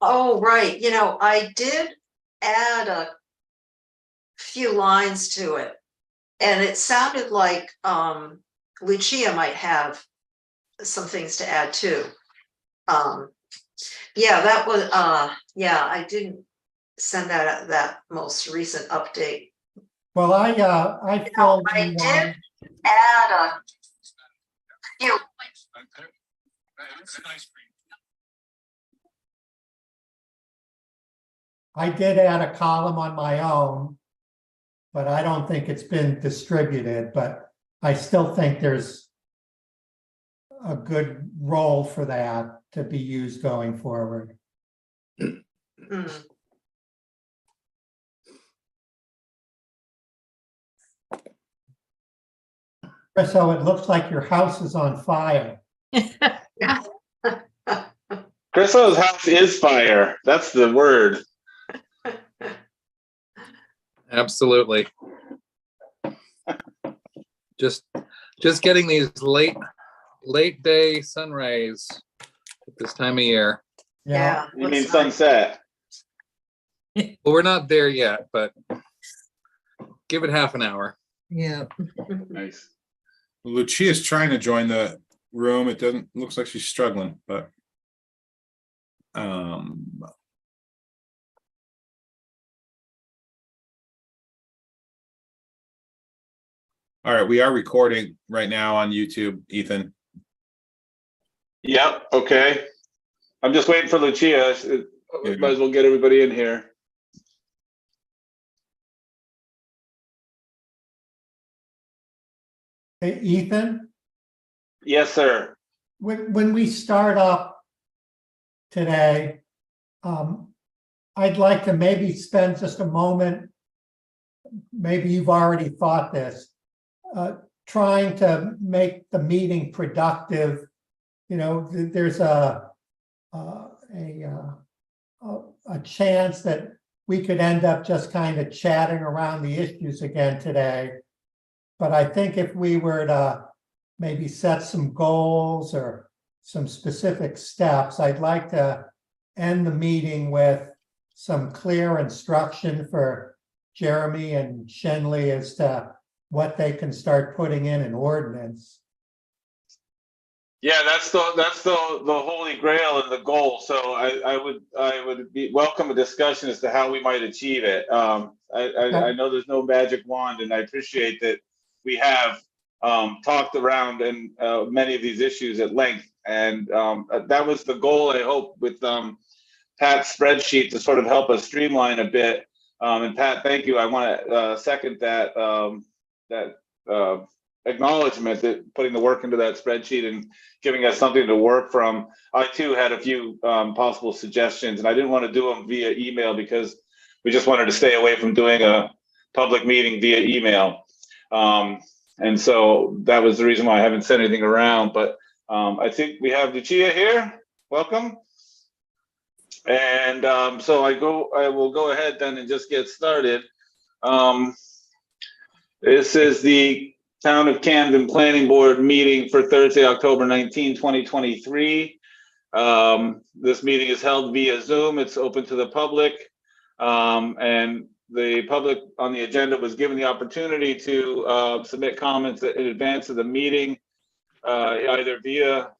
Oh, right. I did add a few lines to it, and it sounded like Lucia might have some things to add too. Yeah, that was yeah, I didn't send that most recent update. Well, I filled I in did add a few. I did add a column on my own, but I don't think it's been distributed, but I still think there's a good role for that to be used going forward. Mm. So it looks like your house is on fire. Chriso's house is fire. That's the word. Absolutely. Just getting these late day sun rays at this time of year. Yeah. You mean looks nice. sunset? Well, we're not there yet, but give it half an hour. Yeah. Nice. Lucia's trying to join the room. It doesn't looks like she's struggling, but all right, we are recording right now on YouTube, Ethan. Yep. Okay. I'm just waiting for Lucia. Might as well get everybody in here. Hey, Ethan, Yes, sir. when we start up today, I'd like to maybe spend just a moment, maybe you've already thought this, trying to make the meeting productive. There's a chance that we could end up just kind of chatting around the issues again today. But I think if we were to maybe set some goals or some specific steps, I'd like to end the meeting with some clear instruction for Jeremy and Shenley as to what they can start putting in an ordinance. Yeah, that's the holy grail and the goal. So I would welcome a discussion as to how we might achieve it. I know there's no magic wand, and I appreciate that we have talked around and many of these issues at length, and that was the goal. I hope with Pat's spreadsheet to sort of help us streamline a bit. And Pat, thank you. I want to second that acknowledgement that putting the work into that spreadsheet and giving us something to work from. I too had a few possible suggestions, and I didn't want to do them via email because we just wanted to stay away from doing a public meeting via email. And so that was the reason why I haven't sent anything around. But I think we have Lucia here. Welcome. And so I will go ahead then and just get started. This is the Town of Camden Planning Board meeting for Thursday, October 19, 2023. This meeting is held via Zoom. It's open to the public. And the public on the agenda was given the opportunity to submit comments in advance of the meeting, either via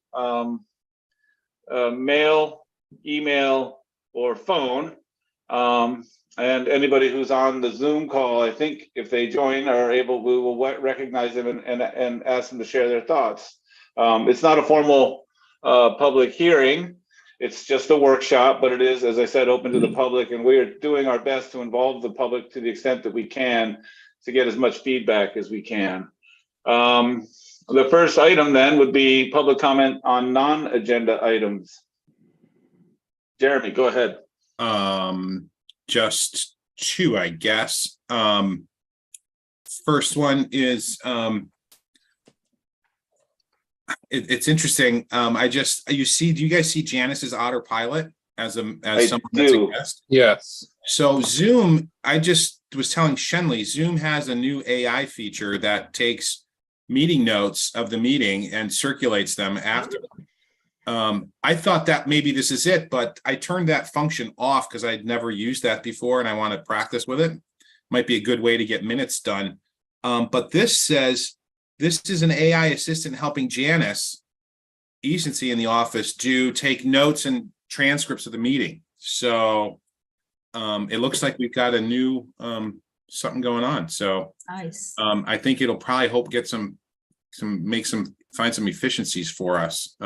mail, email, or phone. And anybody who's on the Zoom call, I think if they join are able, we will recognize them and ask them to share their thoughts. It's not a formal public hearing. It's just a workshop, but it is, as I said, open to the public, and we are doing our best to involve the public to the extent that we can to get as much feedback as we can. The first item then would be public comment on non-agenda items. Jeremy, go ahead. Just two, I guess. First one is it's interesting. Do you guys see Janice's autopilot as someone that's a guest? Yes. So Zoom, I just was telling Shenley, Zoom has a new AI feature that takes meeting notes of the meeting and circulates them after. I thought that maybe this is it, but I turned that function off because I'd never used that before and I want to practice with it. Might be a good way to get minutes done. But this says this is an AI assistant helping Janice Eacency in the office take notes and transcripts of the meeting. So it looks like we've got a new something going on. So Nice. I think it'll probably find some efficiencies for us,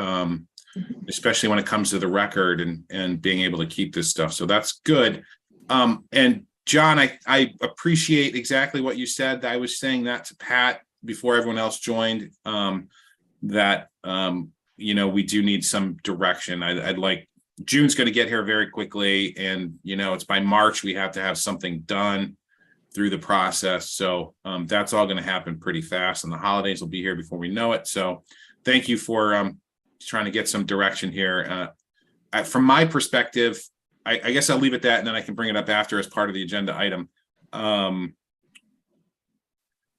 especially when it comes to the record and being able to keep this stuff. So that's good. And John, I appreciate exactly what you said. I was saying that to Pat before everyone else joined, that we do need some direction. I'd like, June's going to get here very quickly, and it's by March we have to have something done through the process. So that's all going to happen pretty fast, and the holidays will be here before we know it. So thank you for trying to get some direction here. From my perspective, I guess I'll leave it at that, and then I can bring it up after as part of the agenda item.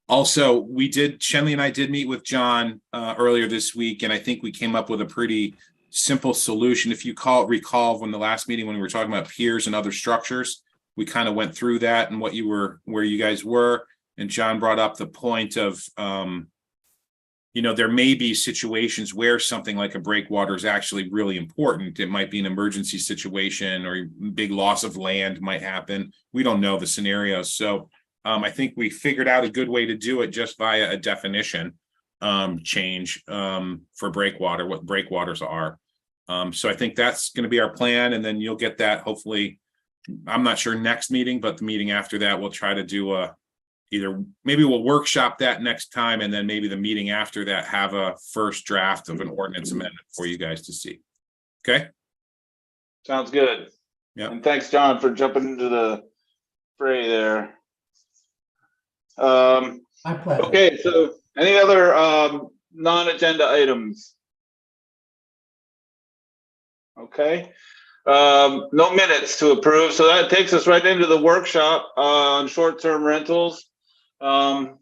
Also, Shenley and I did meet with John earlier this week, and I think we came up with a pretty simple solution. If you recall when the last meeting, when we were talking about peers and other structures, we kind of went through that and where you guys were. And John brought up the point of, there may be situations where something like a breakwater is actually really important. It might be an emergency situation, or big loss of land might happen. We don't know the scenarios. So I think we figured out a good way to do it just via a definition change for breakwater, what breakwaters are. So I think that's going to be our plan. And then you'll get that hopefully, I'm not sure next meeting, but the meeting after that, we'll try to do maybe we'll workshop that next time. And then maybe the meeting after that, have a first draft of an ordinance amendment for you guys to see. Okay. Sounds good. Yeah. And thanks, John, for jumping into the fray there. My pleasure. Okay, so any other non-agenda items? Okay. No minutes to approve, so that takes us right into the workshop on short-term rentals. It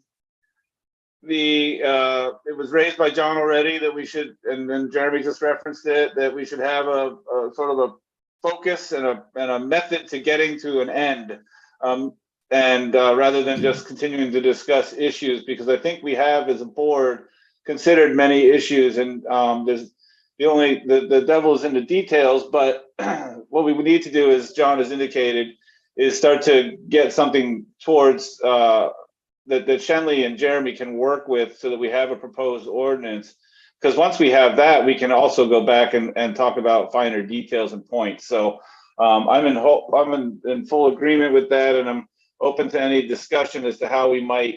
was raised by John already that we should, and then Jeremy just referenced it, that we should have a sort of a focus and a method to getting to an end. And rather than just continuing to discuss issues, because I think we have, as a board, considered many issues, and there's the devil is in the details. But what we need to do, as John has indicated, is start to get something towards that Shenley and Jeremy can work with, so that we have a proposed ordinance. Because once we have that, we can also go back and talk about finer details and points. So I'm in full agreement with that, and I'm open to any discussion as to how we might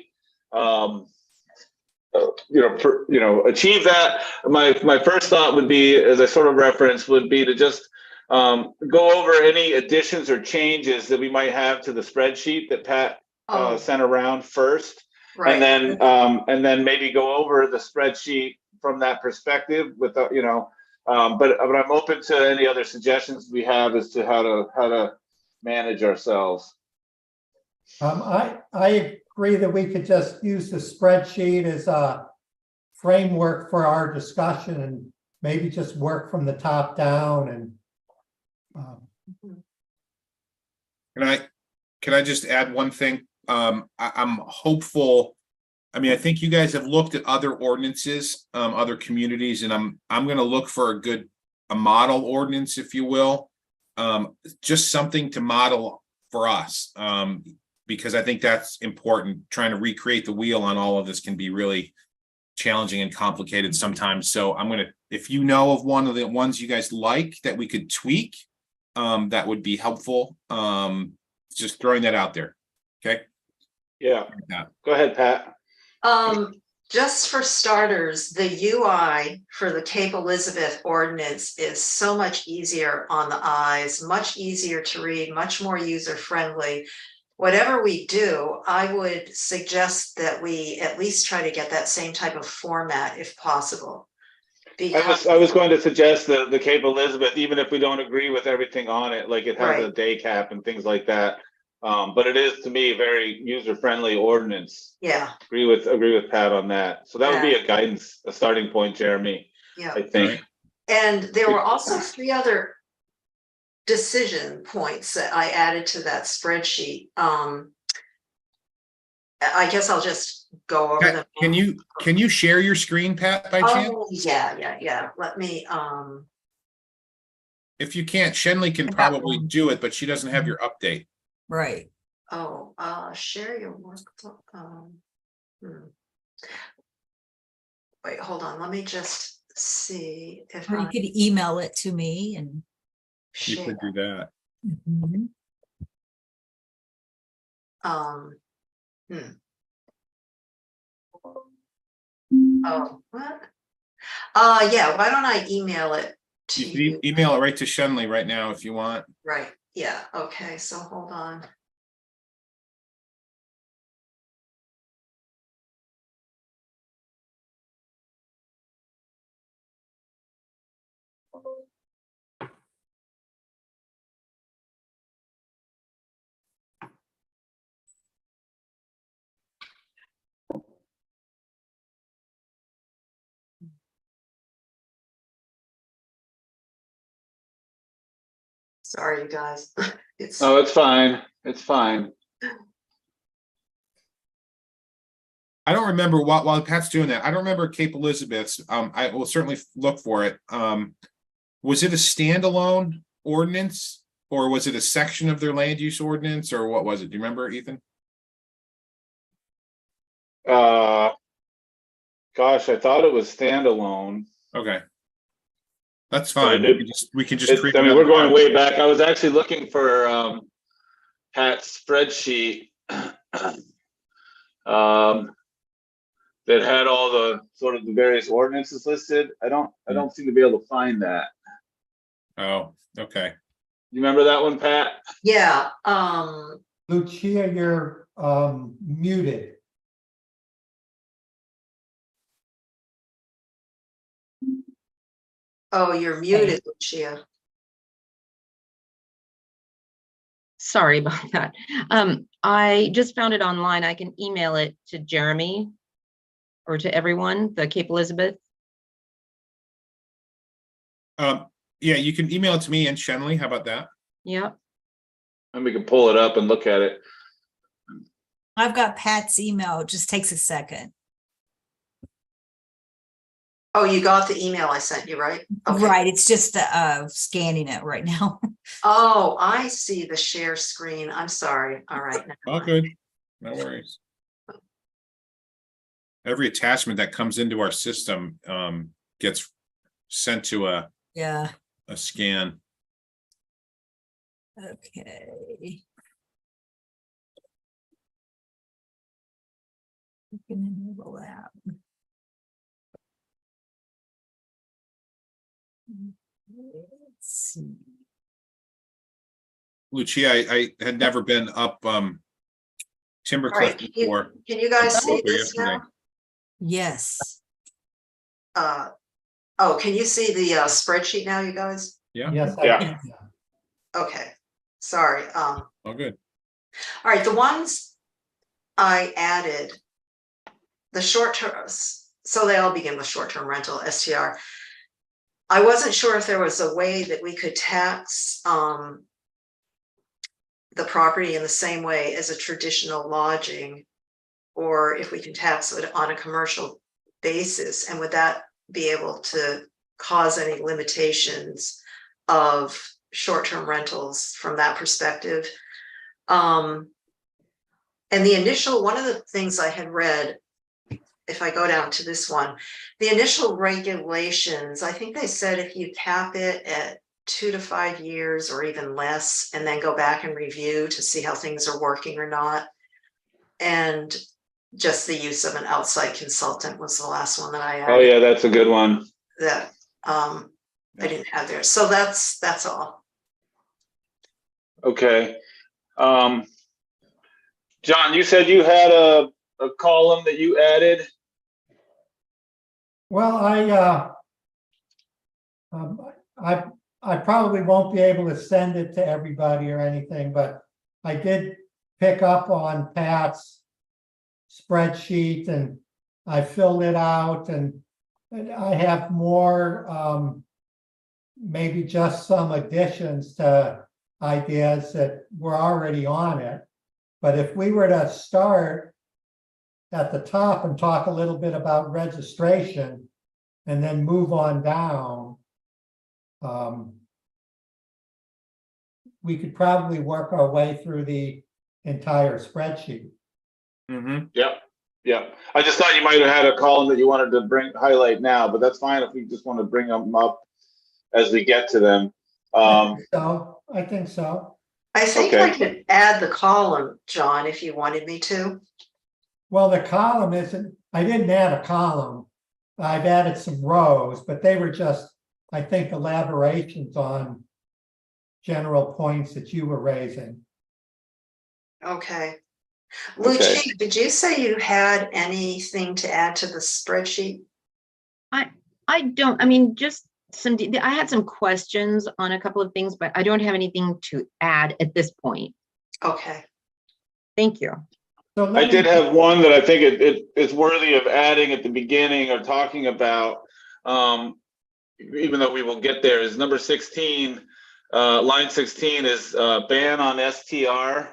achieve that. My first thought would be, as I sort of referenced, would be to just go over any additions or changes that we might have to the spreadsheet that Pat sent around first. Right. And then maybe go over the spreadsheet from that perspective but I'm open to any other suggestions we have as to how to manage ourselves. I agree that we could just use the spreadsheet as a framework for our discussion, and maybe just work from the top down. And Can I just add one thing? I'm hopeful. I mean, I think you guys have looked at other ordinances, other communities, and I'm going to look for a model ordinance, if you will, just something to model for us, because I think that's important. Trying to recreate the wheel on all of this can be really challenging and complicated sometimes. So if you know of one of the ones you guys like that we could tweak, that would be helpful. Just throwing that out there. Okay. Yeah. Go ahead, Pat. Just for starters, the UI for the Cape Elizabeth ordinance is so much easier on the eyes, much easier to read, much more user-friendly. Whatever we do, I would suggest that we at least try to get that same type of format if possible. I was going to suggest the Cape Elizabeth, even if we don't agree with everything on it, like it has a day cap and things like that. But it is, to me, a very user-friendly ordinance. Yeah. Agree with Pat on that. So that would be a guidance, a starting point, Jeremy. Yeah. I think. And there were also 3 other decision points that I added to that spreadsheet. I guess I'll just go over them. Pat, can you share your screen, Pat, by chance? Oh, yeah. Let me, If you can't, Shenley can I got probably one. do it, but she doesn't have your update. Right. share your workbook. Wait, hold on. Let me just see if Or you I could email it to me and. You share. could do that. Mhm. Oh, what? Yeah, why don't I email it to You can you? email it right to Shenley right now if you want. Right, yeah, okay, so hold on. Sorry, you guys. It's, Oh, it's fine. It's fine. I don't remember while Pat's doing that. I don't remember Cape Elizabeth's. I will certainly look for it. Was it a standalone ordinance or was it a section of their land use ordinance or what was it? Do you remember, Ethan? Gosh, I thought it was standalone. Okay. That's fine. But We can just create I mean, another we're going one. way back. I was actually looking for Pat's spreadsheet that had all the sort of the various ordinances listed. I don't seem to be able to find that. Oh, okay. You remember that one, Pat? yeah, Lucia, you're muted. oh, you're muted, Lucia. Sorry about that. I just found it online. I can email it to Jeremy or to everyone, the Cape Elizabeth. Yeah, you can email it to me and Shenley. How about that? Yep. And we can pull it up and look at it. I've got Pat's email. It just takes a second. Oh, you got the email I sent you, right? Okay. Right. It's just scanning it right now. Oh, I see the share screen. I'm sorry. All right. never All mind. good. No worries. Every attachment that comes into our system gets sent to a Yeah. scan. Okay. We can enable that. Let's see. Lucia, I had never been up Timber All right, Cliff before. can you guys see Over this yesterday. now? Yes. Oh, can you see the spreadsheet now, you guys? Yeah, Yes, I Yeah. can. Okay, sorry. all good. All right, the ones I added, the short term, so they all begin with short-term rental, STR. I wasn't sure if there was a way that we could tax the property in the same way as a traditional lodging, or if we can tax it on a commercial basis, and would that be able to cause any limitations of short-term rentals from that perspective? And the initial, one of the things I had read, if I go down to this one, the initial regulations, I think they said if you cap it at 2 to 5 years or even less, and then go back and review to see how things are working or not. And just the use of an outside consultant was the last one that I added. Oh yeah, that's a good one. That I didn't have there. So that's all. Okay. John, you said you had a column that you added. Well, I probably won't be able to send it to everybody or anything, but I did pick up on Pat's spreadsheet and I filled it out and I have more maybe just some additions to ideas that were already on it. But if we were to start at the top and talk a little bit about registration and then move on down, we could probably work our way through the entire spreadsheet. Mm-hmm. Yeah. I just thought you might have had a column that you wanted to highlight now, but that's fine if we just want to bring them up as we get to them. So I think so. I think Okay. I could add the column, John, if you wanted me to. Well, the column isn't, I didn't add a column. I've added some rows, but they were just, I think, elaborations on general points that you were raising. Okay. Okay. Lucia, did you say you had anything to add to the spreadsheet? I don't, I mean, just I had some questions on a couple of things, but I don't have anything to add at this point. Okay. Thank you. So I did have one that I think it's worthy of adding at the beginning or talking about, even though we will get there, is number 16, line 16 is ban on STR.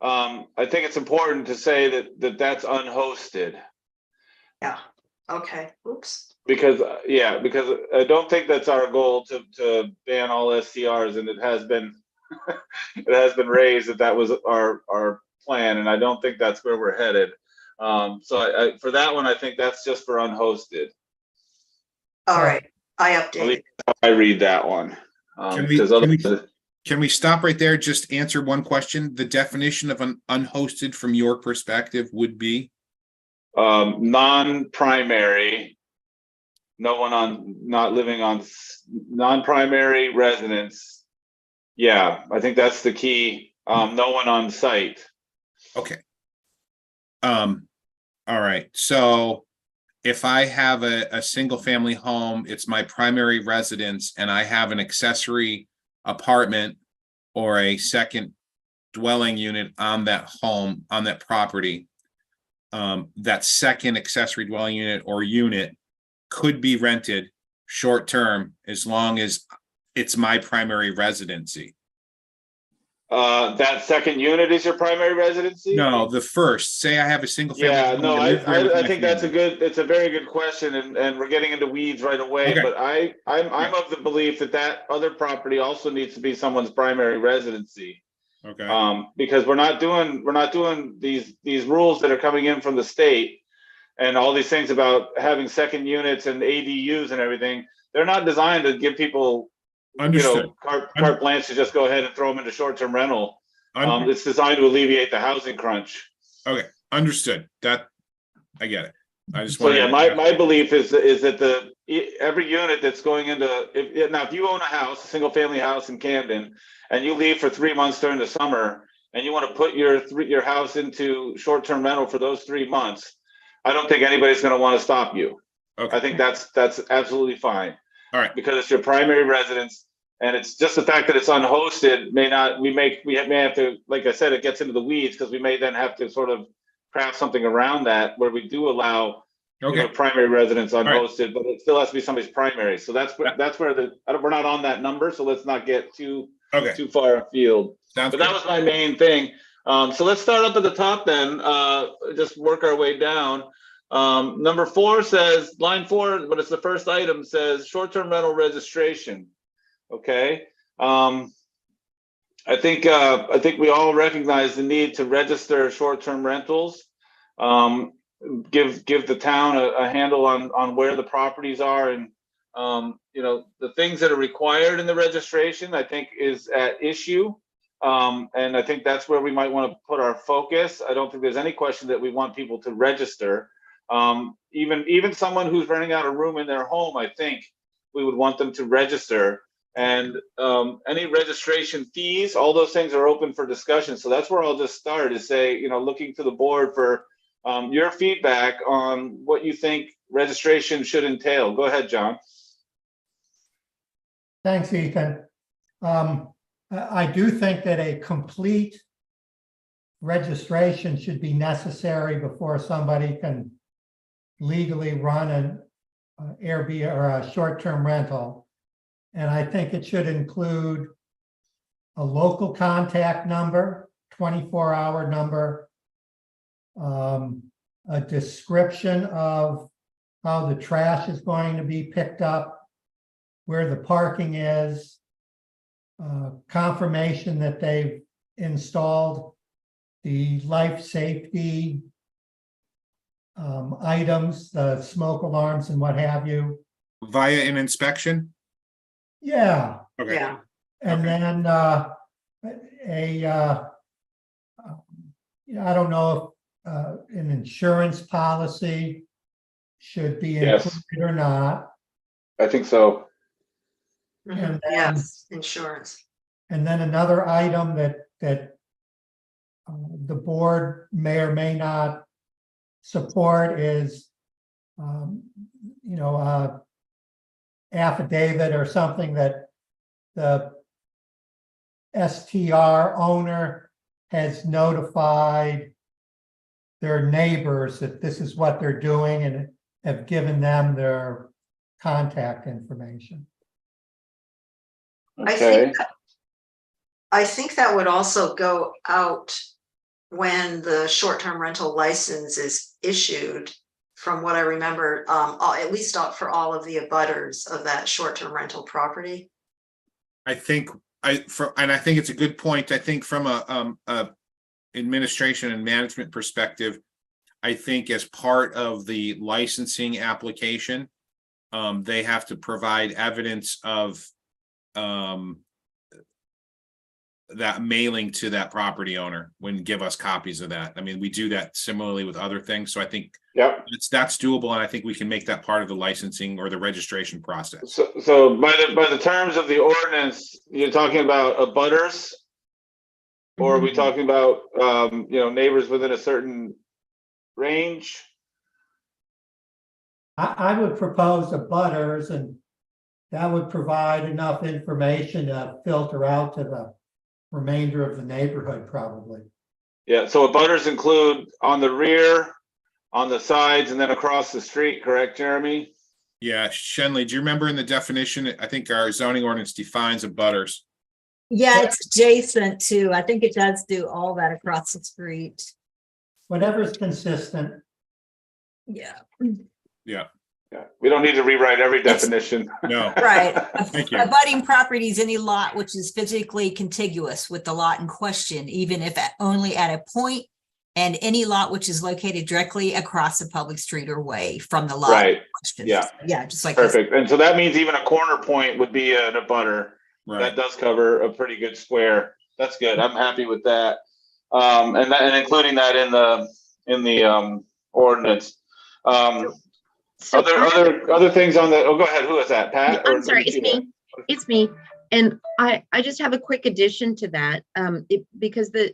I think it's important to say that's unhosted. Yeah. Okay. Oops. Because because I don't think that's our goal to ban all STRs, and it has been raised that was our plan, and I don't think that's where we're headed. So for that one, I think that's just for unhosted. All right. I At updated. least I read that one. Can we stop right there? Just answer one question. The definition of an unhosted from your perspective would be? Non-primary, no one not living on non-primary residence. Yeah, I think that's the key. No one on site. Okay. All right. So if I have a single family home, it's my primary residence, and I have an accessory apartment or a second dwelling unit on that home, on that property, that second accessory dwelling unit or unit could be rented short term as long as it's my primary residency. That second unit is your primary residency? No, the first. Say I have a single family. Yeah, home no, that lives there with I my think family. it's a very good question, and we're getting into weeds right away. Okay. But I'm of the belief that other property also needs to be someone's primary residency. Okay. Because we're not doing these rules that are coming in from the state and all these things about having second units and ADUs and everything. They're not designed to give people, Understood. carte blanche to just go ahead and throw them into short-term rental. Un- It's designed to alleviate the housing crunch. Okay, understood. That I get it. I just So want yeah, my belief is that every unit that's going into if you own a house, a single family house in Camden, and you leave for 3 months during the summer, and you want to put your house into short-term rental for those 3 months, I don't think anybody's going to want to stop you. Okay. I think that's absolutely fine. All right. Because it's your primary residence, and it's just the fact that it's unhosted we may have to, like I said, it gets into the weeds because we may then have to sort of craft something around that where we do allow primary residence unhosted, but it still has to be somebody's primary. So that's where we're not on that number, so let's not get too far afield. But that was my main thing. So let's start up at the top then, just work our way down. Number 4 says, line 4, but it's the first item, says short-term rental registration. Okay. I think we all recognize the need to register short-term rentals. Give the town a handle on where the properties are, and the things that are required in the registration, I think, is at issue. And I think that's where we might want to put our focus. I don't think there's any question that we want people to register. Even someone who's renting out a room in their home, I think we would want them to register. And any registration fees, all those things are open for discussion. So that's where I'll just start, is say, looking to the board for your feedback on what you think registration should entail. Go ahead, John. Thanks, Ethan. I do think that a complete registration should be necessary before somebody can legally run an Airbnb or a short-term rental. And I think it should include a local contact number, 24-hour number, a description of how the trash is going to be picked up, where the parking is, confirmation that they've installed the life safety items, the smoke alarms and what have you. Via an inspection? Yeah, Okay. Yeah, and Okay. then I don't know if an insurance policy should be Yes. included or not. I think so. Mhm. And then- Yes, insurance. And then another item that the board may or may not support is, affidavit or something that the STR owner has notified their neighbors that this is what they're doing and have given them their contact information. Okay. I think that would also go out when the short-term rental license is issued, from what I remember, at least for all of the abutters of that short-term rental property. I think and I think it's a good point. I think from a administration and management perspective, I think as part of the licensing application, they have to provide evidence of that mailing to that property owner when give us copies of that. I mean, we do that similarly with other things. So I think Yep. that's doable, and I think we can make that part of the licensing or the registration process. So by the terms of the ordinance, you're talking about abutters? Or are we talking about, neighbors within a certain range? I would propose abutters, and that would provide enough information to filter out to the remainder of the neighborhood, probably. Yeah, so abutters include on the rear, on the sides, and then across the street, correct, Jeremy? Yeah, Shenley, do you remember in the definition? I think our zoning ordinance defines abutters. Yeah, it's adjacent to, I think it does do all that across the street. Whatever's consistent. Yeah, Yeah, we don't need to rewrite every It's- definition. No, right. thank you. Abutting properties, any lot which is physically contiguous with the lot in question, even if only at a point, and any lot which is located directly across a public street or way from the lot. in Right, question. yeah. Yeah, just like this. Perfect. And so that means even a corner point would be an abutter. Right. That does cover a pretty good square. That's good. I'm happy with that. And including that in the ordinance. So I- Other things on the, oh, go ahead. Who is that? Pat? I'm sorry, it's me. It's me. And I just have a quick addition to that. Because the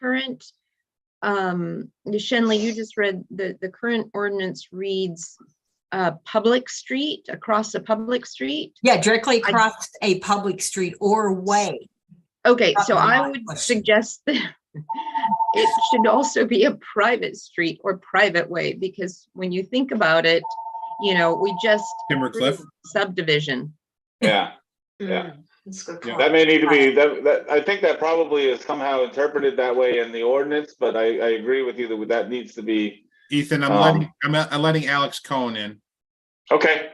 current, Shenley, you just read the current ordinance reads public street, across a public street. Yeah, directly across a public street or way. Okay, so Property I line would question. suggest that it should also be a private street or private way, because when you think about it, we just Timbercliff. approved subdivision. Yeah, That's a good Yeah, point. that may need to be, that, I think that probably is somehow interpreted that way in the ordinance, but I agree with you that needs to be, Ethan, I'm letting Alex Cohen in. okay.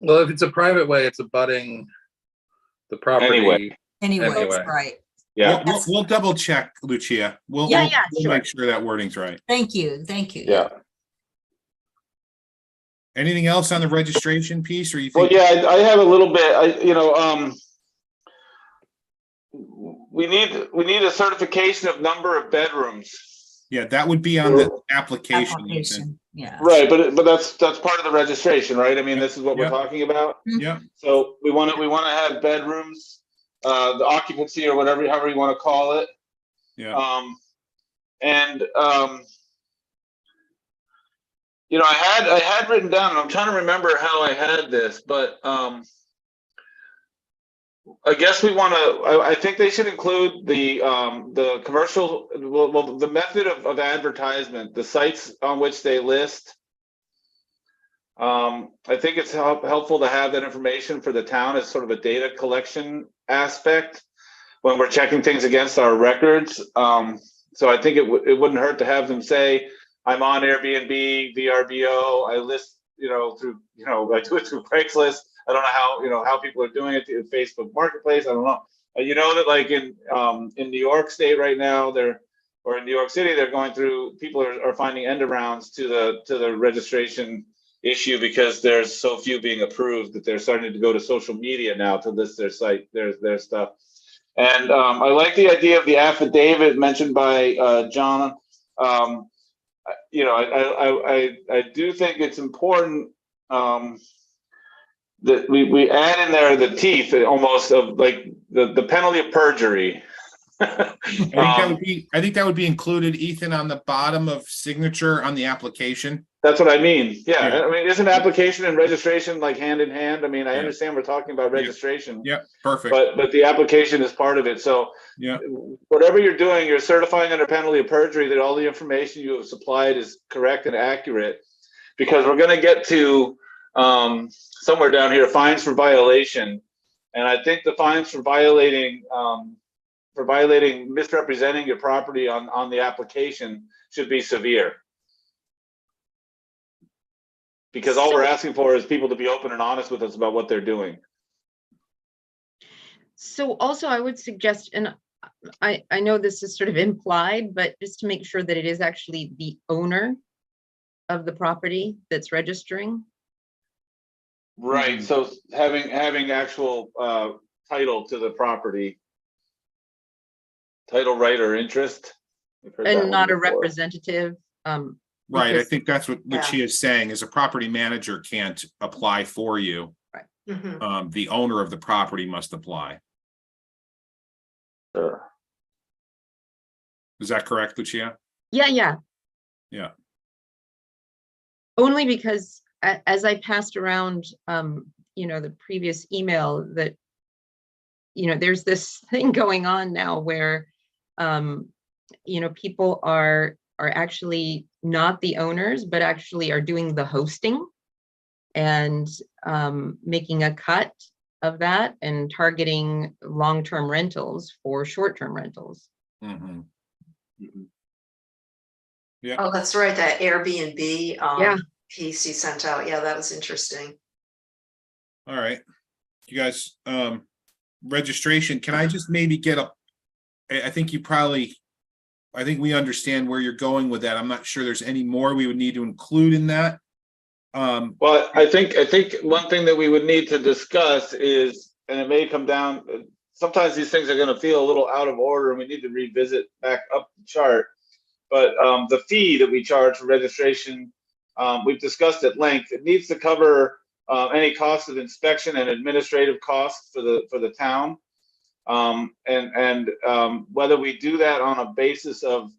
Well, if it's a private way, it's abutting the property. Anyway. Anyway, Anyway. right. Yeah, We'll double check, Lucia. We'll Yeah, we'll sure. make sure that wording's right. Thank you. Thank you. yeah. Anything else on the registration piece, or you Well, think? yeah, I have a little bit, we need a certification of number of bedrooms. Yeah, that would be on the application, Ethan. Application, yeah. Right, but that's part of the registration, right? I mean, this is what we're Yep. talking about. Yeah, So we want to have bedrooms, the occupancy or whatever, however you want to call it. yeah. I had written down, and I'm trying to remember how I had this, but I guess I think they should include the commercial, the method of advertisement, the sites on which they list. I think it's helpful to have that information for the town as sort of a data collection aspect when we're checking things against our records. So I think it wouldn't hurt to have them say, I'm on Airbnb, VRBO, I list, through, I do it through Craigslist. I don't know how people are doing it through Facebook Marketplace. I don't know. That like in New York State right now, or in New York City, they're going through, people are finding end arounds to the registration issue because there's so few being approved that they're starting to go to social media now to list their site, their stuff. And I like the idea of the affidavit mentioned by John. I do think it's important that we add in there the teeth almost of like the penalty of perjury. I think that would be included, Ethan, on the bottom of signature on the application. That's what I mean. Yeah. Yeah. I mean, isn't application and registration like hand in hand? I mean, I Yeah. understand we're talking about registration. Yeah, perfect. But the application is part of it. So yeah, whatever you're doing, you're certifying under penalty of perjury that all the information you have supplied is correct and accurate, because we're going to get to somewhere down here, fines for violation. And I think the fines for violating misrepresenting your property on the application should be severe. Because all we're asking for is people to be open and honest with us about what they're doing. So also I would suggest, and I know this is sort of implied, but just to make sure that it is actually the owner of the property that's registering. Right. So having actual title to the property, title, right, or interest. And not a representative. Right. I because- think that's what she is saying, is a property manager can't apply for you. Right. Mhm. The owner of the property must apply. Sure. Is that correct, Lucia? Yeah. Yeah. Only because as I passed around, the previous email that, there's this thing going on now where, people are actually not the owners, but actually are doing the hosting and making a cut of that and targeting long-term rentals for short-term rentals. Mm-hmm. Oh, that's right, that Airbnb Yeah. piece you sent out. Yeah, that was interesting. All right. You guys, registration, can I just maybe get I think we understand where you're going with that. I'm not sure there's any more we would need to include in that. Well, I think one thing that we would need to discuss is, and it may come down, sometimes these things are going to feel a little out of order and we need to revisit back up the chart. But the fee that we charge for registration, we've discussed at length. It needs to cover any cost of inspection and administrative costs for the town. And whether we do that on a basis of,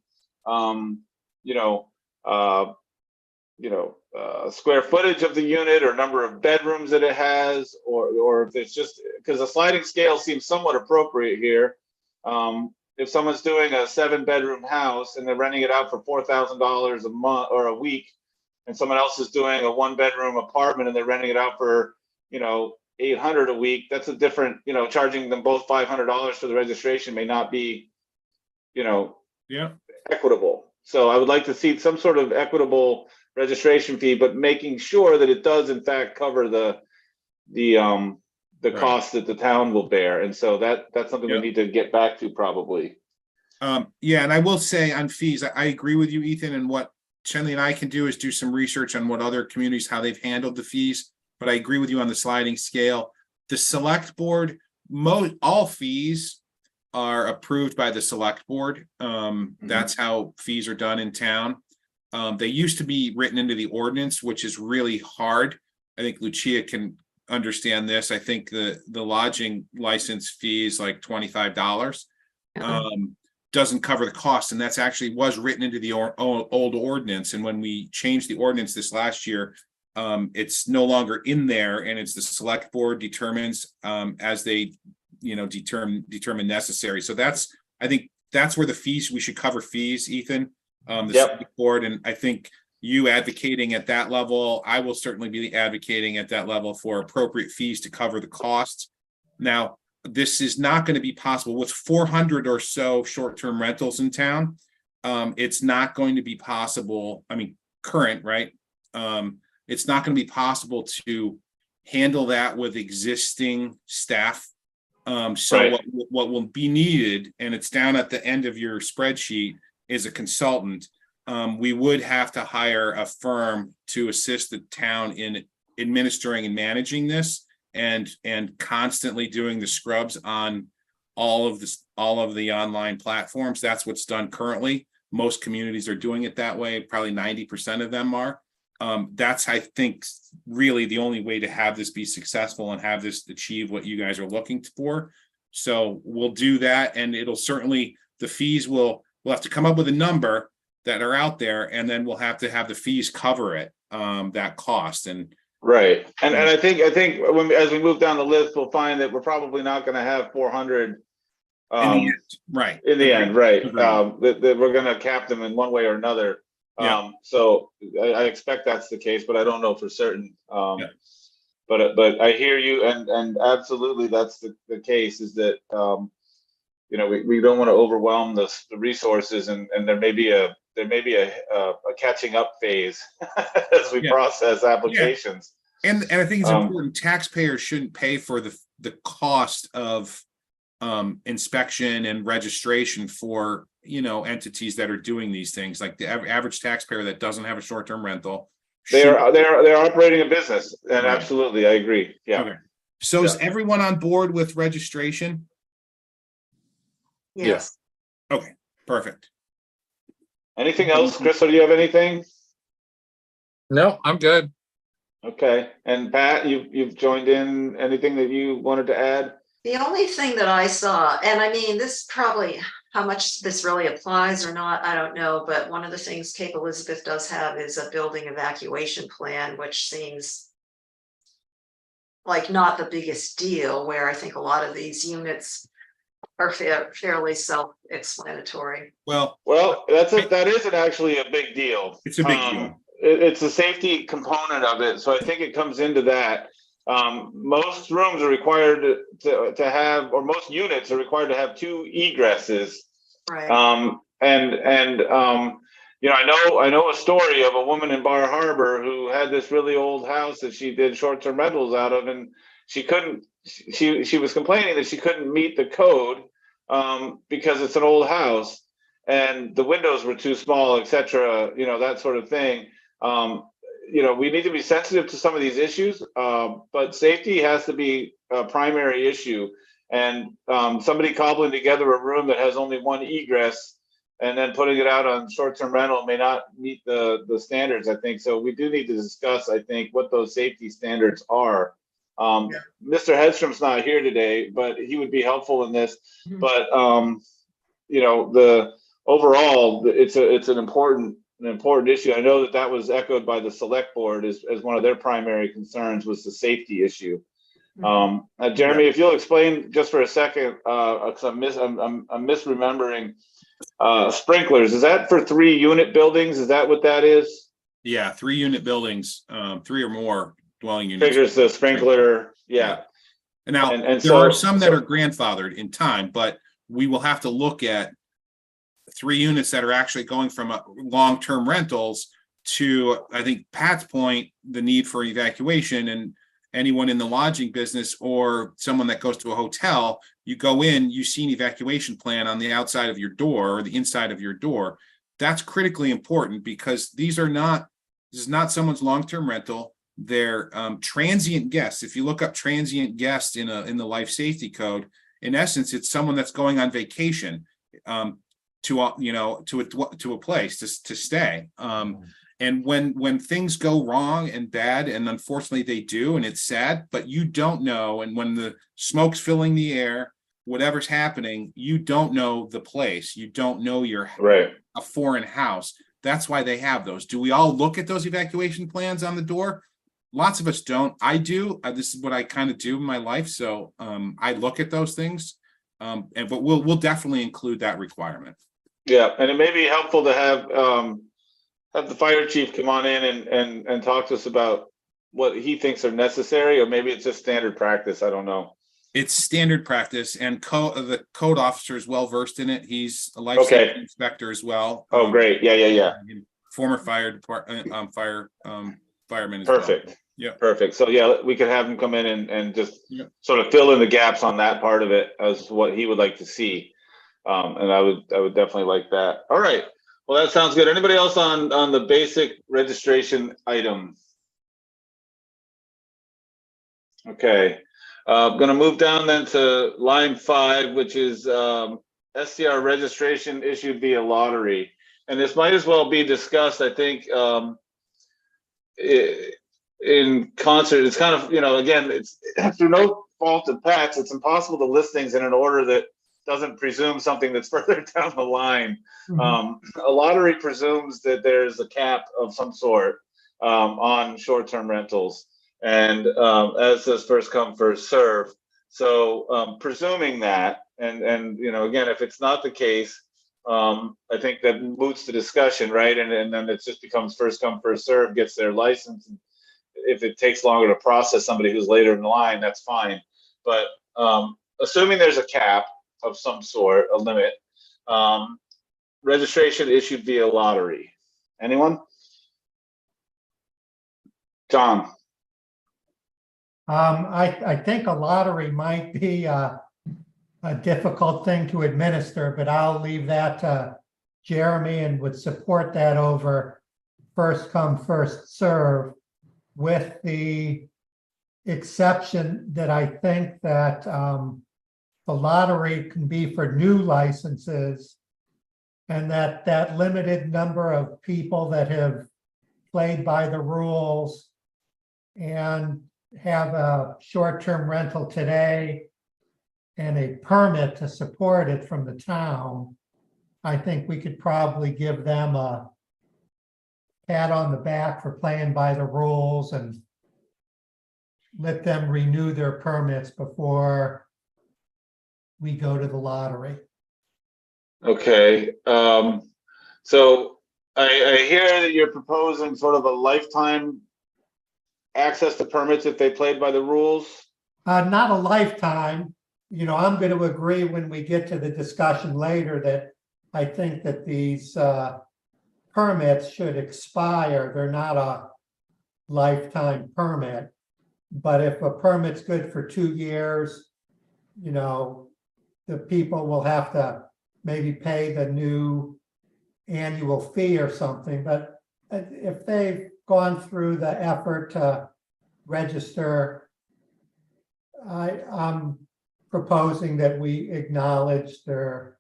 square footage of the unit or number of bedrooms that it has, or if it's just, because a sliding scale seems somewhat appropriate here. If someone's doing a 7-bedroom house and they're renting it out for $4,000 a month or a week, and someone else is doing a 1-bedroom apartment and they're renting it out for, $800 a week, that's a different, charging them both $500 for the registration may not be, equitable. So I would like to see some sort of equitable registration fee, but making sure that it does in fact cover the Right. cost that the town will bear. And so that's something we need to get back to probably. And I will say on fees, I agree with you, Ethan, and what Chenley and I can do is do some research on what other communities, how they've handled the fees. But I agree with you on the sliding scale. The select board, all fees are approved by the select board. That's how fees are done in town. They used to be written into the ordinance, which is really hard. I think Lucia can understand this. I think the lodging license fee is like $25. Doesn't cover the cost, and that's actually was written into the old ordinance. And when we changed the ordinance this last year, it's no longer in there, and it's the select board determines as they determine necessary. So I think that's where the fees, we should cover fees, Ethan, the select board. And I think you advocating at that level. I will certainly be advocating at that level for appropriate fees to cover the costs. Now, this is not going to be possible with 400 or so short-term rentals in town. It's not going to be possible. I mean, current, right? It's not going to be possible to handle that with existing staff. So Right. what will be needed, and it's down at the end of your spreadsheet, is a consultant. We would have to hire a firm to assist the town in administering and managing this, and constantly doing the scrubs on all of the online platforms. That's what's done currently. Most communities are doing it that way. Probably 90% of them are. That's, I think, really the only way to have this be successful and have this achieve what you guys are looking for. So we'll do that, and it'll certainly, the fees we'll have to come up with a number that are out there, and then we'll have to have the fees cover it, that cost. And Right. And I think when as we move down the list, we'll find that we're probably not going to have 400 in the end, right. in the end, right. Agreed. That we're going to cap them in one way or another. Yeah. So I expect that's the case, but I don't know for certain. Yeah. But I hear you, and absolutely that's the case, is that you know, we don't want to overwhelm the resources, and there may be a catching up phase as we process applications. And I think it's important, taxpayers shouldn't pay for the cost of inspection and registration for, you know, entities that are doing these things. Like the average taxpayer that doesn't have a short-term rental. They're operating a business, and Right. Absolutely, I agree. Yeah. Okay. So is everyone on board with registration? Yes. Okay, perfect. Anything else, Chris? Or do you have anything? No, I'm good. Okay. And Pat, you've joined in. Anything that you wanted to add? The only thing that I saw, and I mean, this probably, how much this really applies or not, I don't know, but one of the things Cape Elizabeth does have is a building evacuation plan, which seems like not the biggest deal, where I think a lot of these units are fairly self-explanatory. Well, that isn't actually a big deal. it's a big deal. It's a safety component of it, so I think it comes into that. Most rooms are required to have, or most units are required to have 2 egresses. Right. You know, I know a story of a woman in Bar Harbor who had this really old house that she did short-term rentals out of, and she was complaining that she couldn't meet the code because it's an old house and the windows were too small, etc. You know, that sort of thing. You know, we need to be sensitive to some of these issues, but safety has to be a primary issue. And somebody cobbling together a room that has only 1 egress and then putting it out on short-term rental may not meet the standards, I think. So we do need to discuss, I think, what those safety standards are. Mr. Hedstrom's not here today, but he would be helpful in this. Mhm. But you know, overall, it's an important issue. I know that was echoed by the select board as one of their primary concerns, was the safety issue. Jeremy, if you'll explain just for a second, because I'm misremembering sprinklers. Is that for 3-unit buildings? Is that what that is? Yeah, 3-unit buildings, 3 or more dwelling units. Figures the sprinkler. Yeah. And now And there are some that are grandfathered in time, but we will have to look at 3 units that are actually going from long-term rentals to, I think Pat's point, the need for evacuation. And anyone in the lodging business or someone that goes to a hotel, you go in, you see an evacuation plan on the outside of your door or the inside of your door. That's critically important, because this is not someone's long-term rental. They're transient guests. If you look up transient guest in the life safety code, in essence, it's someone that's going on vacation to a place to stay. And when things go wrong and bad, and unfortunately they do, and it's sad, but you don't know. And when the smoke's filling the air, whatever's happening, you don't know the place. You don't know a foreign house. That's why they have those. Do we all look at those evacuation plans on the door? Lots of us don't. I do. This is what I kind of do in my life. So I look at those things, but we'll definitely include that requirement. Yeah, and it may be helpful to have the fire chief come on in and talk to us about what he thinks are necessary, or maybe it's just standard practice. I don't know. It's standard practice, and the code officer is well versed in it. He's a life Okay. safety inspector as well. Oh, great. Yeah. Former fire department, fireman as well. Perfect. Yeah. Perfect. So yeah, we could have him come in and just Yeah. sort of fill in the gaps on that part of it as what he would like to see. And I would definitely like that. All right. Well, that sounds good. Anybody else on the basic registration item? Okay. I'm going to move down then to line 5, which is STR registration issued via lottery. And this might as well be discussed, I think, in concert. It's kind of, again, it's through no fault of Pat's, it's impossible to list things in an order that doesn't presume something that's further down the line. A lottery presumes that there's a cap of some sort on short-term rentals. And as does first come, first serve. So presuming that, and again, if it's not the case, I think that moots the discussion, right? And then it just becomes first come, first serve, gets their license. And if it takes longer to process somebody who's later in the line, that's fine. But assuming there's a cap of some sort, a limit, registration issued via lottery. Anyone? John? I think a lottery might be a difficult thing to administer, but I'll leave that to Jeremy and would support that over first come, first serve, with the exception that I think that the lottery can be for new licenses, and that limited number of people that have played by the rules and have a short-term rental today and a permit to support it from the town, I think we could probably give them a pat on the back for playing by the rules and let them renew their permits before we go to the lottery. Okay. So I hear that you're proposing sort of a lifetime access to permits if they played by the rules. Not a lifetime. I'm going to agree when we get to the discussion later that I think that these permits should expire. They're not a lifetime permit. But if a permit's good for 2 years, the people will have to maybe pay the new annual fee or something. But if they've gone through the effort to register, I'm proposing that we acknowledge their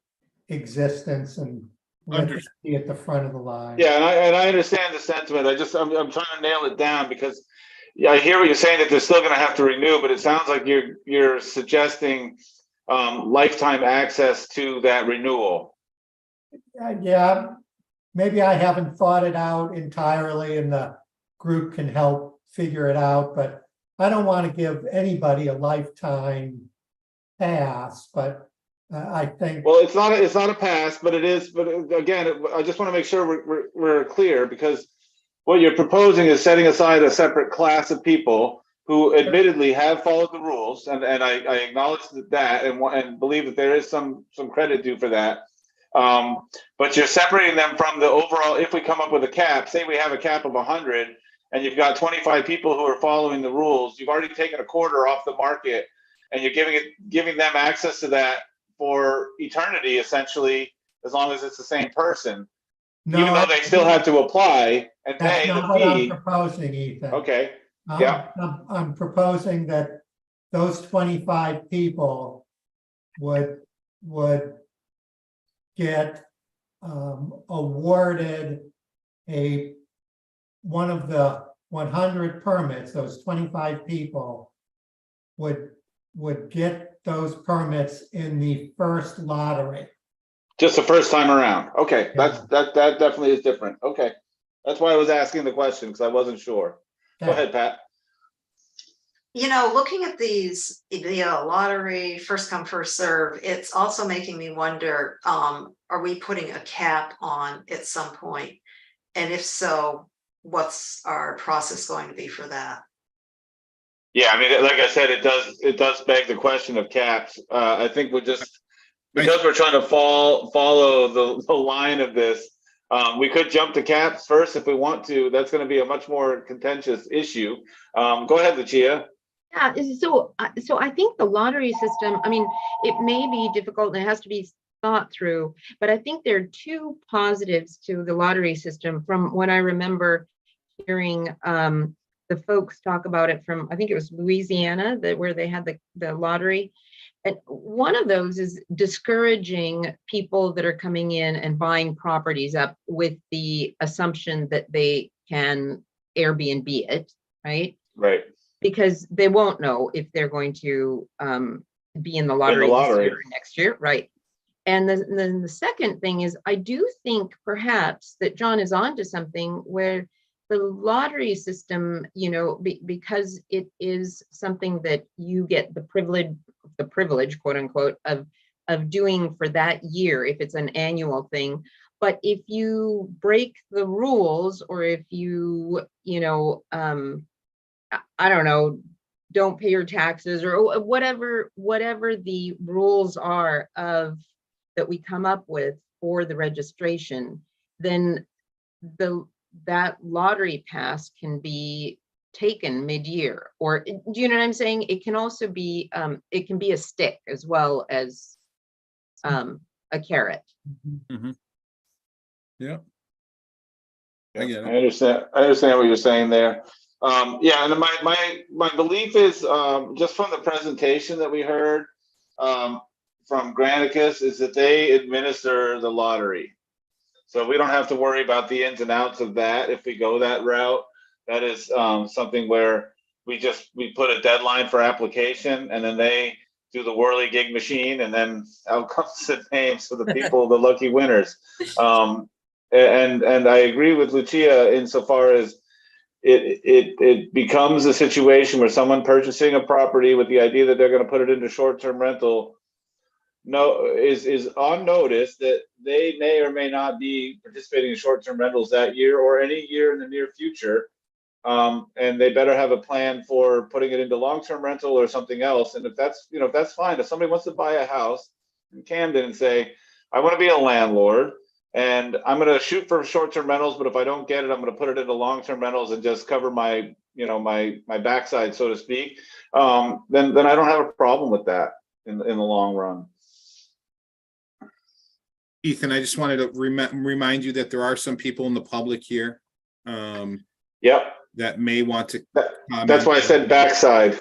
existence and let them be at the front of the line. Yeah, and I understand the sentiment. I'm trying to nail it down because I hear what you're saying, that they're still going to have to renew, but it sounds like you're suggesting lifetime access to that renewal. Yeah, maybe I haven't thought it out entirely and the group can help figure it out, but I don't want to give anybody a lifetime pass, but I think. Well, it's not a pass, but it is. But again, I just want to make sure we're clear, because what you're proposing is setting aside a separate class of people who admittedly have followed the rules, and I acknowledge that and believe that there is some credit due for that. But you're separating them from the overall. If we come up with a cap, say we have a cap of 100, and you've got 25 people who are following the rules, you've already taken a quarter off the market, and you're giving them access to that for eternity, essentially, as long as it's the same person. No, even though they still have to apply and pay the fee. I'm proposing, Ethan. Okay. Yeah. I'm proposing that those 25 people would get awarded one of the 100 permits. Those 25 people would get those permits in the first lottery. Just the first time around. Okay, Yeah. that definitely is different. Okay, that's why I was asking the question, because I wasn't sure. Okay. Go ahead, Pat. Looking at these via lottery, first come, first serve, it's also making me wonder, are we putting a cap on at some point? And if so, what's our process going to be for that? Yeah, I mean, like I said, it does beg the question of caps. I think we're just, because we're trying to follow the line of this, we could jump to caps first if we want to. That's going to be a much more contentious issue. Go ahead, Lucia. Yeah, so I think the lottery system, I mean, it may be difficult and it has to be thought through, but I think there are two positives to the lottery system from what I remember hearing the folks talk about it from, I think it was Louisiana, where they had the lottery. And one of those is discouraging people that are coming in and buying properties up with the assumption that they can Airbnb it, right? Right. Because they won't know if they're going to be in the lottery, this year or next year, right? And then the second thing is, I do think perhaps that John is onto something where the lottery system, you know, because it is something that you get the privilege, quote unquote, of doing for that year, if it's an annual thing. But if you break the rules, or if you, you know, I don't know, don't pay your taxes, or whatever the rules are of that we come up with for the registration, then that lottery pass can be taken mid-year. Or do you know what I'm saying? It can also be it can be a stick as well as a carrot. Mm-hmm. Yeah. I get it. I understand what you're saying there. Yeah, and my belief is, just from the presentation that we heard from Granicus, is that they administer the lottery. So we don't have to worry about the ins and outs of that if we go that route. That is something where we put a deadline for application, and then they do the whirligig machine, and then out comes the names for the people, the lucky winners. And I agree with Lucia insofar as it becomes a situation where someone purchasing a property with the idea that they're going to put it into short-term rental is on notice that they may or may not be participating in short-term rentals that year or any year in the near future. And they better have a plan for putting it into long-term rental or something else. And if that's, you know, if that's fine. If somebody wants to buy a house in Camden and say, I want to be a landlord and I'm going to shoot for short-term rentals, but if I don't get it, I'm going to put it into long-term rentals and just cover my, you know, my backside, so to speak. Then I don't have a problem with that in the long run. Ethan, I just wanted to remind you that there are some people in the public here. Yep. That may want to comment. That's why I said backside.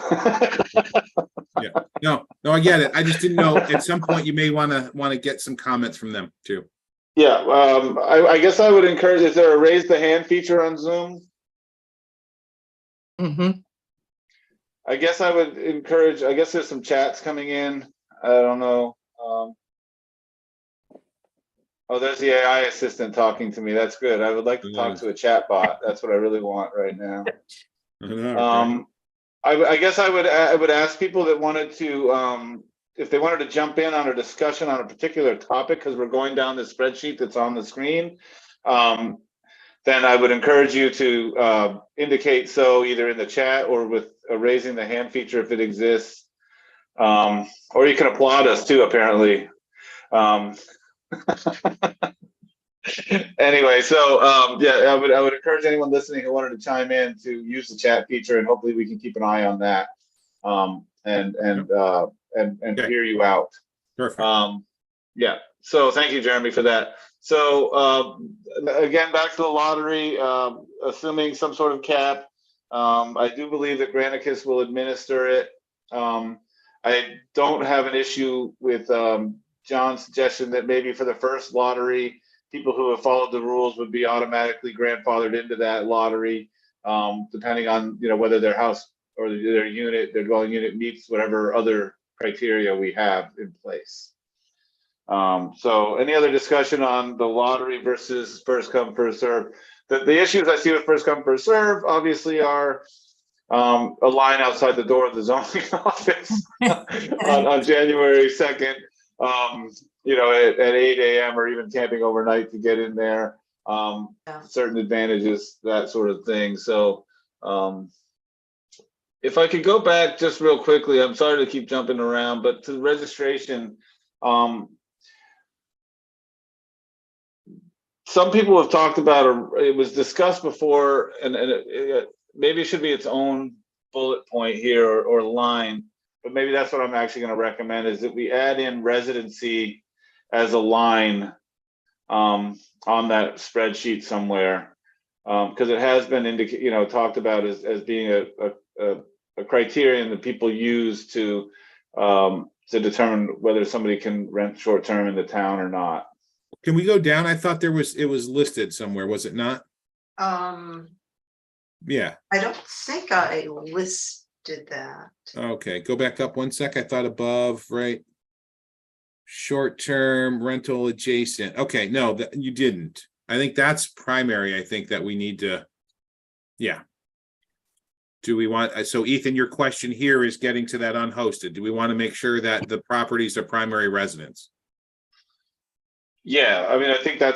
Yeah. No, I get it. I just didn't know, at some point you may want to get some comments from them too. Yeah, I guess I would encourage, is there a raise the hand feature on Zoom? Mm-hmm. I guess I would encourage, I guess there's some chats coming in. I don't know. Oh, there's the AI assistant talking to me. That's good. I would like to talk to a chat bot. That's what I really want right now. I guess I would ask people that wanted to, if they wanted to jump in on a discussion on a particular topic, because we're going down the spreadsheet that's on the screen, then I would encourage you to indicate so either in the chat or with raising the hand feature if it exists. Or you can applaud us too, apparently. Anyway, so yeah, I would encourage anyone listening who wanted to chime in to use the chat feature, and hopefully we can keep an eye on that and hear you out. Perfect. Yeah. So thank you, Jeremy, for that. So again, back to the lottery, assuming some sort of cap. I do believe that Granicus will administer it. I don't have an issue with John's suggestion that maybe for the first lottery, people who have followed the rules would be automatically grandfathered into that lottery, depending on, you know, whether their house or their unit, their dwelling unit meets whatever other criteria we have in place. So any other discussion on the lottery versus first come, first serve? The issues I see with first come, first serve obviously are a line outside the door of the zoning office on January 2nd. You know, at 8 a.m. or even camping overnight to get in there. Yeah. certain advantages, that sort of thing. So, if I could go back just real quickly, I'm sorry to keep jumping around, but to the registration, some people have talked about, it was discussed before, and maybe it should be its own bullet point here or line, but maybe that's what I'm actually going to recommend, is that we add in residency as a line on that spreadsheet somewhere, because it has been talked about as being a criterion that people use to determine whether somebody can rent short term in the town or not. Can we go down? I thought it was listed somewhere, was it not? Yeah, I don't think I listed that. okay, go back up one sec. I thought above, right? Short-term rental adjacent. Okay, no, that you didn't. I think that's primary. I think that we need to, yeah. Do we want, so Ethan, your question here is getting to that unhosted. Do we want to make sure that the properties are primary residence? Yeah, I mean, I think I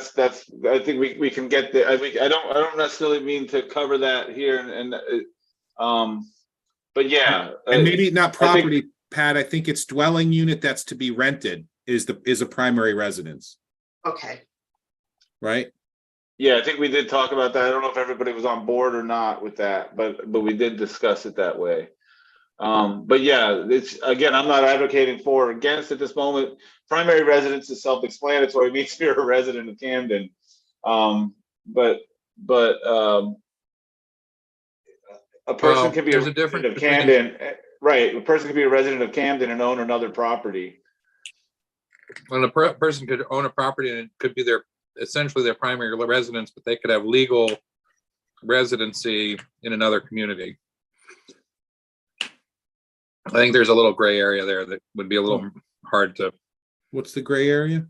think we can get there. I don't necessarily mean to cover that here, but yeah. And maybe not property, I think, Pat, I think it's dwelling unit that's to be rented is a primary residence, Okay. right? yeah, I think we did talk about that. I don't know if everybody was on board or not with that, but we did discuss it that way. But yeah, it's, again, I'm not advocating for or against at this moment. Primary residence is self-explanatory. It means you're a resident of Camden. But a person can be a there's a difference resident of between- Camden, right? A person can be a resident of Camden and own another property. When a person could own a property and it could be essentially their primary residence, but they could have legal residency in another community. I think there's a little gray area there that would be a little hard to. What's the gray area?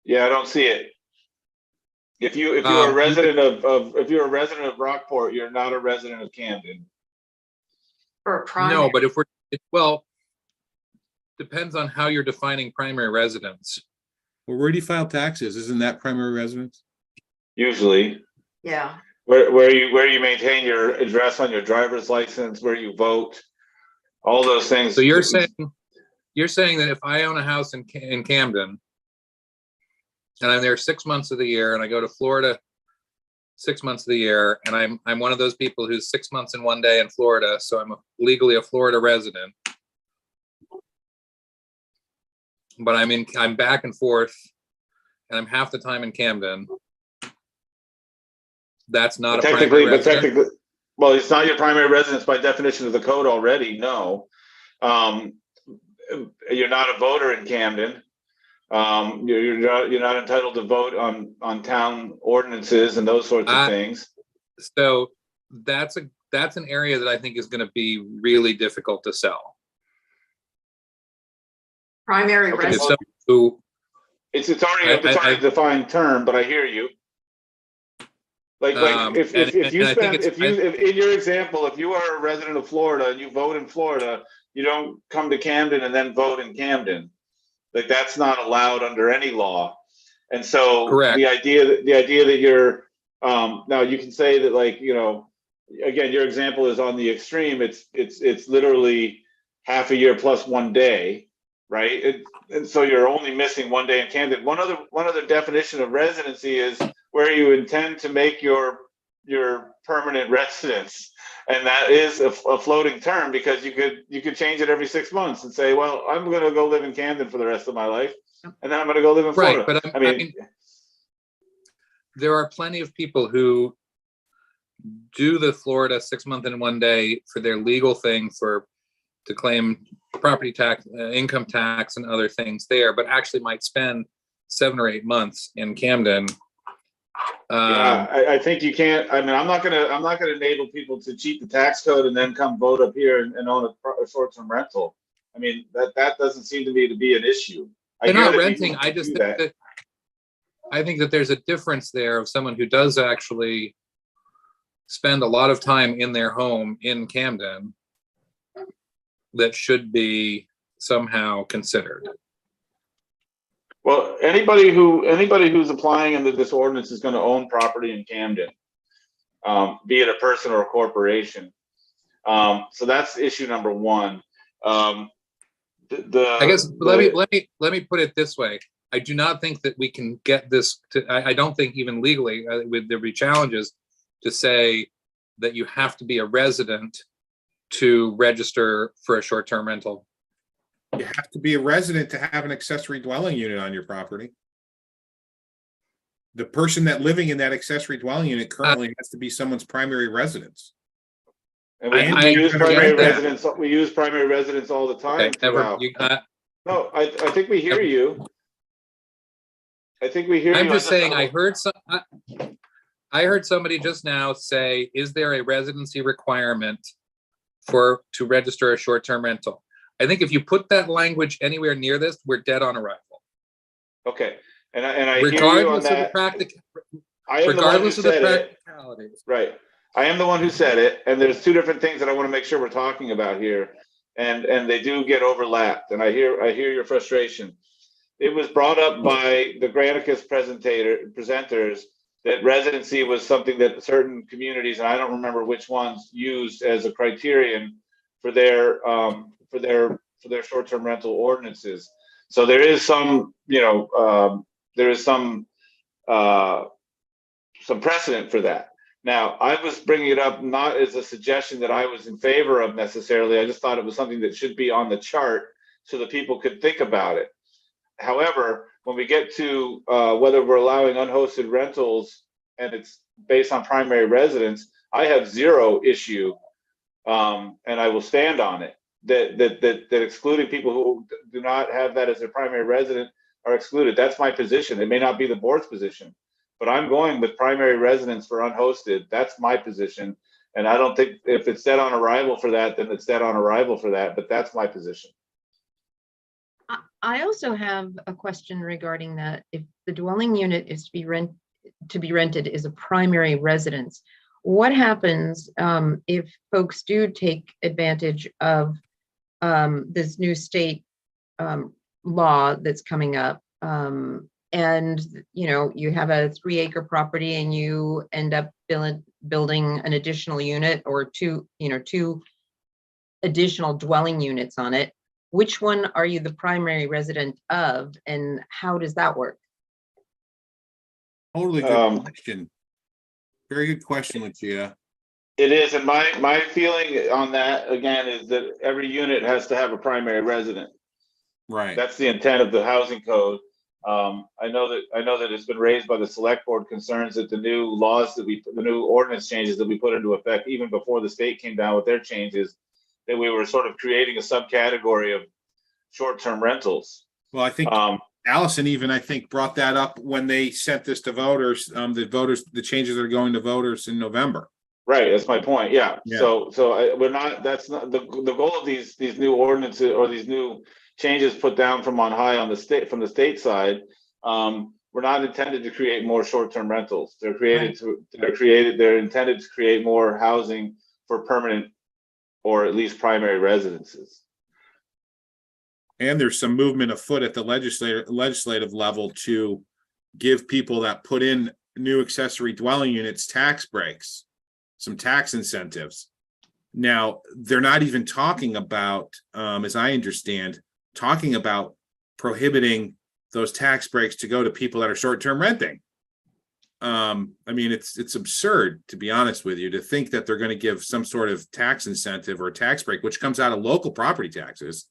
Yeah, I don't see it. If you're a resident if you're a resident of Rockport, you're not a resident of Camden. For a primary. No, but depends on how you're defining primary residence. Well, where do you file taxes? Isn't that primary residence? Usually, Yeah. where you maintain your address on your driver's license, where you vote, all those things. So you're saying that if I own a house in Camden and I'm there 6 months of the year and I go to Florida 6 months of the year and I'm one of those people who's 6 months and 1 day in Florida, so I'm legally a Florida resident, but I'm back and forth and I'm half the time in Camden. That's not a primary residence. Well, it's not your primary residence by definition of the code already. No, you're not a voter in Camden. You're not entitled to vote on town ordinances and those sorts of things. So that's an area that I think is going to be really difficult to sell. Primary Okay, residence. It's already a defined term, but I hear you. If in your example, if you are a resident of Florida and you vote in Florida, you don't come to Camden and then vote in Camden. Like, that's not allowed under any law. And so Correct. the idea that you're now you can say that, like, again, your example is on the extreme. It's literally half a year plus 1 day, right? And so you're only missing 1 day in Camden. One other definition of residency is where you intend to make your permanent residence, and that is a floating term, because you could change it every 6 months and say, well, I'm going to go live in Camden for the rest of my life, and then I'm going to go live in Florida. Right, but I mean, there are plenty of people who do the Florida 6 month and 1 day for their legal thing to claim property tax, income tax, and other things there, but actually might spend 7 or 8 months in Camden. Yeah, I think you can't. I mean, I'm not gonna enable people to cheat the tax code and then come vote up here and own a short-term rental. I mean, that doesn't seem to me to be an issue. They're not renting. I just think that there's a difference there of someone who does actually spend a lot of time in their home in Camden that should be somehow considered. Well, anybody who's applying under this ordinance is going to own property in Camden, be it a person or a corporation. So that's issue number one. I guess let me put it this way. I do not think that we can get this to, I don't think even legally there'd be challenges to say that you have to be a resident to register for a short-term rental. You have to be a resident to have an accessory dwelling unit on your property. The person that living in that accessory dwelling unit currently has to be someone's primary residence. And we use primary residence. We use primary residence all the time. Okay, no, I think we hear you. I think we hear you. I'm just saying, I heard somebody just now say, is there a residency requirement to register a short-term rental? I think if you put that language anywhere near this, we're dead on arrival. Okay, and I regardless hear you on of that. Regardless of the practicalities. Right. I am the one who said it, and there's two different things that I want to make sure we're talking about here, and they do get overlapped. And I hear your frustration. It was brought up by the Granicus presenters that residency was something that certain communities, and I don't remember which ones, used as a criterion for their short-term rental ordinances. So there is some, there is some precedent for that. Now, I was bringing it up not as a suggestion that I was in favor of necessarily. I just thought it was something that should be on the chart so that people could think about it. However, when we get to whether we're allowing unhosted rentals and it's based on primary residence, I have zero issue, and I will stand on it, that excluding people who do not have that as their primary resident are excluded. That's my position. It may not be the board's position, but I'm going with primary residence for unhosted. That's my position. And I don't think if it's dead on arrival for that, then it's dead on arrival for that, but that's my position. I also have a question regarding that. If the dwelling unit is to be rented is a primary residence, what happens if folks do take advantage of this new state law that's coming up, and you have a 3-acre property and you end up building an additional unit or two additional dwelling units on it? Which one are you the primary resident of, and how does that work? Totally good question. Very good question, Lucia. It is, and my feeling on that again is that every unit has to have a primary resident. Right. That's the intent of the housing code. I know that it's been raised by the select board concerns that the new ordinance changes that we put into effect even before the state came down with their changes, that we were sort of creating a subcategory of short-term rentals. Well, I think Allison even brought that up when they sent this to voters. The changes are going to voters in November. Right, that's my point. Yeah. So we're not. That's not the goal of these new ordinances or these new changes put down from on high on the state from the state side. We're not intended to create more short-term rentals. They're They're intended to create more housing for permanent or at least primary residences. And there's some movement afoot at the legislative level to give people that put in new accessory dwelling units tax breaks, some tax incentives. Now, they're not even talking about, as I understand, talking about prohibiting those tax breaks to go to people that are short-term renting. I mean, it's absurd, to be honest with you, to think that they're going to give some sort of tax incentive or tax break, which comes out of local property taxes,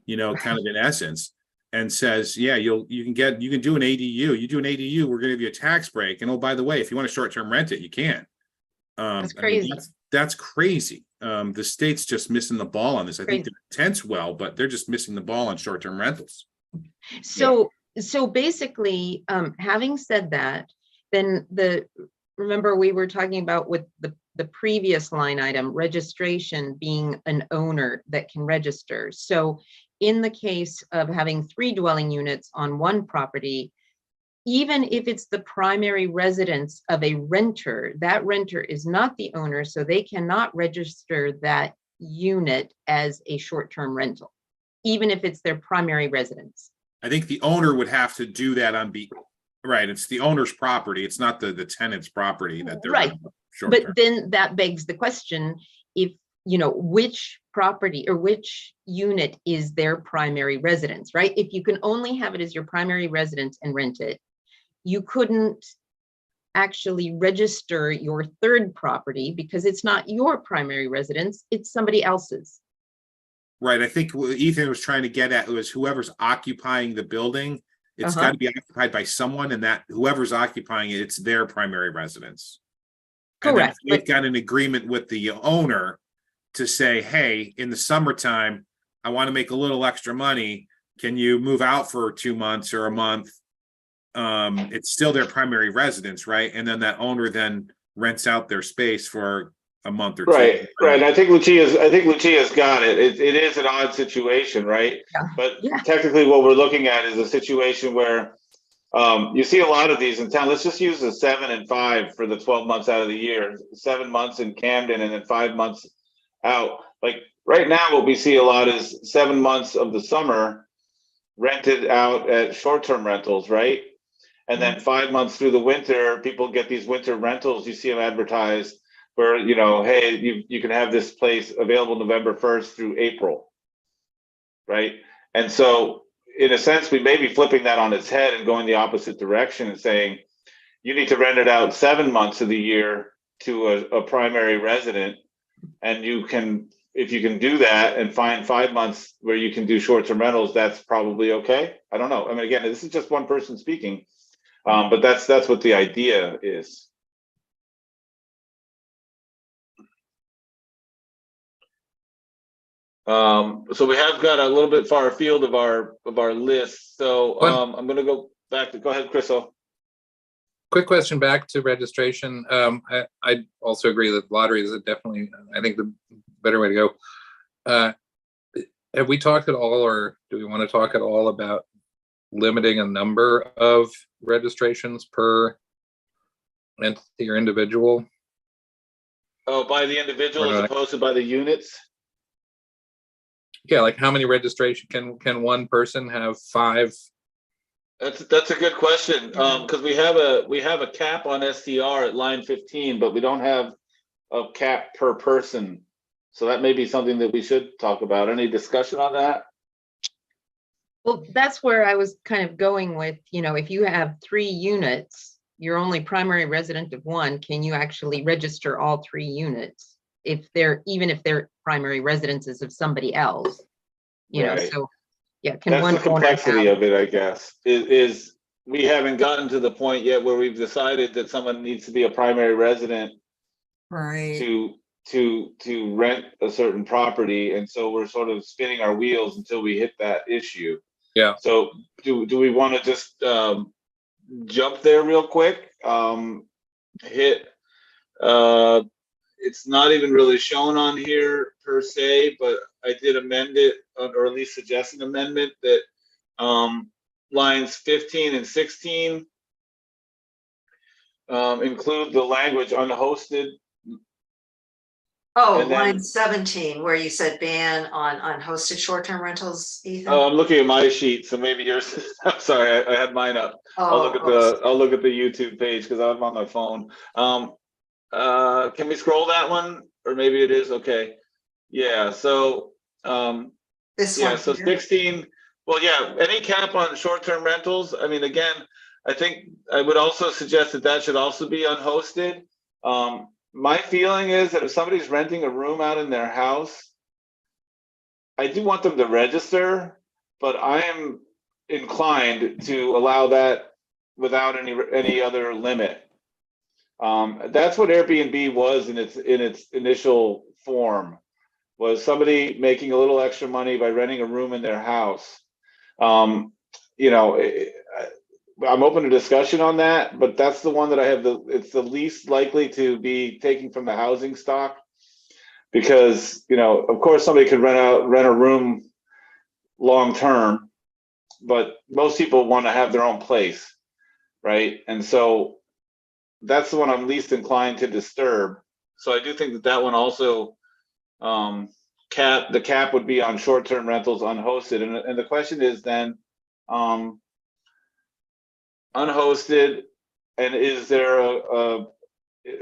kind of in essence, and says, yeah, you can do an ADU. You do an ADU, we're going to give you a tax break. And oh, by the way, if you want to short-term rent it, you can. That's crazy. That's crazy. The state's just missing the ball on this. I think their intent's well, but they're just missing the ball on short-term rentals. So basically, having said that, then remember we were talking about with the previous line item, registration being an owner that can register. So in the case of having 3 dwelling units on one property, even if it's the primary residence of a renter, that renter is not the owner, so they cannot register that unit as a short-term rental, even if it's their primary residence. I think the owner would have to do that right, it's the owner's property, it's not the tenant's property that they're. Right. Short But term. then that begs the question, if, which property or which unit is their primary residence, right? If you can only have it as your primary residence and rent it, you couldn't actually register your third property because it's not your primary residence, it's somebody else's. Right, I think what Ethan was trying to get at was whoever's occupying the building, it's got to be occupied by someone, and that whoever's occupying it, it's their primary residence. And then Correct. if they've got an agreement with the owner to say, hey, in the summertime, I want to make a little extra money. Can you move out for 2 months or a month? It's still their primary residence, right? And then that owner then rents out their space for a month or two. Right, right. I think Lucia's got it. It is an odd situation, right? Yeah. But Yeah. technically what we're looking at is a situation where you see a lot of these in town. Let's just use the 7 and 5 for the 12 months out of the year, 7 months in Camden and then 5 months out. Like right now, what we see a lot is 7 months of the summer rented out at short-term rentals, right? And then 5 months through the winter, people get these winter rentals. You see them advertised where, hey, you can have this place available November 1st through April, right? And so in a sense, we may be flipping that on its head and going the opposite direction and saying, you need to rent it out 7 months of the year to a primary resident. And if you can do that and find 5 months where you can do short-term rentals, that's probably okay. I don't know. I mean, again, this is just one person speaking, but that's what the idea is. So we have got a little bit far afield of our list. So I'm going to go back to, go ahead, Chriso. Quick question back to registration. I also agree that lottery is definitely, I think, the better way to go. Have we talked at all, or do we want to talk at all about limiting a number of registrations per entity or individual? Oh, by the individual as opposed to by the units? Yeah, like how many registration can one person have? 5? That's a good question, because we have a cap on STR at line 15, but we don't have a cap per person. So that may be something that we should talk about. Any discussion on that? Well, that's where I was kind of going with, if you have 3 units, you're only primary resident of one, can you actually register all 3 units? Even if they're primary residences of somebody else, Right. so yeah, can That's one the complexity owner of it, I guess, is we haven't gotten to the point yet where we've decided that someone needs to be a primary resident Right. to rent a certain property, and so we're sort of spinning our wheels until we hit that issue. Yeah. So do we want to just jump there real quick? It's not even really shown on here per se, but I did amend it, or at least suggest an amendment that lines 15 and 16 include the language unhosted. Oh, And then- line 17, where you said ban on unhosted short-term rentals, Ethan? Oh, I'm looking at my sheet, so maybe yours. I'm sorry, I had mine up. I'll look at the YouTube page because I'm on my phone. Can we scroll that one, or maybe it is okay? Yeah. So This yeah. one So here? 16. Well, yeah. Any cap on short-term rentals? I mean, again, I think I would also suggest that should also be unhosted. My feeling is that if somebody's renting a room out in their house, I do want them to register, but I am inclined to allow that without any other limit. That's what Airbnb was in its initial form, was somebody making a little extra money by renting a room in their house. I'm open to discussion on that, but that's the one that I have it's the least likely to be taken from the housing stock, because, of course somebody could rent a room long term, but most people want to have their own place, right? And so that's the one I'm least inclined to disturb. So I do think that one also, the cap would be on short-term rentals unhosted. And the question is then, unhosted, and is there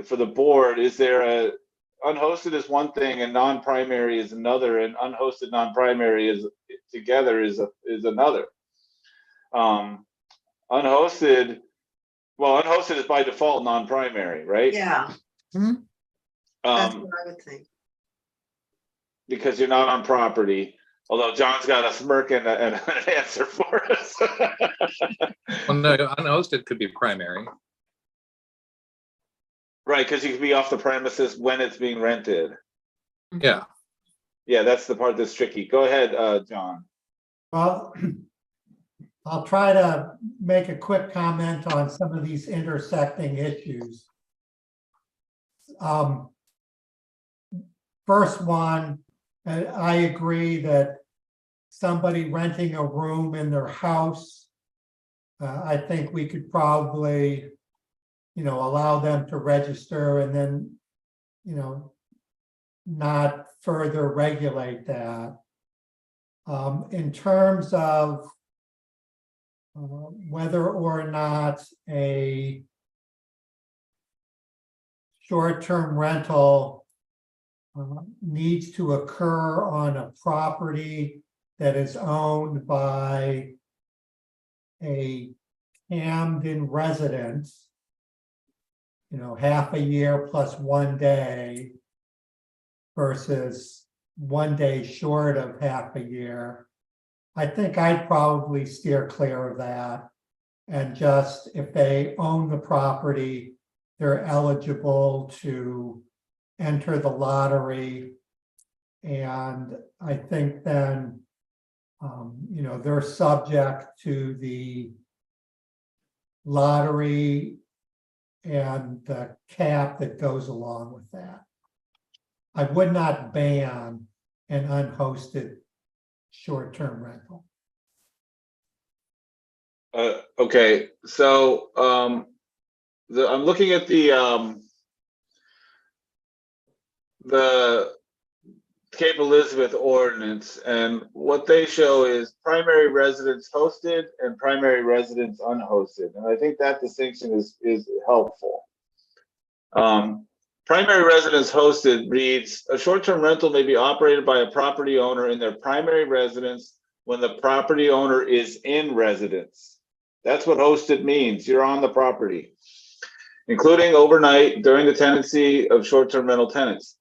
for the board, is there a unhosted is one thing and non-primary is another, and unhosted non-primary is together is another. Unhosted, well, unhosted is by default non-primary, right? Yeah, that's Um, what I would think. because you're not on property. Although John's got a smirk and an answer for us. Well, no, unhosted could be primary. Right, because you can be off the premises when it's being rented. Yeah. Yeah, that's the part that's tricky. Go ahead, John. Well, I'll try to make a quick comment on some of these intersecting issues. First one, I agree that somebody renting a room in their house, I think we could probably, allow them to register and then, not further regulate that. In terms of whether or not a short-term rental needs to occur on a property that is owned by a Camden resident, half a year plus 1 day versus 1 day short of half a year, I think I'd probably steer clear of that. And just if they own the property, they're eligible to enter the lottery. And I think then, they're subject to the lottery and the cap that goes along with that. I would not ban an unhosted short-term rental. Okay, so I'm looking at the Cape Elizabeth ordinance, and what they show is primary residence hosted and primary residence unhosted, and I think that distinction is helpful. Primary residence hosted reads, a short-term rental may be operated by a property owner in their primary residence when the property owner is in residence. That's what hosted means. You're on the property, including overnight during the tenancy of short-term rental tenants.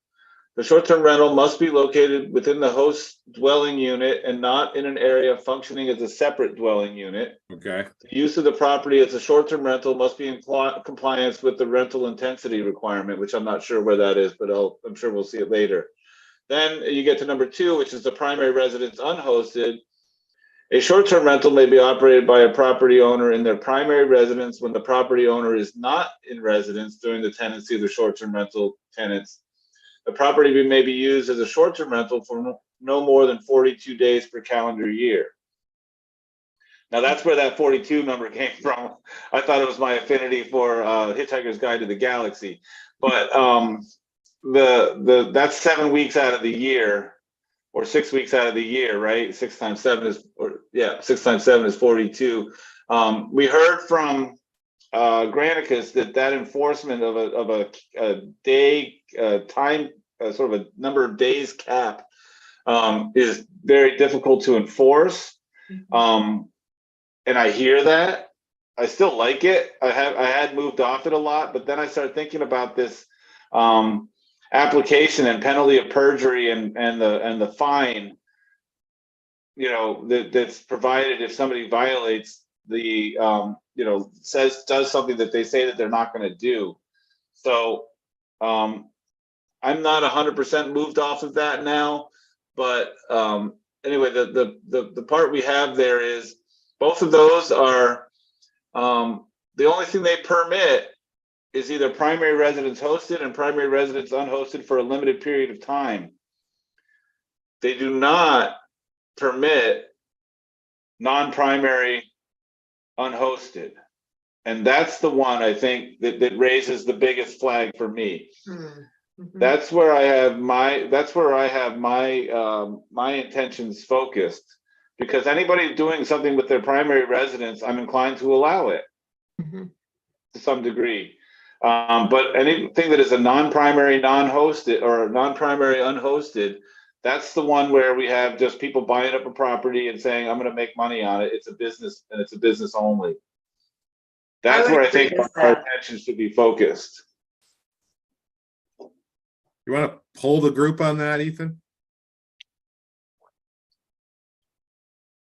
The short-term rental must be located within the host dwelling unit and not in an area functioning as a separate dwelling unit. Okay. The use of the property as a short-term rental must be in compliance with the rental intensity requirement, which I'm not sure where that is, but I'm sure we'll see it later. Then you get to number 2, which is the primary residence unhosted. A short-term rental may be operated by a property owner in their primary residence when the property owner is not in residence during the tenancy of the short-term rental tenants. The property may be used as a short-term rental for no more than 42 days per calendar year. Now that's where that 42 number came from. I thought it was my affinity for Hitchhiker's Guide to the Galaxy, but that's 7 weeks out of the year, or 6 weeks out of the year, right? 6 times 7 is, 6 times 7 is 42. We heard from Granicus that enforcement of a day time, sort of a number of days cap is very difficult to enforce. And I hear that. I still like it. I had moved off it a lot, but then I started thinking about this application and penalty of perjury and the fine, that's provided if somebody violates the does something that they say that they're not going to do. So I'm not 100% moved off of that now, but anyway, the part we have there is both of those are the only thing they permit is either primary residence hosted and primary residence unhosted for a limited period of time. They do not permit non-primary unhosted. And that's the one I think that raises the biggest flag for me. Mm-hmm. That's where I have my intentions focused, because anybody doing something with their primary residence, I'm inclined to allow it Mhm. to some degree. But anything that is a non-primary, non-hosted, or non-primary unhosted, that's the one where we have just people buying up a property and saying, I'm going to make money on it. It's a business, and it's a business only. That's would where I agree think with our that. attention should be focused. You want to poll the group on that, Ethan?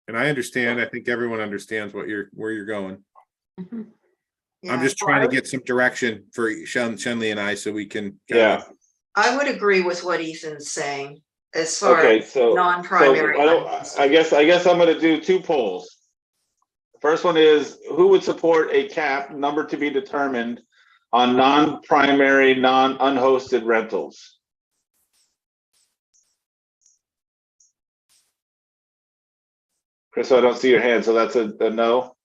And I understand, I think everyone understands where you're going. Mhm. I'm Yeah. just trying to get some direction for Shenley and I so we can. Yeah. I would agree with what Ethan's saying as far Okay, as so non-primary. I guess I'm going to do two polls. The first one is, who would support a cap, number to be determined, on non-primary, non-unhosted rentals? Chris, I don't see your hand, so that's a no.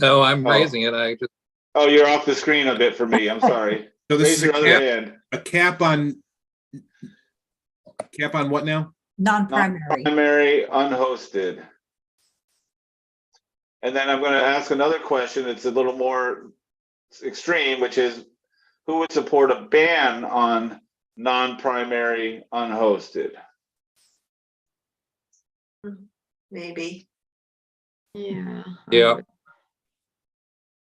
No, I'm Oh. raising it. I just, Oh, you're off the screen a bit for me. I'm sorry. So this Raise is your other hand. a cap on what now? Non-primary. Non-primary, unhosted. And then I'm going to ask another question that's a little more extreme, which is, who would support a ban on non-primary, unhosted? Maybe. Yeah. Yeah.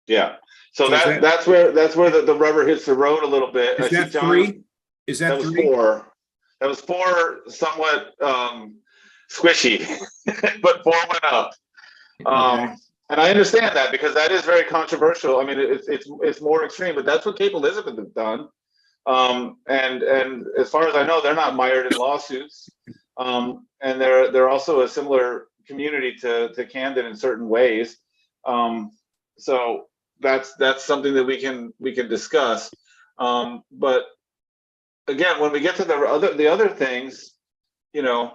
Yeah. So So is that's where the rubber hits the road a little bit. I Is see that John- three? Is That that was three? four. That was four, somewhat squishy, but four went up. Okay. And I understand that, because that is very controversial. I mean, it's more extreme, but that's what Cape Elizabeth has done. And as far as I know, they're not mired in lawsuits. And they're also a similar community to Camden in certain ways. So that's something that we can discuss. But again, when we get to the other things, you know,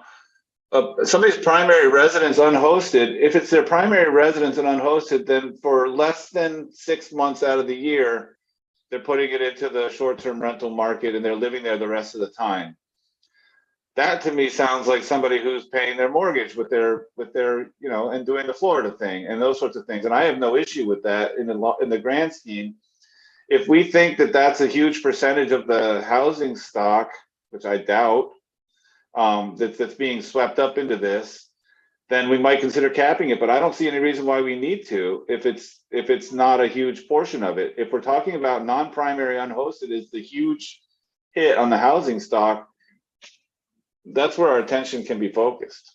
somebody's primary residence unhosted, if it's their primary residence and unhosted, then for less than 6 months out of the year, they're putting it into the short-term rental market and they're living there the rest of the time. That to me sounds like somebody who's paying their mortgage with their, you know, and doing the Florida thing and those sorts of things. And I have no issue with that in the grand scheme. If we think that that's a huge percentage of the housing stock, which I doubt, that's being swept up into this, then we might consider capping it. But I don't see any reason why we need to if it's not a huge portion of it. If we're talking about non-primary unhosted is the huge hit on the housing stock, that's where our attention can be focused.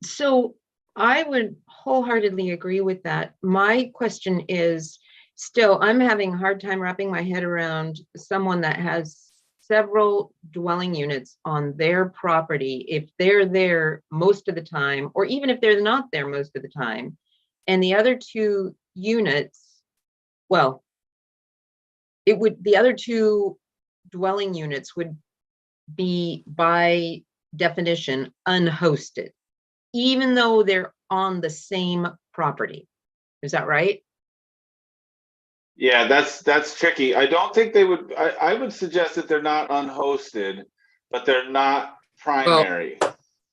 So I would wholeheartedly agree with that. My question is still, I'm having a hard time wrapping my head around someone that has several dwelling units on their property, if they're there most of the time, or even if they're not there most of the time, and the other two units, well, the other two dwelling units would be by definition unhosted, even though they're on the same property. Is that right? Yeah, that's tricky. I don't think they would. I would suggest that they're not unhosted, but they're not primary.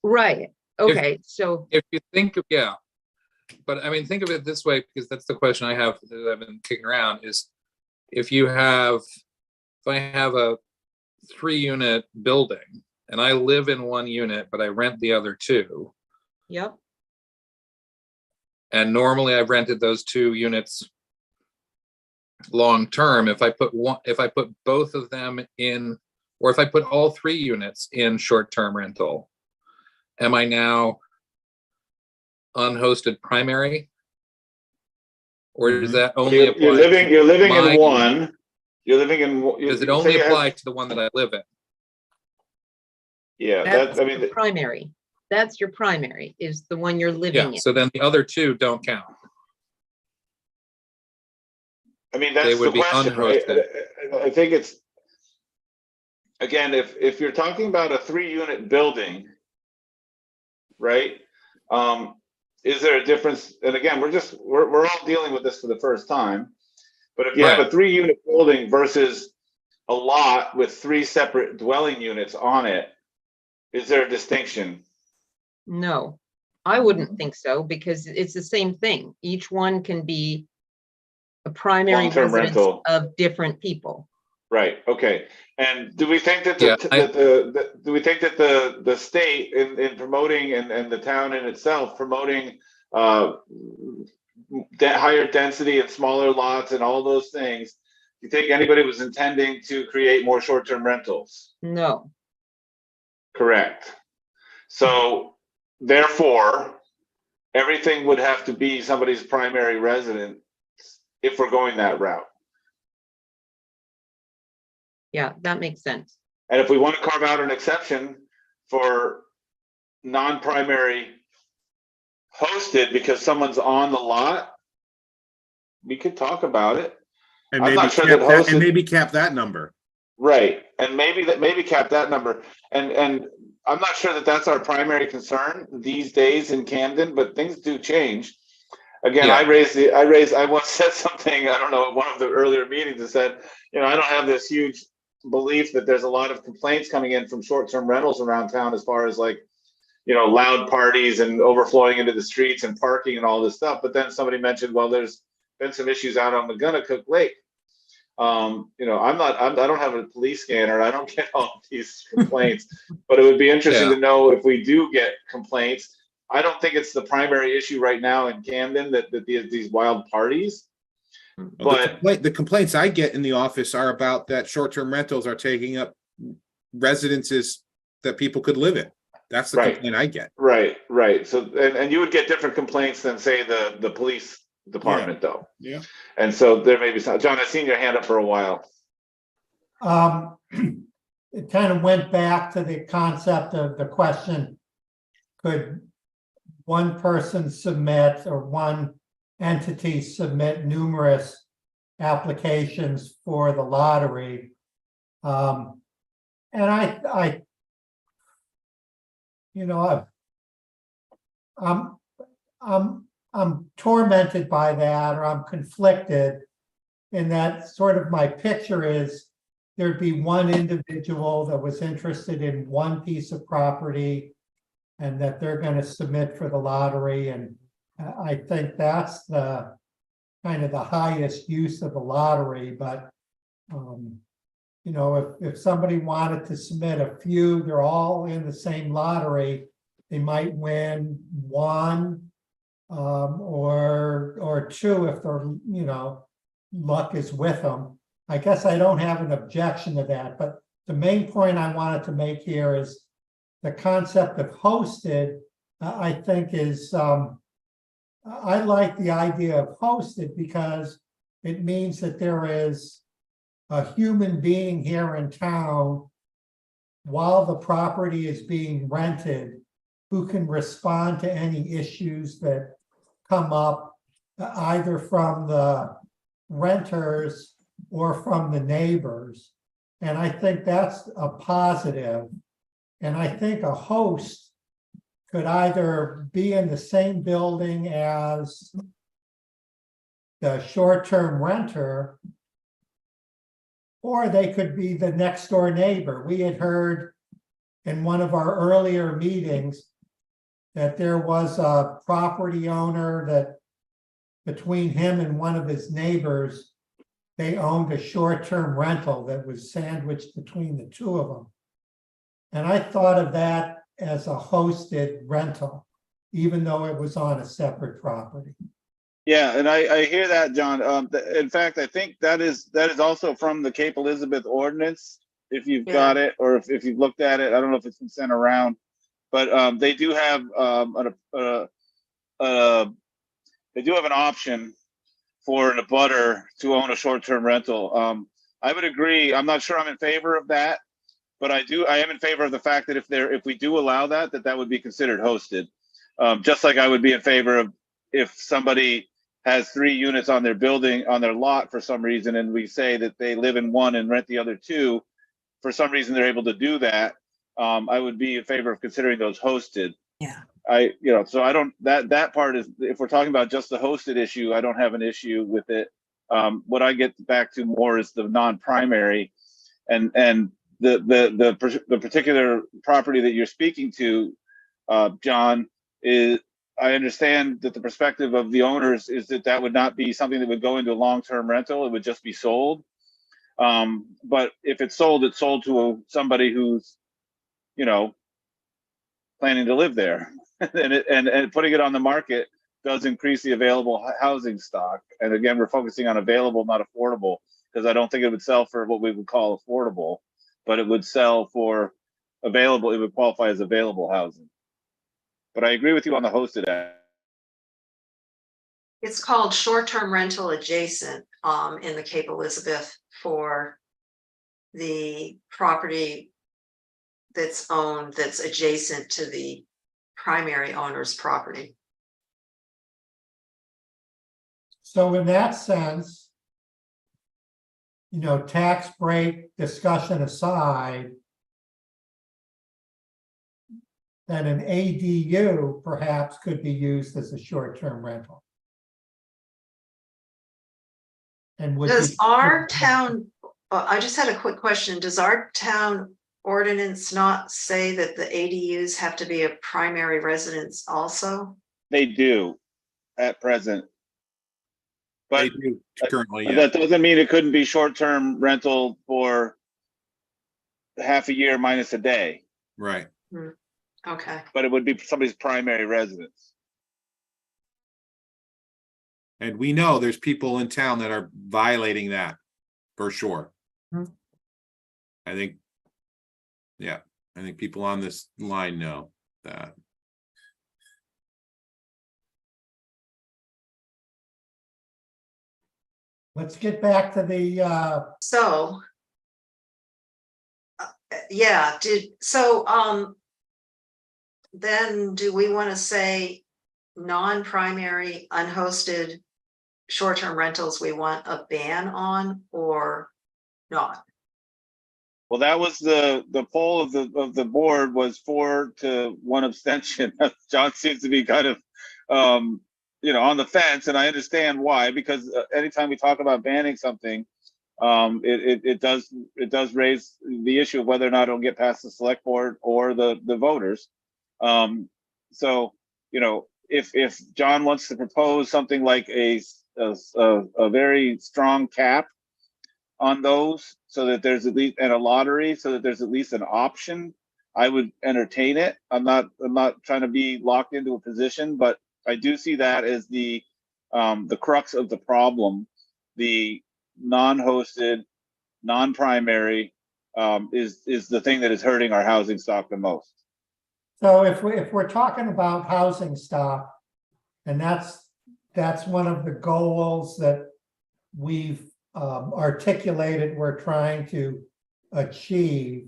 Right. Okay. So if you think of, yeah, but I mean, think of it this way, because that's the question I have that I've been kicking around is if I have a 3-unit building and I live in one unit, but I rent the other two. yep. And normally I've rented those 2 units long term. If I put both of them in, or if I put all 3 units in short-term rental, am I now unhosted primary? Or does that only apply? You're living my in one. unit? You're living in. Does it only apply to the one that I live in? Yeah, That's I mean, your primary. That's your primary, is the one you're living Yeah, in. so then the other 2 don't count. I mean, They that's the would be question, right? unhosted. I think it's, again, if you're talking about a 3-unit building, right? Is there a difference? And again, we're all dealing with this for the first time. But if you have a Right. 3-unit building versus a lot with 3 separate dwelling units on it, is there a distinction? No, I wouldn't think so, because it's the same thing. Each one can be a primary Long-term residence rental. of different people. Right, okay. And do we think that Yeah, do we think that the state in promoting and the town in itself promoting higher density and smaller lots and all those things, you think anybody was intending to create more short-term rentals? No, Correct. So therefore, everything would have to be somebody's primary residence if we're going that route. yeah, that makes sense. And if we want to carve out an exception for non-primary hosted because someone's on the lot, we could talk about it. And I'm maybe not sure cap that that, and hosted- maybe cap that number. Right, and maybe cap that number. And I'm not sure that that's our primary concern these days in Camden, but things do change. Again, Yeah. I once said something, I don't know, at one of the earlier meetings that said, you know, I don't have this huge belief that there's a lot of complaints coming in from short-term rentals around town as far as like, you know, loud parties and overflowing into the streets and parking and all this stuff. But then somebody mentioned, well, there's been some issues out on McGonagall Lake. You know, I don't have a police scanner. I don't get all these complaints, but it would be interesting Yeah. to know if we do get complaints. I don't think it's the primary issue right now in Camden that these wild parties. Well, But the complaints I get in the office are about that short-term rentals are taking up residences that people could live in. That's the Right. complaint I get. right. So and you would get different complaints than say the police department though. Yeah. And so there may be some. John, I've seen your hand up for a while. It kind of went back to the concept of the question, could one person submit or one entity submit numerous applications for the lottery? And I you know, I'm tormented by that, or I'm conflicted in that sort of my picture is there'd be one individual that was interested in one piece of property and that they're going to submit for the lottery. And I think that's the kind of the highest use of the lottery. But, you know, if somebody wanted to submit a few, they're all in the same lottery, they might win one or two if they're, you know, luck is with them. I guess I don't have an objection to that, but the main point I wanted to make here is the concept of hosted, I think is, I like the idea of hosted because it means that there is a human being here in town while the property is being rented who can respond to any issues that come up either from the renters or from the neighbors. And I think that's a positive. And I think a host could either be in the same building as the short-term renter, or they could be the next door neighbor. We had heard in one of our earlier meetings that there was a property owner that between him and one of his neighbors, they owned a short-term rental that was sandwiched between the two of them. And I thought of that as a hosted rental, even though it was on a separate property. Yeah, and I hear that, John. In fact, I think that is also from the Cape Elizabeth ordinance. If you've got it, or if you've looked at it, I don't know if it's been sent around, but they do have an option for an abutter to own a short-term rental. I would agree. I'm not sure I'm in favor of that, but I am in favor of the fact that if we do allow that would be considered hosted. Just like I would be in favor of if somebody has 3 units on their building, on their lot for some reason, and we say that they live in one and rent the other 2, for some reason they're able to do that. I would be in favor of considering those hosted. Yeah. So I don't, that part is, if we're talking about just the hosted issue, I don't have an issue with it. What I get back to more is the non-primary and the particular property that you're speaking to. John, is I understand that the perspective of the owners is that that would not be something that would go into a long-term rental. It would just be sold. But if it's sold to somebody who's, planning to live there. and putting it on the market does increase the available housing stock. And again, we're focusing on available, not affordable, because I don't think it would sell for what we would call affordable, but it would sell for available. It would qualify as available housing. But I agree with you on the hosted ad. It's called short-term rental adjacent in the Cape Elizabeth for the property that's owned, that's adjacent to the primary owner's property. So in that sense, tax break discussion aside, then an ADU perhaps could be used as a short-term rental. And would Does be- our town, I just had a quick question, does our town ordinance not say that the ADUs have to be a primary residence also? They do at present. But They do currently, yeah. that doesn't mean it couldn't be short-term rental for half a year minus a day, Right. Okay. but it would be somebody's primary residence. And we know there's people in town that are violating that for sure. Mhm. I think people on this line know that. Let's get back to the, So. Yeah, then do we want to say non-primary unhosted short-term rentals we want a ban on or not? Well, that was the poll of the board was 4 to 1 abstention. John seems to be kind of on the fence, and I understand why, because anytime we talk about banning something, it does raise the issue of whether or not it'll get past the select board or the voters. So if John wants to propose something like a very strong cap on those, so that there's at least, and a lottery, so that there's at least an option, I would entertain it. I'm not trying to be locked into a position, but I do see that as the crux of the problem. The non-hosted, non-primary is the thing that is hurting our housing stock the most. so if we're talking about housing stock, and that's one of the goals that we've articulated we're trying to achieve,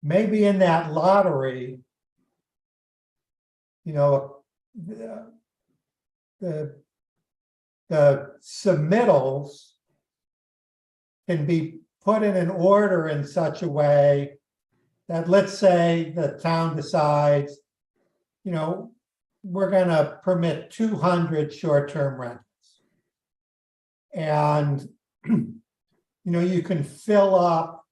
maybe in that lottery, the submittals can be put in an order in such a way that, let's say the town decides, we're going to permit 200 short-term rentals. And, you can fill up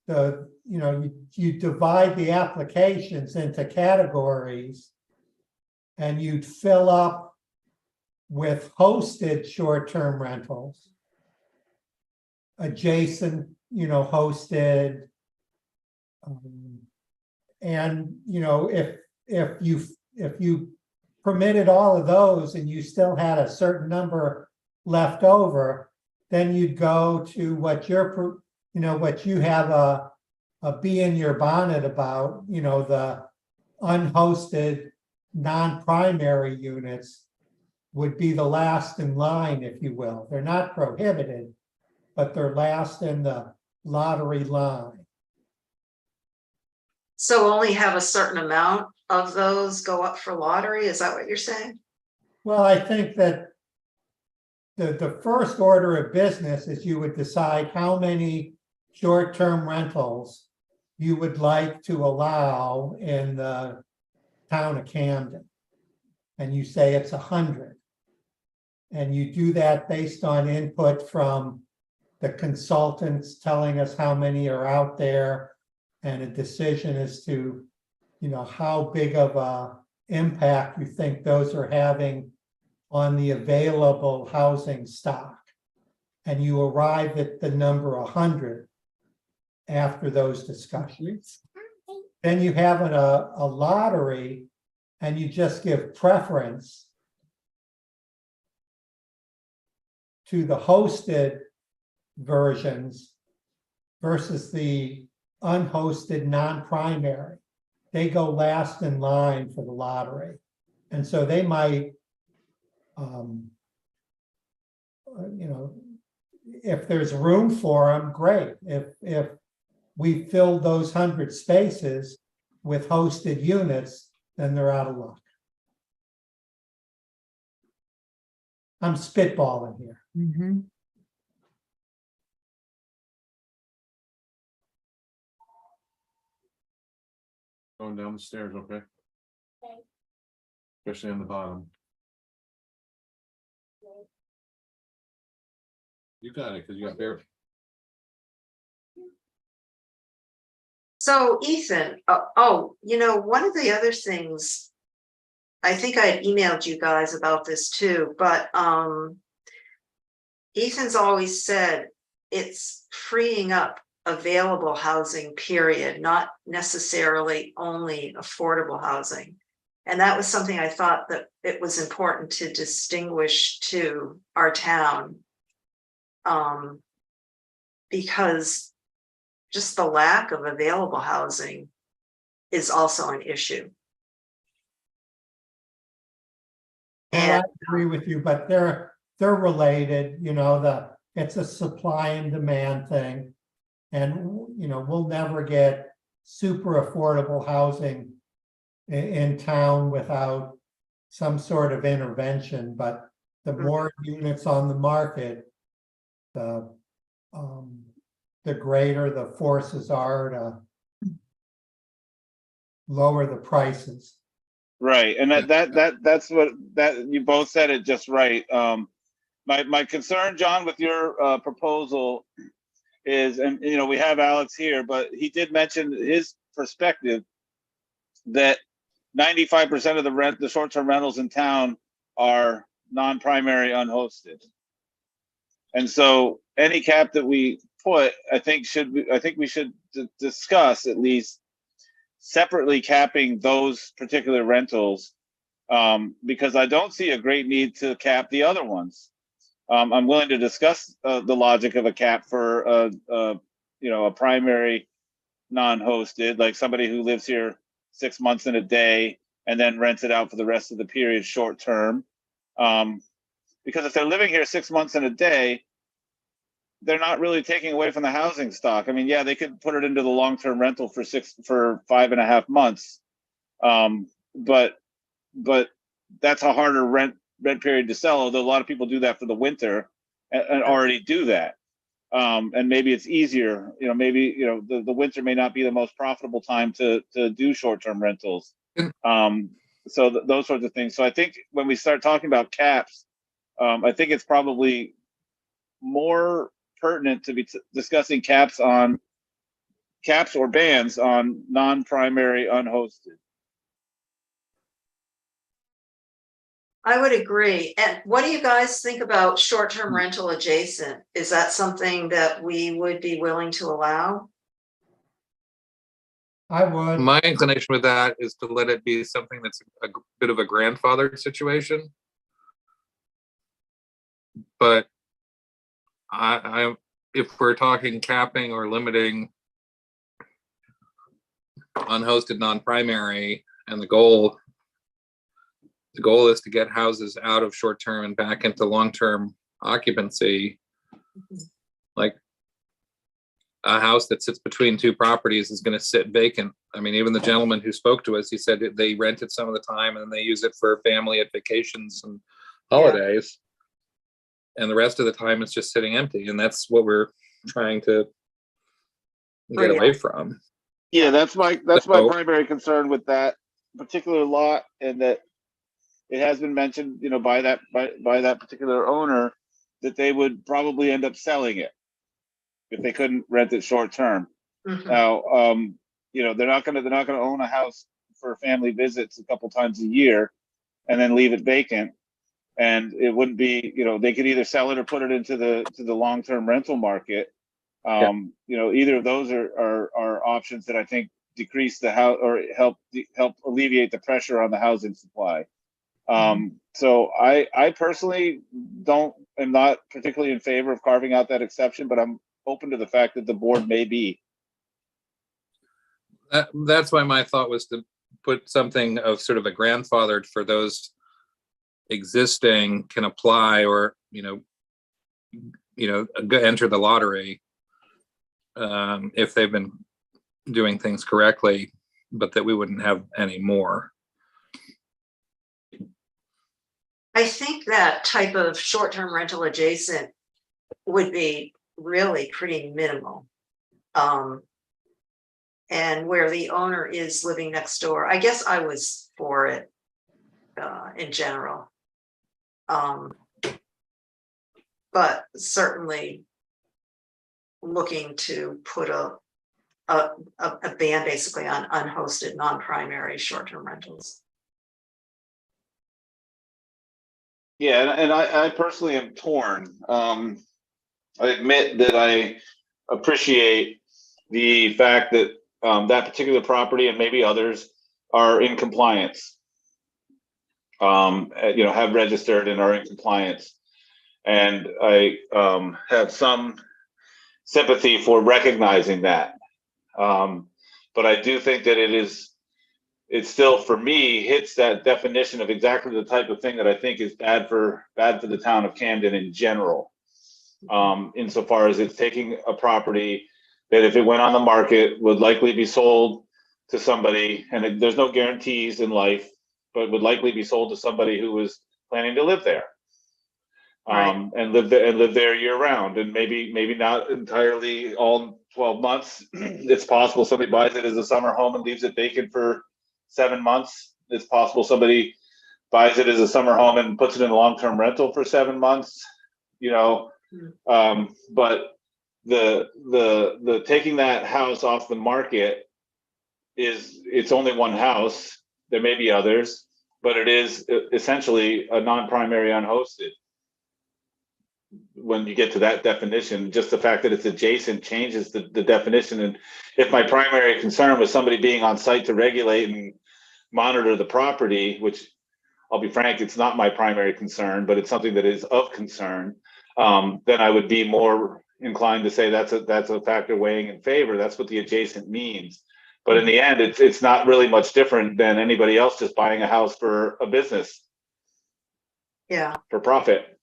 you divide the applications into categories, and you'd fill up with hosted short-term rentals, adjacent, hosted, and if you permitted all of those and you still had a certain number left over, then you'd go to what what you have a bee in your bonnet about, the unhosted non-primary units would be the last in line, if you will. They're not prohibited, but they're last in the lottery line. So only have a certain amount of those go up for lottery? Is that what you're saying? Well, I think that the first order of business is you would decide how many short-term rentals you would like to allow in the town of Camden. And you say it's 100. And you do that based on input from the consultants telling us how many are out there, and a decision as to, how big of a impact you think those are having on the available housing stock. And you arrive at the number 100 after those discussions. Then you have a lottery and you just give preference to the hosted versions versus the unhosted non-primary. They go last in line for the lottery. And so they might, if there's room for them, great. If we fill those 100 spaces with hosted units, then they're out of luck. I'm spitballing here. Going down the stairs, okay? Especially on the bottom. You got it, because you got bare. So Ethan, one of the other things, I think I had emailed you guys about this too, but Ethan's always said it's freeing up available housing, period, not necessarily only affordable housing. And that was something I thought that it was important to distinguish to our town, because just the lack of available housing is also an issue. And I agree with you, but they're related, it's a supply and demand thing. And, we'll never get super affordable housing in town without some sort of intervention, but the more units on the market, the greater the forces are to lower the prices. Right, and that's what you both said it just right. My concern, John, with your proposal is, and we have Alex here, but he did mention his perspective that 95% of the short-term rentals in town are non-primary unhosted. And so any cap that we put, I think we should discuss at least separately capping those particular rentals, because I don't see a great need to cap the other ones. I'm willing to discuss the logic of a cap for a primary non-hosted, like somebody who lives here 6 months in a day and then rents it out for the rest of the period short term. Because if they're living here 6 months in a day, they're not really taking away from the housing stock. I mean, yeah, they could put it into the long-term rental for 5.5 months. But that's a harder rent period to sell, although a lot of people do that for the winter and already do that. And maybe it's easier, maybe, the winter may not be the most profitable time to do short-term rentals. So those sorts of things. So I think when we start talking about caps, I think it's probably more pertinent to be discussing caps or bans on non-primary unhosted. I would agree. And what do you guys think about short-term rental adjacent? Is that something that we would be willing to allow? I would. My inclination with that is to let it be something that's a bit of a grandfather situation. But if we're talking capping or limiting unhosted non-primary, and the goal is to get houses out of short-term and back into long-term occupancy, like a house that sits between two properties is going to sit vacant. I mean, even the gentleman who spoke to us, he said they rent it some of the time and they use it for family at vacations and holidays. And the rest of the time it's just sitting empty. And that's what we're trying to get away from. Yeah, that's my primary concern with that particular lot, and that it has been mentioned, by that particular owner, that they would probably end up selling it if they couldn't rent it short term. Mhm. Now, they're not gonna own a house for family visits a couple times a year and then leave it vacant. And it wouldn't be, they could either sell it or put it into the long-term rental market. Either of those are options that I think decrease the house or help alleviate the pressure on the housing supply. So I personally am not particularly in favor of carving out that exception, but I'm open to the fact that the board may be. That's why my thought was to put something of sort of a grandfathered for those existing can apply, or enter the lottery if they've been doing things correctly, but that we wouldn't have any more. I think that type of short-term rental adjacent would be really pretty minimal. And where the owner is living next door, I guess I was for it in general. But certainly looking to put a ban basically on unhosted, non-primary short-term rentals. Yeah, and I personally am torn. I admit that I appreciate the fact that that particular property and maybe others are in compliance, have registered and are in compliance. And I have some sympathy for recognizing that. But I do think that it still, for me, hits that definition of exactly the type of thing that I think is bad for the town of Camden in general. Insofar as it's taking a property that, if it went on the market, would likely be sold to somebody, and there's no guarantees in life, but would likely be sold to somebody who was planning to live there. Right. And live there year round, and maybe not entirely all 12 months. It's possible somebody buys it as a summer home and leaves it vacant for 7 months. It's possible somebody buys it as a summer home and puts it in long-term rental for 7 months. But the taking that house off the market it's only one house. There may be others, but it is essentially a non-primary unhosted. When you get to that definition, just the fact that it's adjacent changes the definition. And if my primary concern was somebody being on site to regulate and monitor the property, which I'll be frank, it's not my primary concern, but it's something that is of concern, then I would be more inclined to say that's a factor weighing in favor. That's what the adjacent means. But in the end, it's not really much different than anybody else just buying a house for a business. Yeah. For profit.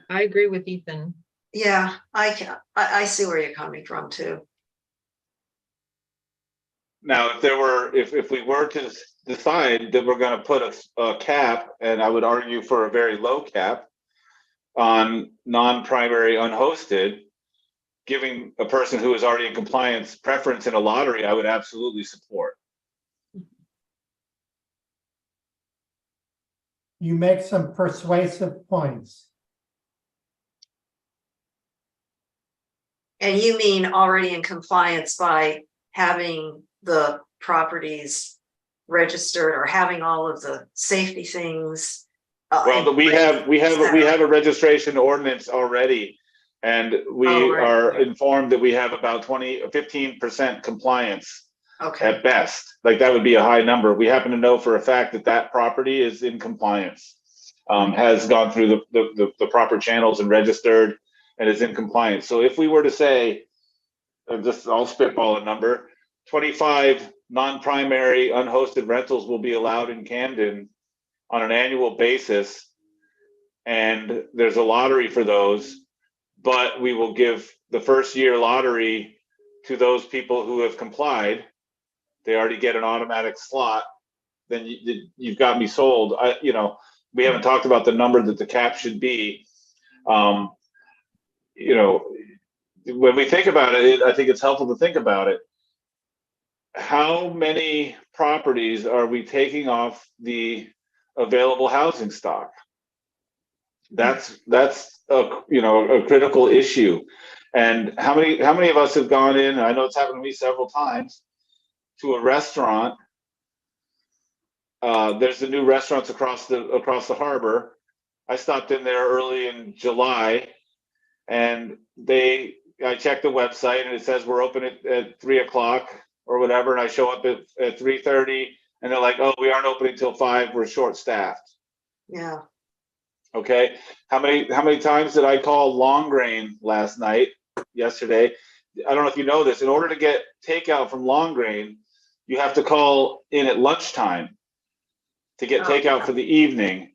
I agree with Ethan. Yeah, I see where you're coming from too. Now, if we were to decide that we're going to put a cap, and I would argue for a very low cap on non-primary unhosted, giving a person who is already in compliance preference in a lottery, I would absolutely support. You make some persuasive points. And you mean already in compliance by having the properties registered or having all of the safety things? Well, we have a registration ordinance already, and we are informed that we have about 15% compliance at best. Like, that would be a high number. We happen to know for a fact that property is in compliance, has gone through the proper channels and registered, and is in compliance. So if we were to say, I'll spitball a number, 25 non-primary unhosted rentals will be allowed in Camden on an annual basis, and there's a lottery for those, but we will give the first year lottery to those people who have complied. They already get an automatic slot. Then you've got me sold. We haven't talked about the number that the cap should be. When we think about it, I think it's helpful to think about it. How many properties are we taking off the available housing stock? That's a critical issue. And how many of us have gone in, I know it's happened to me several times, to a restaurant there's the new restaurants across the harbor. I stopped in there early in July, and I checked the website and it says we're open at 3 o'clock or whatever, and I show up at 3:30, and they're like, "Oh, we aren't opening till 5. We're short staffed." Yeah. Okay, how many times did I call Long Grain yesterday? I don't know if you know this. In order to get takeout from Long Grain, you have to call in at lunchtime to get takeout for the evening.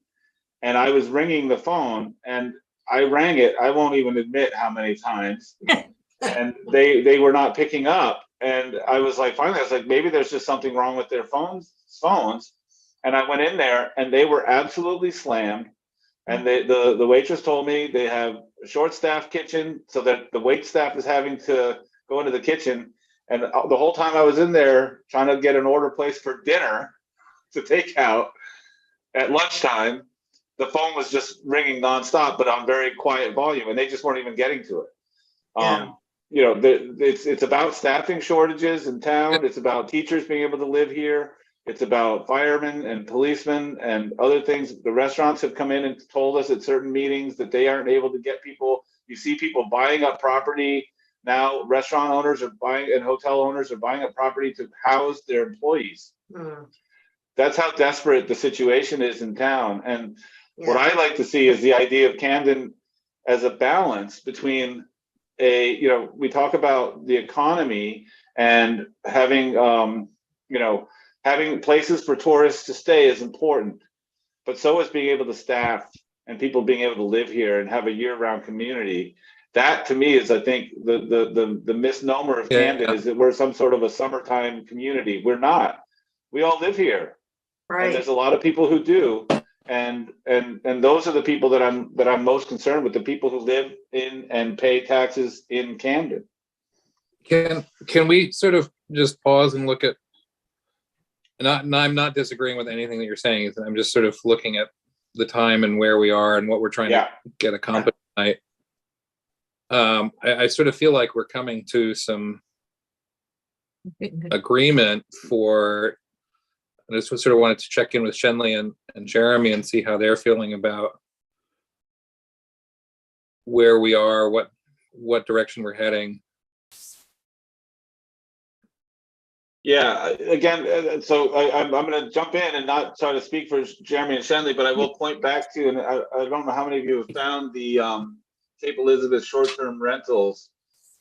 And I was ringing the phone, and I rang it, I won't even admit how many times, and they were not picking up. And I was like, finally, I was like, maybe there's just something wrong with their phones. And I went in there, and they were absolutely slammed. And the waitress told me they have a short-staffed kitchen, so that the wait staff is having to go into the kitchen. And the whole time I was in there trying to get an order placed for dinner to take out at lunchtime, the phone was just ringing nonstop, but on very quiet volume, and they just weren't even getting to it. Yeah. It's about staffing shortages in town. It's about teachers being able to live here. It's about firemen and policemen and other things. The restaurants have come in and told us at certain meetings that they aren't able to get people. You see people buying up property now. Restaurant owners are buying, and hotel owners are buying up property to house their employees. Mm. That's how desperate the situation is in town. And what Yeah. I like to see is the idea of Camden as a balance between we talk about the economy and having, having places for tourists to stay is important, but so is being able to staff and people being able to live here and have a year-round community. That to me is, I think, the misnomer of Camden is that we're some sort of a summertime community. We're not. We all live here. And Right. there's a lot of people who do, and those are the people that I'm most concerned with, the people who live in and pay taxes in Camden. Can we sort of just pause and look at, and I'm not disagreeing with anything that you're saying. I'm just sort of looking at the time and where we are and what we're trying to get accomplished tonight. I sort of feel like we're coming to some agreement for. I just sort of wanted to check in with Shenley and Jeremy and see how they're feeling about where we are, what direction we're heading. Yeah, again, so I'm going to jump in and not try to speak for Jeremy and Shenley, but I will point back to, and I don't know how many of you have found the Cape Elizabeth short-term rentals,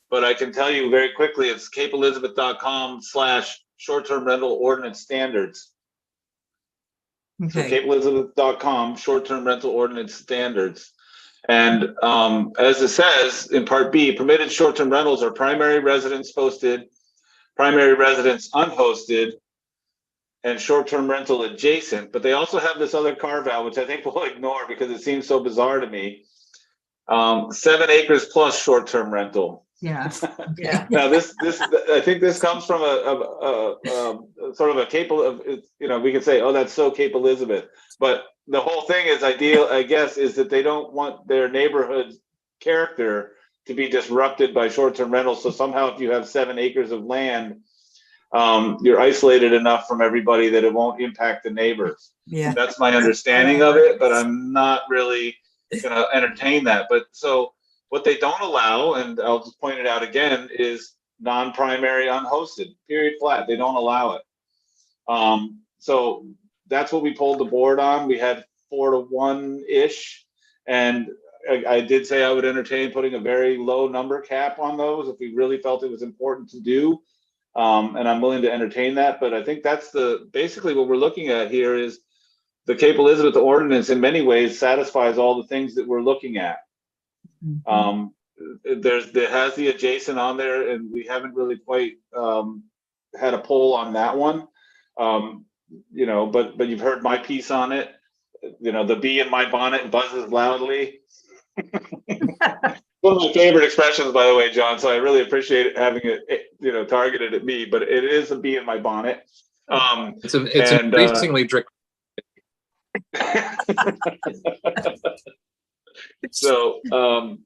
but I can tell you very quickly, it's capeelizabeth.com/short-term rental ordinance standards. So capeelizabeth.com, short-term rental ordinance standards. And as it says in Part B, permitted short-term rentals are primary residence hosted, primary residence unhosted, and short-term rental adjacent. But they also have this other carve-out, which I think we'll ignore because it seems so bizarre to me. 7 acres plus short-term rental. Yeah. Now this I think this comes from a sort of a Cape of, we could say, oh, that's so Cape Elizabeth, but the whole thing is ideal, I guess, is that they don't want their neighborhood character to be disrupted by short-term rentals. So somehow, if you have 7 acres of land, you're isolated enough from everybody that it won't impact the neighbors. Yeah. That's my understanding of it, but I'm not really going to entertain that. But so what they don't allow, and I'll just point it out again, is non-primary unhosted, period, flat. They don't allow it. So that's what we pulled the board on. We had 4-to-1-ish, and I did say I would entertain putting a very low number cap on those if we really felt it was important to do. And I'm willing to entertain that. But I think that's basically what we're looking at here is the Cape Elizabeth ordinance in many ways satisfies all the things that we're looking at. There has the adjacent on there, and we haven't really quite had a poll on that one. But you've heard my piece on it. The bee in my bonnet buzzes loudly. One of my favorite expressions, by the way, John. So I really appreciate having it, targeted at me. But it is a bee in my bonnet. It's increasingly tricky. So I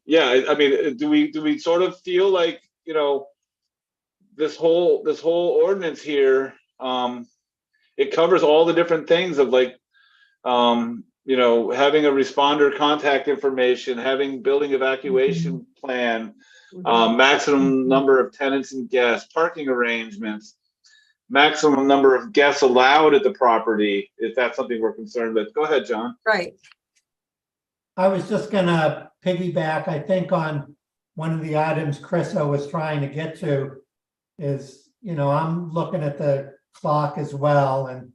mean, do we sort of feel like this whole ordinance here it covers all the different things of like, you know, having a responder contact information, having building evacuation plan, maximum number of tenants and guests, parking arrangements, maximum number of guests allowed at the property, if that's something we're concerned with. Go ahead, John. Right. I was just gonna piggyback, I think, on one of the items Chriso was trying to get to is, you know, I'm looking at the clock as well, and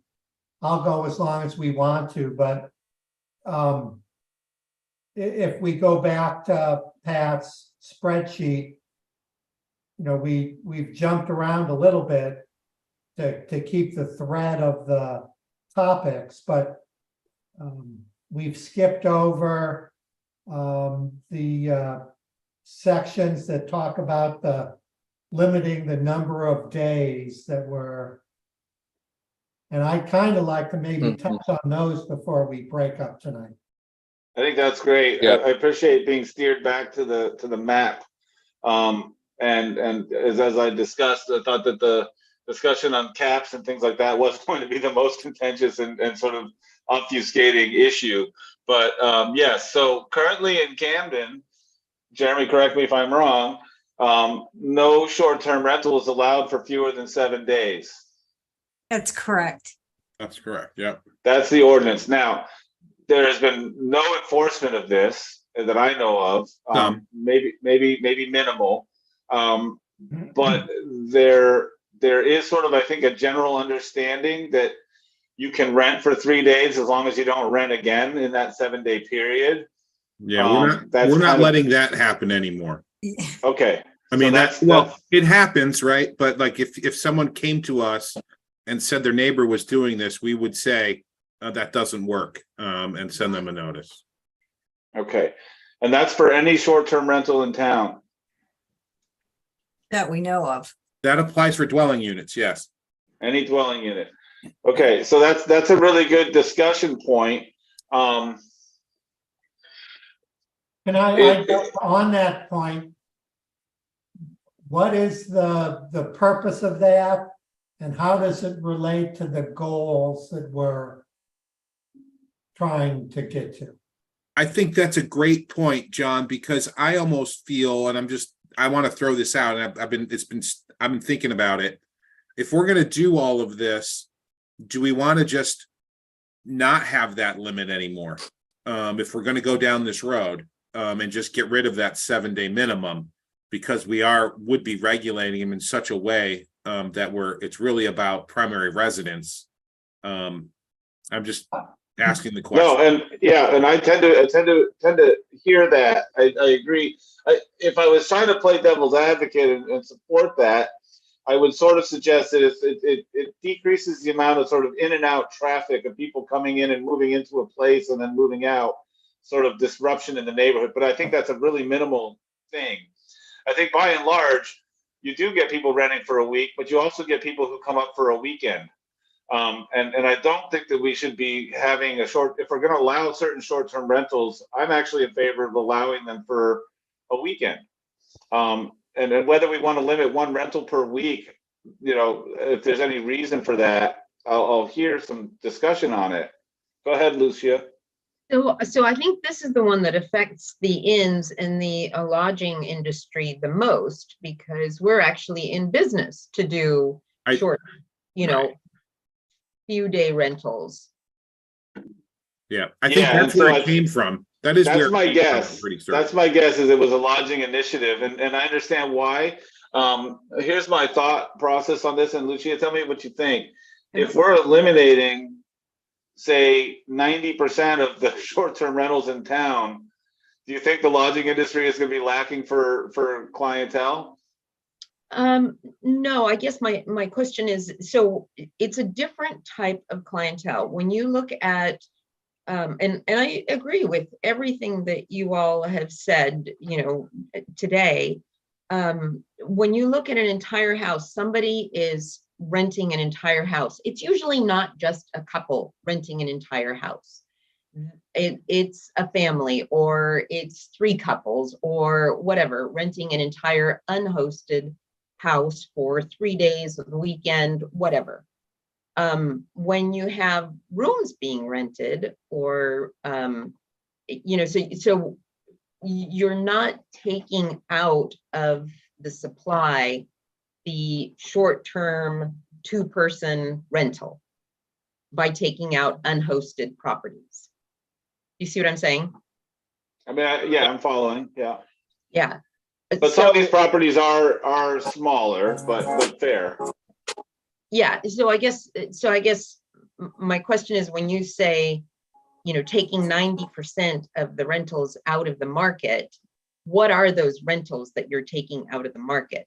I'll go as long as we want to, but if we go back to Pat's spreadsheet, you know, we've jumped around a little bit to keep the thread of the topics, but we've skipped over the sections that talk about the limiting the number of days that were. And I'd kind of like to maybe touch on those before we break up tonight. I think that's great. Yeah. I appreciate being steered back to the map. And as I discussed, I thought that the discussion on caps and things like that was going to be the most contentious and sort of obfuscating issue. But yes, so currently in Camden, Jeremy, correct me if I'm wrong, no short-term rental is allowed for fewer than 7 days. That's correct. That's correct. Yep. That's the ordinance. Now, there has been no enforcement of this that I know of. Maybe minimal. But there is sort of, I think, a general understanding that you can rent for 3 days as long as you don't rent again in that 7-day period. Yeah, we're not letting that happen anymore. Okay. I mean, So it happens, right? But like if someone came to us and said their neighbor was doing this, we would say that doesn't work, and send them a notice. Okay. And that's for any short-term rental in town. That we know of. That applies for dwelling units, yes. Any dwelling unit. Okay, so that's a really good discussion point. Can on that point, what is the purpose of that? And how does it relate to the goals that we're trying to get to? I think that's a great point, John, because I almost feel, and I want to throw this out, and I've been thinking about it. If we're going to do all of this, do we want to just not have that limit anymore? If we're going to go down this road, and just get rid of that 7-day minimum, because we would be regulating them in such a way that it's really about primary residence. I'm just asking the question. No, and I tend to hear that. I agree. If I was trying to play devil's advocate and support that, I would sort of suggest that it decreases the amount of sort of in and out traffic of people coming in and moving into a place and then moving out, sort of disruption in the neighborhood. But I think that's a really minimal thing. I think by and large, you do get people renting for a week, but you also get people who come up for a weekend. And I don't think that we should be having if we're going to allow certain short-term rentals, I'm actually in favor of allowing them for a weekend. And whether we want to limit one rental per week, you know, if there's any reason for that, I'll hear some discussion on it. Go ahead, Lucia. So I think this is the one that affects the inns and the lodging industry the most, because we're actually in business to do short, few day rentals. Yeah, I think that's where it came from. That's my guess. That's my guess, is it was a lodging initiative, and I understand why. Here's my thought process on this, and Lucia, tell me what you think. If we're eliminating, say, 90% of the short-term rentals in town, do you think the lodging industry is going to be lacking for clientele? No, I guess my question is, so it's a different type of clientele. When you look at, and I agree with everything that you all have said, today. When you look at an entire house, somebody is renting an entire house. It's usually not just a couple renting an entire house. It's a family, or it's 3 couples, or whatever, renting an entire unhosted house for 3 days of the weekend, whatever. When you have rooms being rented or, so you're not taking out of the supply the short-term 2-person rental by taking out unhosted properties. You see what I'm saying? I mean, yeah, I'm following, yeah. Yeah. But some of these properties are smaller, but fair. Yeah, so I guess my question is, when you say, taking 90% of the rentals out of the market, what are those rentals that you're taking out of the market?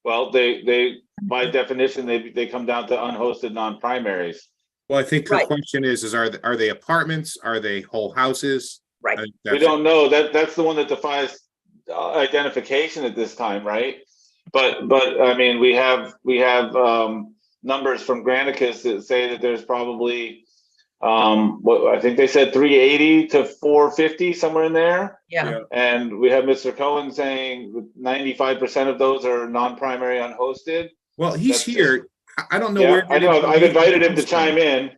Well, they by definition, they come down to unhosted non-primaries. Well, I think her Right. question is are they apartments? Are they whole houses? Right. I think We that's it. don't know. That's the one that defies identification at this time, right? But I mean, we have numbers from Granicus that say that there's probably what I think they said 380 to 450, somewhere in there. Yeah. And we have Mr. Cohen saying 95% of those are non-primary unhosted. Well, he's That's here. I don't know Yeah, where I that know. I've information invited him to comes from. chime in.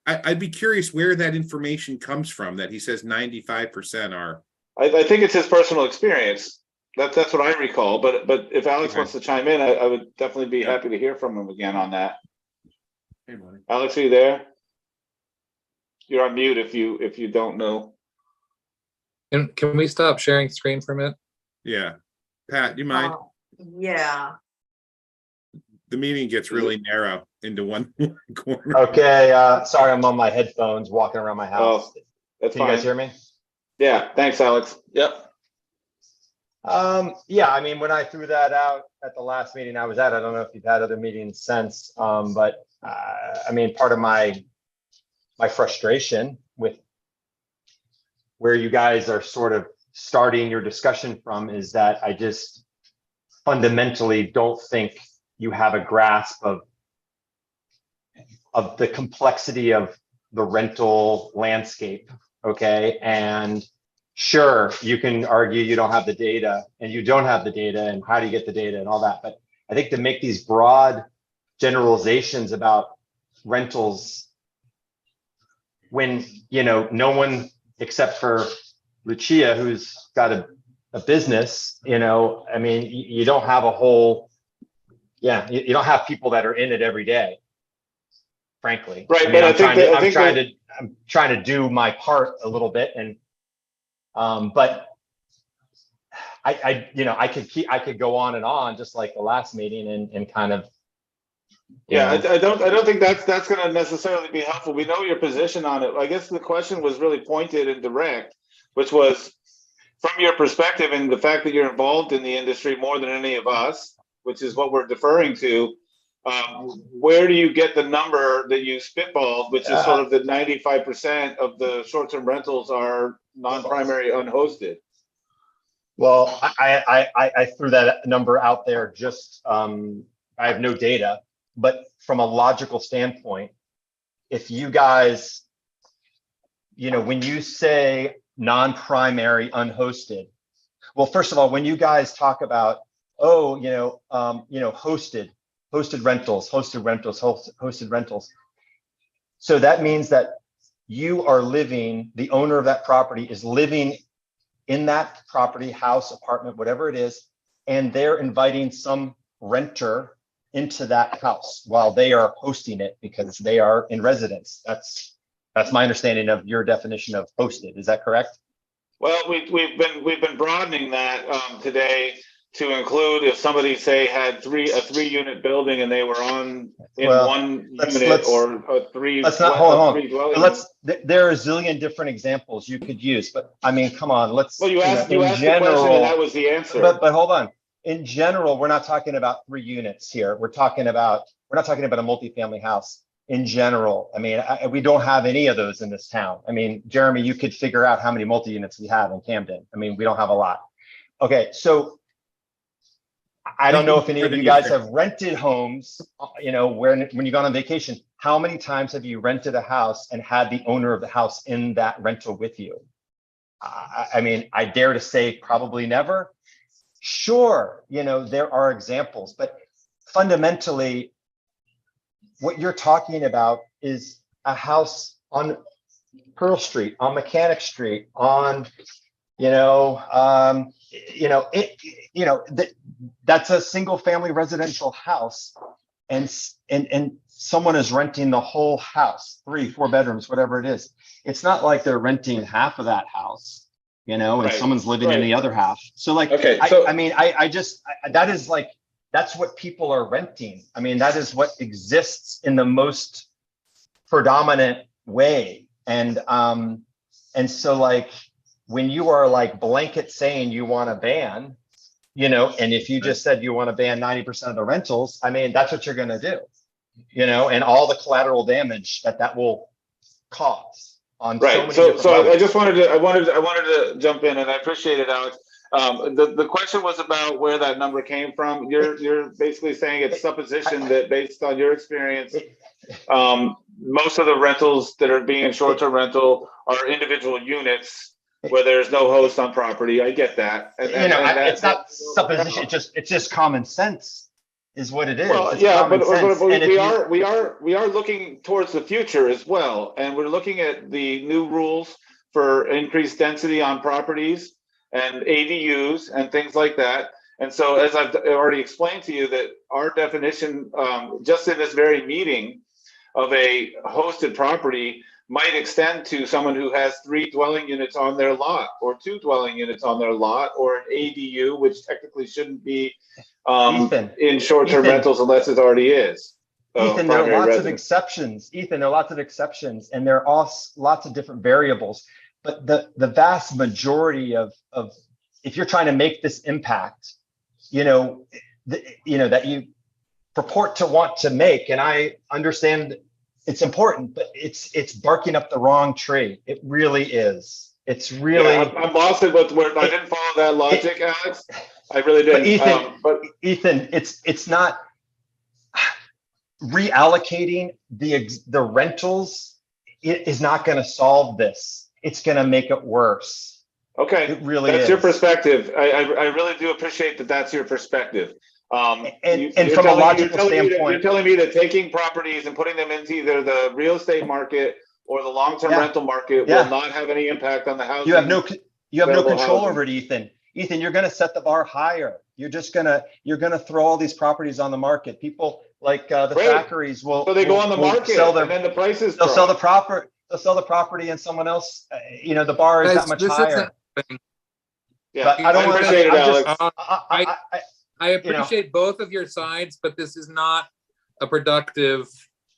I'd be curious where that information comes from, that he says 95% are. I think it's his personal experience. That's what I recall. But if Alex Okay. wants to chime in, I would definitely be Yeah. happy to hear from him again on that. Hey, buddy. Alex, are you there? You're on mute if you don't know. Can we stop sharing screen for a minute? Yeah. Pat, do you mind? Yeah, The meeting gets really narrow into one corner. Okay, sorry, I'm on my headphones walking around my house. Oh, that's Can you guys fine. hear me? Yeah, thanks, Alex. Yep. Yeah, I mean, when I threw that out at the last meeting I was at, I don't know if you've had other meetings since, but I mean, part of my frustration with where you guys are sort of starting your discussion from is that I just fundamentally don't think you have a grasp of the complexity of the rental landscape, okay? And sure, you can argue you don't have the data and you don't have the data and how do you get the data and all that, but I think to make these broad generalizations about rentals when, no one except for Lucia, who's got a business, I mean, you don't have a whole, you don't have people that are in it every day, frankly. Right, I mean, but I'm trying to do my part a little bit, and but I could go on and on just like the last meeting and kind of. Yeah, I don't think that's going to necessarily be helpful. We know your position on it. I guess the question was really pointed and direct, which was from your perspective and the fact that you're involved in the industry more than any of us, which is what we're deferring to. Where do you get the number that you spitballed, which is sort of the 95% of the short-term rentals are non-primary unhosted? Well, I threw that number out there just, I have no data, but from a logical standpoint, if you guys, when you say non-primary unhosted, well, first of all, when you guys talk about, hosted rentals. So that means that you are the owner of that property is living in that property, house, apartment, whatever it is, and they're inviting some renter into that house while they are hosting it because they are in residence. That's my understanding of your definition of hosted. Is that correct? Well, we've been broadening that today to include if somebody say had a 3-unit building and they were one unit or a three. Let's not hold on. There are a zillion different examples you could use, but I mean, come on, let's. Well, you asked the question and that was the answer. But hold on. In general, we're not talking about 3 units here. We're not talking about a multifamily house. In general, I mean, we don't have any of those in this town. I mean, Jeremy, you could figure out how many multi-units we have in Camden. I mean, we don't have a lot. Okay, so I don't know if any of you guys have rented homes, when you gone on vacation, how many times have you rented a house and had the owner of the house in that rental with you? I mean, I dare to say probably never. Sure, there are examples, but fundamentally, what you're talking about is a house on Pearl Street, on Mechanic Street, on, that's a single family residential house. And someone is renting the whole house, 3-4 bedrooms, whatever it is. It's not like they're renting half of that house, and Right, someone's living in right. the other half. So like, Okay, so- that is like, that's what people are renting. I mean, that is what exists in the most predominant way. And so like, when you are like blanket saying you want to ban, and if you just said you want to ban 90% of the rentals, I mean, that's what you're going to do, and all the collateral damage that will cause on so many Right. So different levels. I wanted to jump in, and I appreciate it, Alex. The question was about where that number came from. You're basically saying it's supposition that based on your experience, most of the rentals that are being in short-term rental are individual units where there's no host on property. I get that. It's not supposition. It's just common sense is what it is. Well, It's yeah, common but sense. And if we are looking towards the future as well, and we're looking at the new rules for increased density on properties and ADUs and things like that. And so, as I've already explained to you, that our definition, just in this very meeting, of a hosted property might extend to someone who has 3 dwelling units on their lot, or 2 dwelling units on their lot, or an ADU, which technically shouldn't be in short-term rentals unless it already is. Ethan, there are lots of exceptions. Ethan, there are lots of exceptions, and there are all lots of different variables. But the vast majority of if you're trying to make this impact, that you purport to want to make, and I understand it's important, but it's barking up the wrong tree. It really is. It's really. Yeah, I'm lost in where I didn't follow that logic, Alex. I really didn't. But Ethan, it's not reallocating the rentals. It is not going to solve this. It's going to make it worse. Okay, it really that's is. Your perspective. I really do appreciate that. That's your perspective. And from a logical standpoint, you're telling me that taking properties and putting them into either the real estate market or the long-term rental market will not have any impact on the housing. You have no control over it, Ethan. Ethan, you're going to set the bar higher. You're going to throw all these properties on the market. People like the Thackeray's will. So they go on the market, and then the prices. They'll sell the property. They'll sell the property, and someone else. The bar is that much higher. Yeah, but I don't want to. I appreciate both of your sides, but this is not a productive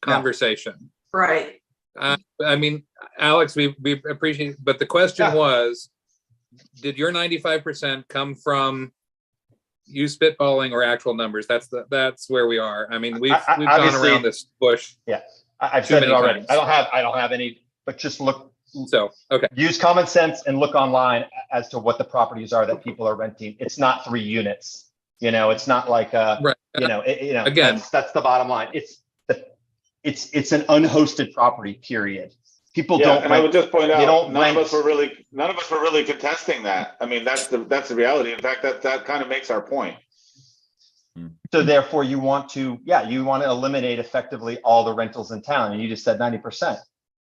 conversation. Right. I mean, Alex, we appreciate, but the question was, did your 95% come from you spitballing or actual numbers? That's where we are. I mean, we've gone around this bush. Yeah, I've said it already. Times. I don't have any, but just look. So, okay. Use common sense and look online as to what the properties are that people are renting. It's not 3 units. It's not like right. Again, that's the bottom line. It's an unhosted property, period. People don't. And I would just point out, none of us were really contesting that. I mean, that's the reality. In fact, that kind of makes our point. So therefore, you want to eliminate effectively all the rentals in town, and you just said 90%,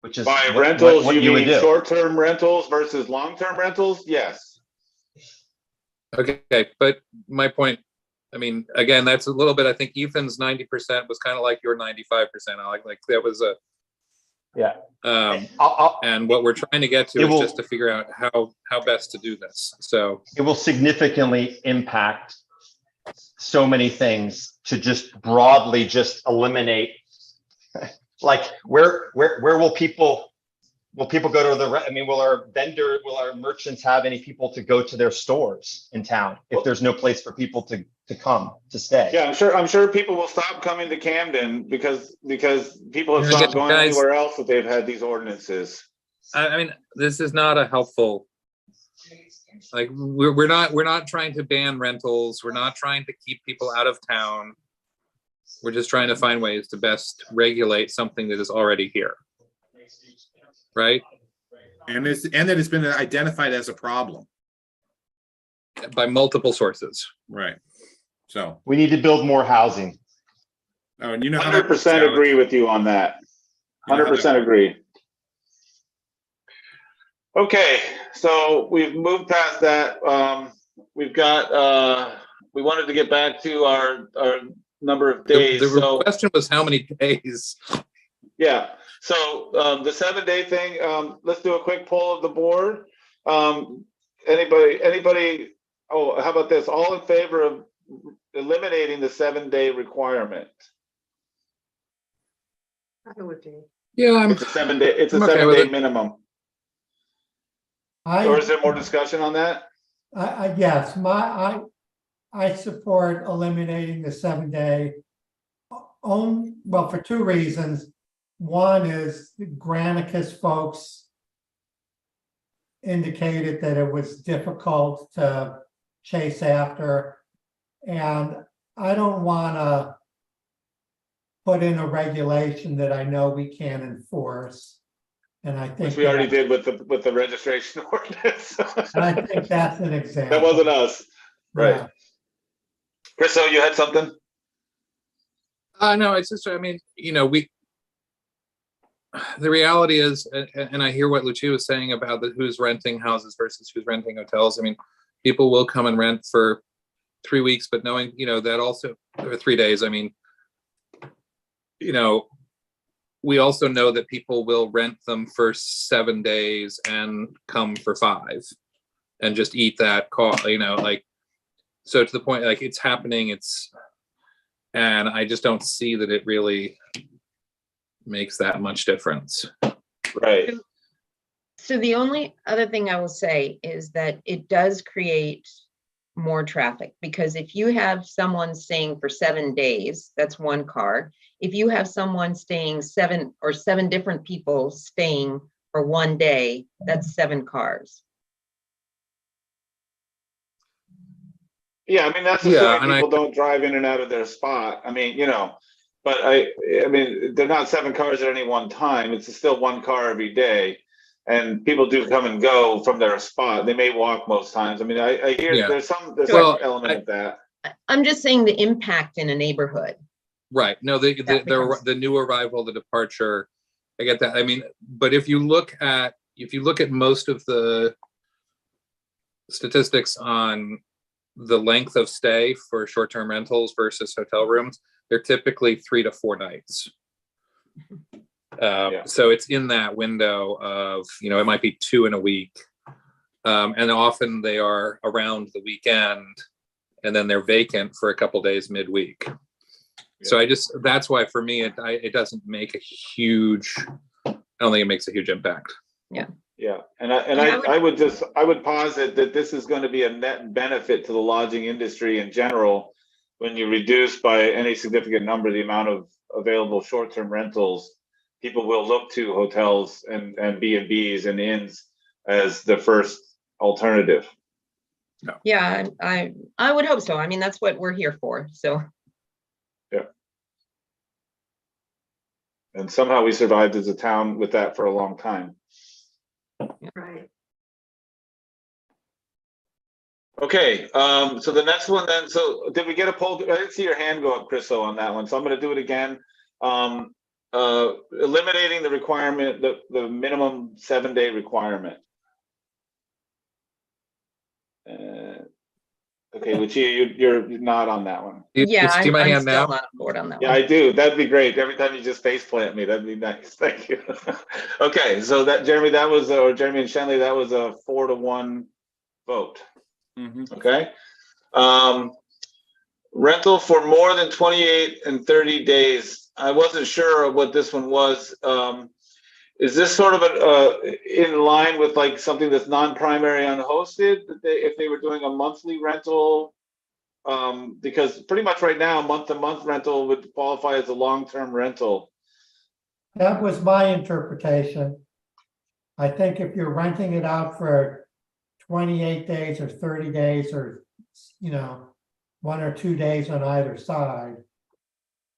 which is by rentals. What you mean short-term rentals versus long-term rentals? Yes. Okay, but my point, I mean, again, that's a little bit, I think Ethan's 90% was kind of like your 95%. Like that was a, and what we're trying to get to is just to figure out how best to do this. So it will significantly impact so many things to just broadly just eliminate, like where will people go to will our merchants have any people to go to their stores in town if there's no place for people to come to stay? Yeah, I'm sure people will stop coming to Camden because people have stopped going anywhere else that they've had these ordinances. I mean, this is not a helpful, like we're not trying to ban rentals. We're not trying to keep people out of town. We're just trying to find ways to best regulate something that is already here. Right. And that it's been identified as a problem by multiple sources. Right. So we need to build more housing. Oh, and you know how that 100% works out. agree with you on that. You know how that 100% agree. Okay, so we've moved past that. We've got, we wanted to get back to our number of days. The So question was how many days? yeah, so the 7-day thing, let's do a quick poll of the board. Anybody, oh, how about this? All in favor of eliminating the 7-day requirement? I would be. Yeah, It's a 7-day, it's a I'm okay with 7-day it. minimum. Or is there more discussion on that? Yes, I support eliminating the 7-day. Well, for two reasons. One is the Granicus folks indicated that it was difficult to chase after. And I don't want to put in a regulation that I know we can't enforce. And I think Which we already did with the registration ordinance. and I think that's an example. That wasn't us, right? Yeah. Chris, so you had something? No, it's just, I mean, you know, the reality is, and I hear what Lucia was saying about who's renting houses versus who's renting hotels. I mean, people will come and rent for 3 weeks, but knowing, you know, that also, or 3 days, I mean, you know, we also know that people will rent them for 7 days and come for 5 and just eat that cost, you know, like, so to the point, like it's happening, and I just don't see that it really makes that much difference. Right. So the only other thing I will say is that it does create more traffic, because if you have someone staying for 7 days, that's one car. If you have someone staying 7 different people staying for 1 day, that's 7 cars. Yeah, I mean, that's Yeah, assuming people don't drive in and out of their spot. I mean, you know, but I mean, they're not 7 cars at any one time. It's still 1 car every day. And people do come and go from their spot. They may walk most times. I mean, I hear Yeah. there's some Well, element of that. I'm just saying the impact in a neighborhood. Right. No, the new arrival, the departure, I get that. I mean, but if you look at most of the statistics on the length of stay for short-term rentals versus hotel rooms, they're typically 3 to 4 nights. Yeah. So it's in that window of, you know, it might be 2 in a week. And often they are around the weekend, and then they're vacant for a couple days midweek. So that's why for me, it doesn't make a huge, I don't think it makes a huge impact. Yeah, and I would posit that this is going to be a net benefit to the lodging industry in general when you reduce by any significant number the amount of available short-term rentals. People will look to hotels and B&Bs and inns as the first alternative. Yeah, I would hope so. I mean, that's what we're here for. So. Yeah. And somehow we survived as a town with that for a long time. Right. Okay, so the next one then, so did we get a poll? I didn't see your hand go up, Chris, on that one, so I'm going to do it again. Eliminating the requirement, the minimum 7-day requirement. Okay, Lucia, you're not on that one. Yeah, you see my I'm hand still now? not on board on that Yeah, one. I do. That'd be great. Every time you just face plant me, that'd be nice. Thank you. Okay, so Jeremy, Jeremy and Shenley, that was a 4-to-1 vote. Okay. Rental for more than 28 and 30 days. I wasn't sure of what this one was. Is this sort of in line with like something that's non-primary unhosted? If they were doing a monthly rental, because pretty much right now, month-to-month rental would qualify as a long-term rental. That was my interpretation. I think if you're renting it out for 28 days or 30 days or, you know, 1 or 2 days on either side,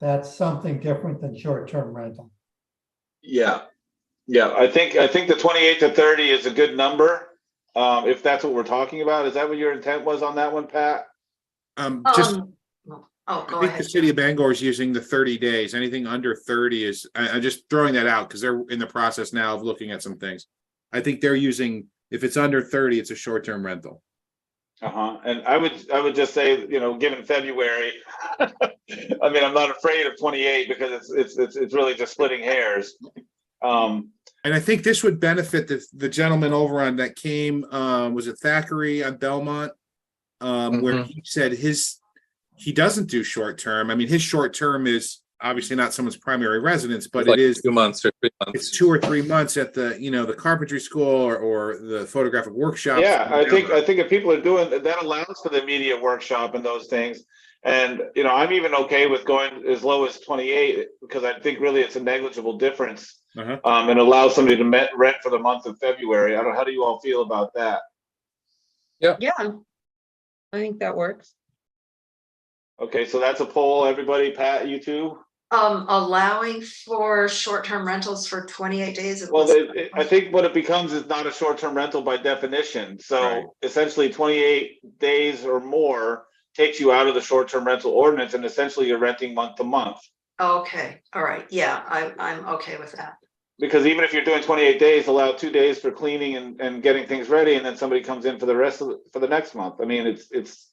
that's something different than short-term rental. Yeah. Yeah, I think the 28 to 30 is a good number. If that's what we're talking about. Is that what your intent was on that one, Pat? Just Oh, I go think the ahead. city of Bangor is using the 30 days. Anything under 30 is, I'm just throwing that out because they're in the process now of looking at some things. I think they're using, if it's under 30, it's a short-term rental. And I would just say, you know, given February, I mean, I'm not afraid of 28 because it's really just splitting hairs. And I think this would benefit the gentleman over on that came, was it Thackeray on Belmont? Where he said he doesn't do short term. I mean, his short term is obviously not someone's primary residence, but Like it is 2 months or 3 it's months. 2 or 3 months at the, you know, the carpentry school or the photographic workshop. Yeah, I think if people are doing that, allows for the immediate workshop and those things. And, you know, I'm even okay with going as low as 28 because I think really it's a negligible difference. And allows somebody to rent for the month of February. I don't know, how do you all feel about that? Yeah, I think that works. Okay, so that's a poll, everybody. Pat, you too? Allowing for short-term rentals for 28 days. Well, I think what it becomes is not a short-term rental by definition. So Right. essentially 28 days or more takes you out of the short-term rental ordinance, and essentially you're renting month to month. Okay, all right, yeah, I'm okay with that. Because even if you're doing 28 days, allow 2 days for cleaning and getting things ready, and then somebody comes in for the rest of for the next month. I mean, it's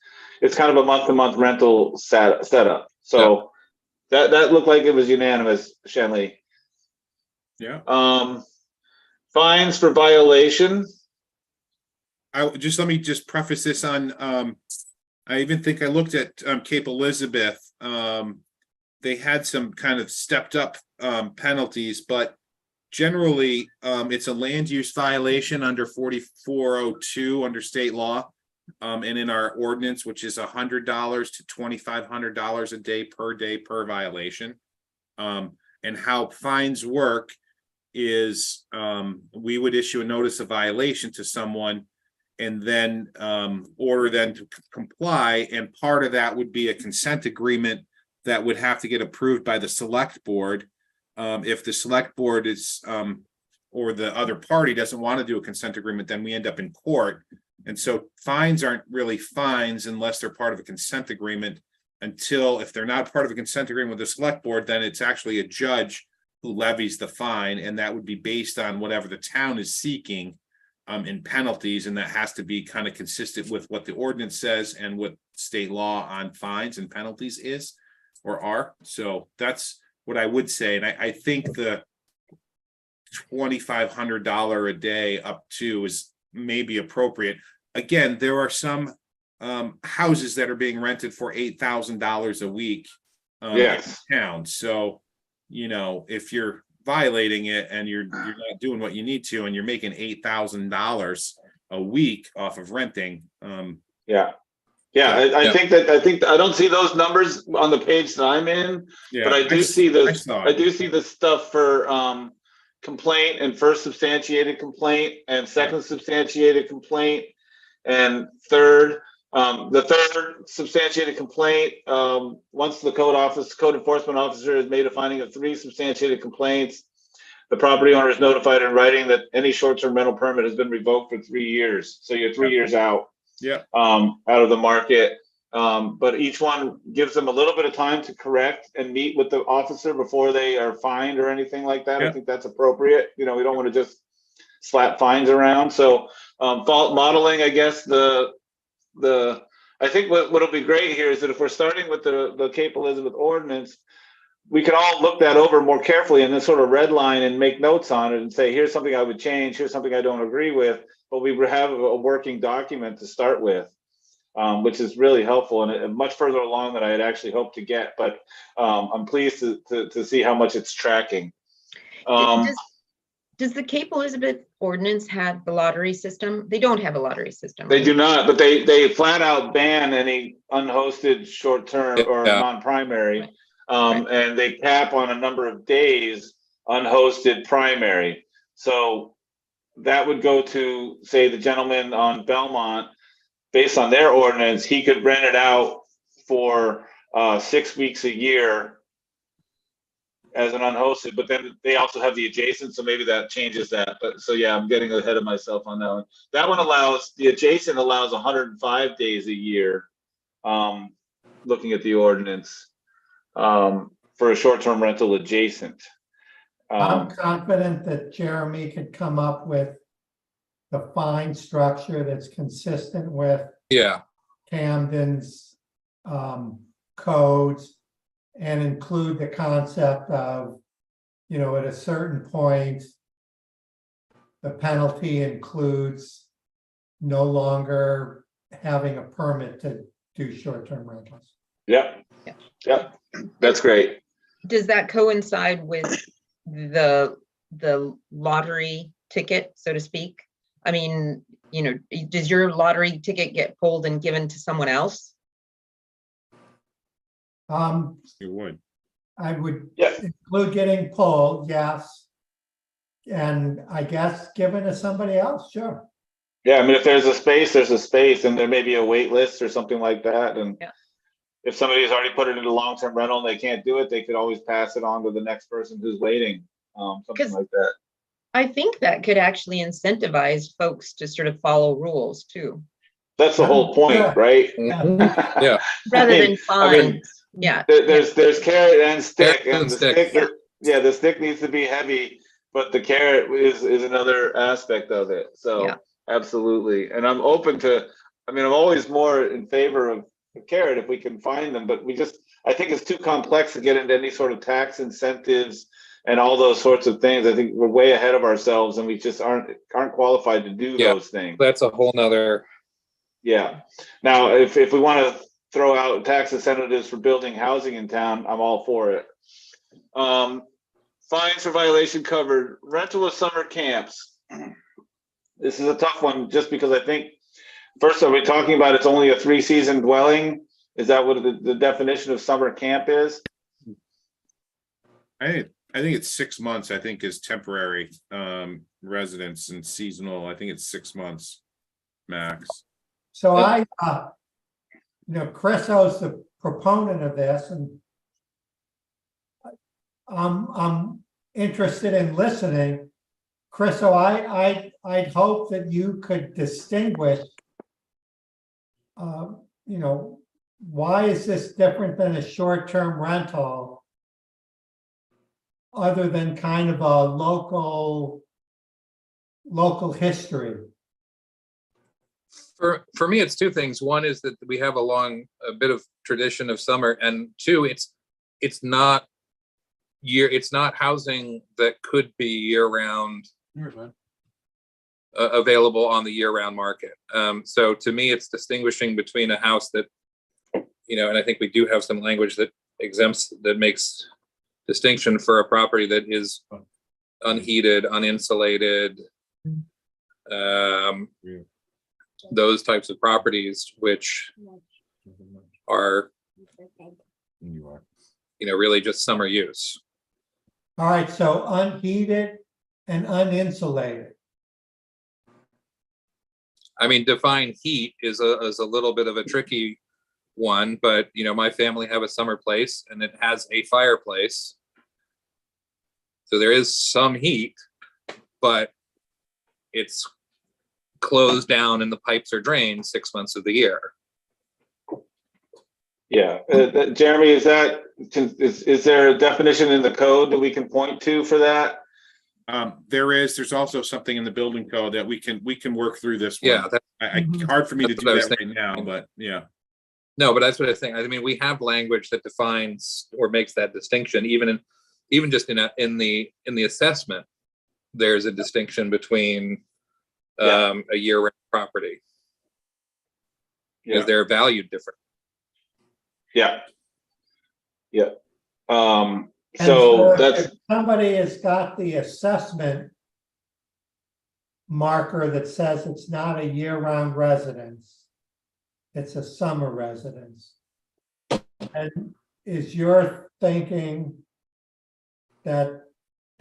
kind of a month-to-month rental setup. So that looked like it was unanimous, Shanley. Yeah. Fines for violation. Let me just preface this on, I even think I looked at Cape Elizabeth. They had some kind of stepped up penalties, but generally it's a land use violation under 4402 under state law. And in our ordinance, which is $100 to $2,500 a day per violation. And how fines work is we would issue a notice of violation to someone and then order them to comply. And part of that would be a consent agreement that would have to get approved by the select board. If the select board is or the other party doesn't want to do a consent agreement, then we end up in court. And so fines aren't really fines unless they're part of a consent agreement until, if they're not part of a consent agreement with the select board, then it's actually a judge who levies the fine, and that would be based on whatever the town is seeking in penalties, and that has to be kind of consistent with what the ordinance says and what state law on fines and penalties is or are. So that's what I would say. And I think the $2,500 a day up to is maybe appropriate. Again, there are some houses that are being rented for $8,000 a week in town. So, you know, if you're violating it and you're not doing what you need to, and you're making $8,000 a week off of renting. I think I don't see those numbers on the page that I'm in, but I do see the stuff for complaint and first substantiated complaint and second substantiated complaint and third. The third substantiated complaint, once the code enforcement officer has made a finding of 3 substantiated complaints, the property owner is notified in writing that any short-term rental permit has been revoked for 3 years. So you're 3 years out. Out of the market. But each one gives them a little bit of time to correct and meet with the officer before they are fined or anything like that. I think that's appropriate. You know, we don't want to just slap fines around. So fault modeling, I guess I think what'll be great here is that if we're starting with the Cape Elizabeth ordinance, we can all look that over more carefully and then sort of redline and make notes on it and say, here's something I would change, here's something I don't agree with, but we would have a working document to start with, which is really helpful and much further along than I had actually hoped to get, but I'm pleased to see how much it's tracking. Does the Cape Elizabeth ordinance have the lottery system? They don't have a lottery system. They do not, but they flat out ban any unhosted short-term or non-primary. And they cap on a number of days unhosted primary. So that would go to, say, the gentleman on Belmont, based on their ordinance, he could rent it out for 6 weeks a year as an unhosted, but then they also have the adjacent, so maybe that changes that. But so yeah, I'm getting ahead of myself on that one. That one allows, the adjacent allows 105 days a year. looking at the ordinance for a short-term rental adjacent. I'm confident that Jeremy could come up with the fine structure that's consistent with Yeah, Camden's codes and include the concept of, you know, at a certain point, the penalty includes no longer having a permit to do short-term rentals. Yep. Yeah. Yep. That's great. Does that coincide with the lottery ticket, so to speak? I mean, you know, does your lottery ticket get pulled and given to someone else? You would. I would Yeah. include getting pulled, yes. And I guess given to somebody else, sure. Yeah, I mean, if there's a space, there's a space, and there may be a wait list or something like that. And Yeah. if somebody has already put it into long-term rental and they can't do it, they could always pass it on to the next person who's waiting, something 'Cause- like that. I think that could actually incentivize folks to sort of follow rules too, That's the whole point, Yeah. right? Mhm. Yeah. rather I than mean- fines. Yeah. There's carrot and stick, Carrot and and the stick. stick, yeah, the stick needs to be heavy, but the carrot is another aspect of it. So Yeah. absolutely, and I'm open to. I mean, I'm always more in favor of the carrot if we can find them, but I think it's too complex to get into any sort of tax incentives and all those sorts of things. I think we're way ahead of ourselves, and we just aren't qualified to do Yeah. those things. That's a whole nother, Yeah. Now, if we want to throw out tax incentives for building housing in town, I'm all for it. Fines for violation covered, rental of summer camps. This is a tough one just because I think, first, are we talking about it's only a 3-season dwelling? Is that what the definition of summer camp is? I think it's 6 months, I think is temporary residence, and seasonal, I think it's 6 months max. So Chris is the proponent of this, and I'm interested in listening. Chris, so I'd hope that you could distinguish, why is this different than a short-term rental? Other than kind of a local history. for me, it's two things. One is that we have a bit of tradition of summer, and two, it's not housing that could be year-round available on the year-round market. So to me, it's distinguishing between a house that, and I think we do have some language that makes distinction for a property that is unheated, uninsulated, those types of properties, which are, really just summer use. All right, so unheated and uninsulated. I mean, define heat is a little bit of a tricky one, but my family have a summer place and it has a fireplace. So there is some heat, but it's closed down and the pipes are drained 6 months of the year. Yeah, Jeremy, is there a definition in the code that we can point to for that? There's also something in the building code that we can work through this one. Yeah, hard for me to That's do what I was that right now, but yeah. no, but that's what I think. I mean, we have language that defines or makes that distinction, even just in the assessment, there's a distinction between a year-round property because they're valued different. Yeah. Yeah. And So that's, if somebody has got the assessment marker that says it's not a year-round residence, it's a summer residence. And is your thinking that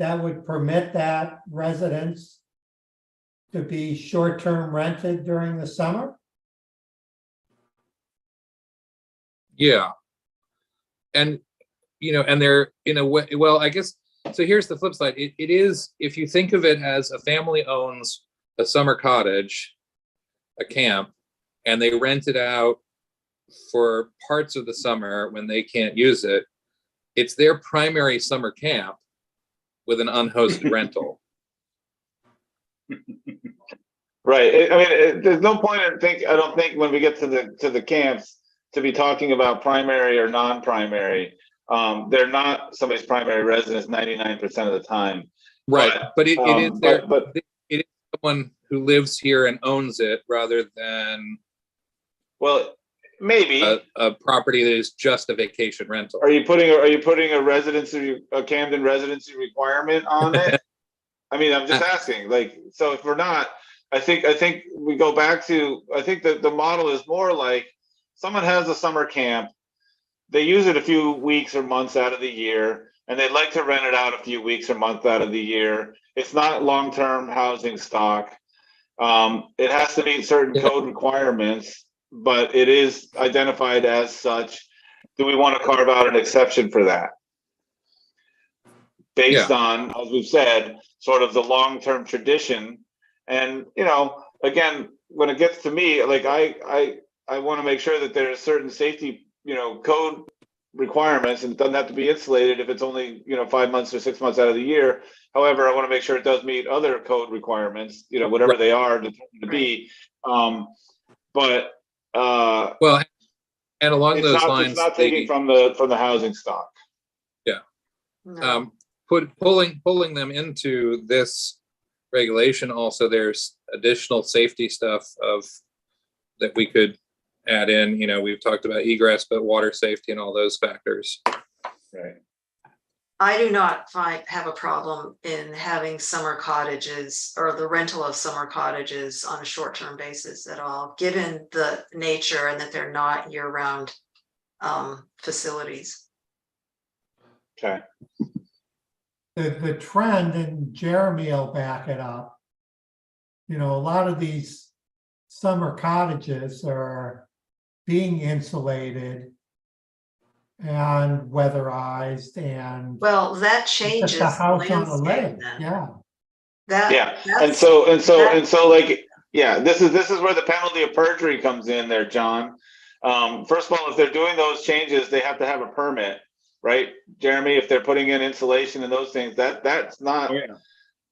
would permit that residence to be short-term rented during the summer? Yeah. And, and they're in a way, well, I guess, so here's the flip side. It is, if you think of it as a family owns a summer cottage, a camp, and they rent it out for parts of the summer when they can't use it, it's their primary summer camp with an unhosted rental. Right. I mean, there's no point I don't think when we get to the camps to be talking about primary or non-primary. They're not somebody's primary residence 99% of the time. Right, but it is their, but it is someone who lives here and owns it rather than well, maybe. a property that is just a vacation rental. Are you putting a Camden residency requirement on it? I mean, I'm just asking. Like, so if we're not, I think we go back to, I think that the model is more like someone has a summer camp, they use it a few weeks or months out of the year, and they'd like to rent it out a few weeks or months out of the year. It's not long-term housing stock. It has to meet certain code requirements, but it is identified as such. Do we want to carve out an exception for that? Based on, as we've said, sort of the long-term tradition. And, you know, again, when it gets to me, like I want to make sure that there's certain safety, you know, code requirements, and it doesn't have to be insulated if it's only, you know, 5 months or 6 months out of the year. However, I want to make sure it does meet other code requirements, you know, whatever they are determined to be. Well, and along those lines, it's not taking from the housing stock. Yeah. No. Pulling them into this regulation, also there's additional safety stuff that we could add in. You know, we've talked about egress, but water safety and all those factors. Right. I do not have a problem in having summer cottages or the rental of summer cottages on a short-term basis at all, given the nature and that they're not year-round facilities. Okay. The trend, and Jeremy will back it up, you know, a lot of these summer cottages are being insulated and weatherized, and Well, that changes just a house on a landscape lake. then. Yeah. That, And so like, yeah, this is where the penalty of perjury comes in there, John. First of all, if they're doing those changes, they have to have a permit, right, Jeremy? If they're putting in insulation and those things, that's not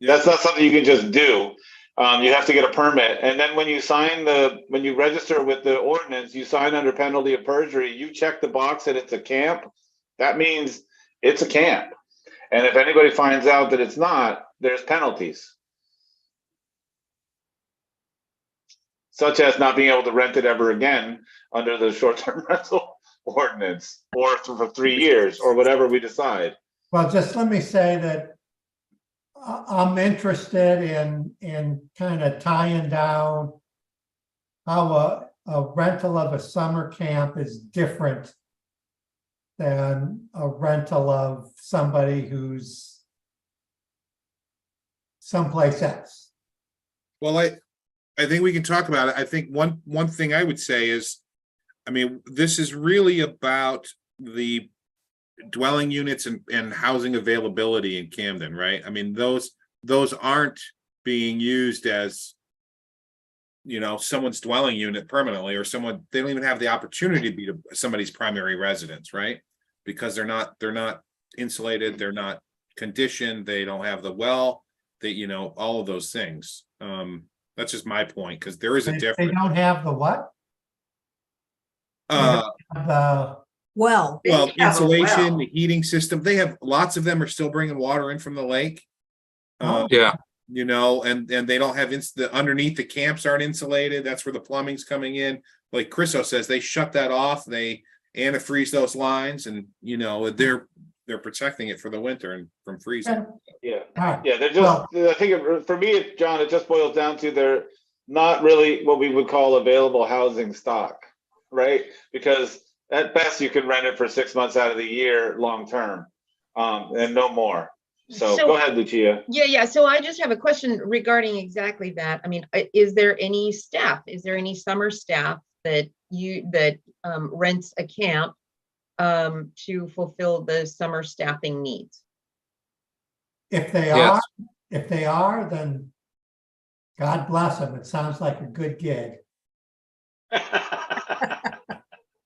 that's not something you can just do. You have to get a permit, and then when you register with the ordinance, you sign under penalty of perjury. You check the box that it's a camp. That means it's a camp, and if anybody finds out that it's not, there's penalties, such as not being able to rent it ever again under the short-term rental ordinance, or for 3 years, or whatever we decide. Well, just let me say that I'm interested in kind of tying down how a rental of a summer camp is different than a rental of somebody who's someplace else. Well, I think we can talk about it. I think one thing I would say is, I mean, this is really about the dwelling units and housing availability in Camden, right? I mean, those aren't being used as, you know, someone's dwelling unit permanently, or they don't even have the opportunity to be somebody's primary residence, right? Because they're not insulated, they're not conditioned, they don't have the well, you know, all of those things. That's just my point, because there is a difference. They don't have the what? Well, They have a Insulation, well. the heating system, they have, lots of them are still bringing water in from the lake. Yeah. You know, and they don't have underneath the camps aren't insulated. That's where the plumbing's coming in. Like Chriso says, they shut that off. They antifreeze those lines, and you know, they're protecting it for the winter and from freezing. Yeah. Right. Yeah, they're just, I think for me, John, it just boils down to they're not really what we would call available housing stock, right? Because at best you can rent it for 6 months out of the year long-term, and no more. So go ahead, Lucia. Yeah. So I just have a question regarding exactly that. I mean, is there any summer staff that rents a camp to fulfill the summer staffing needs? If they Yes. are, then God bless them. It sounds like a good gig.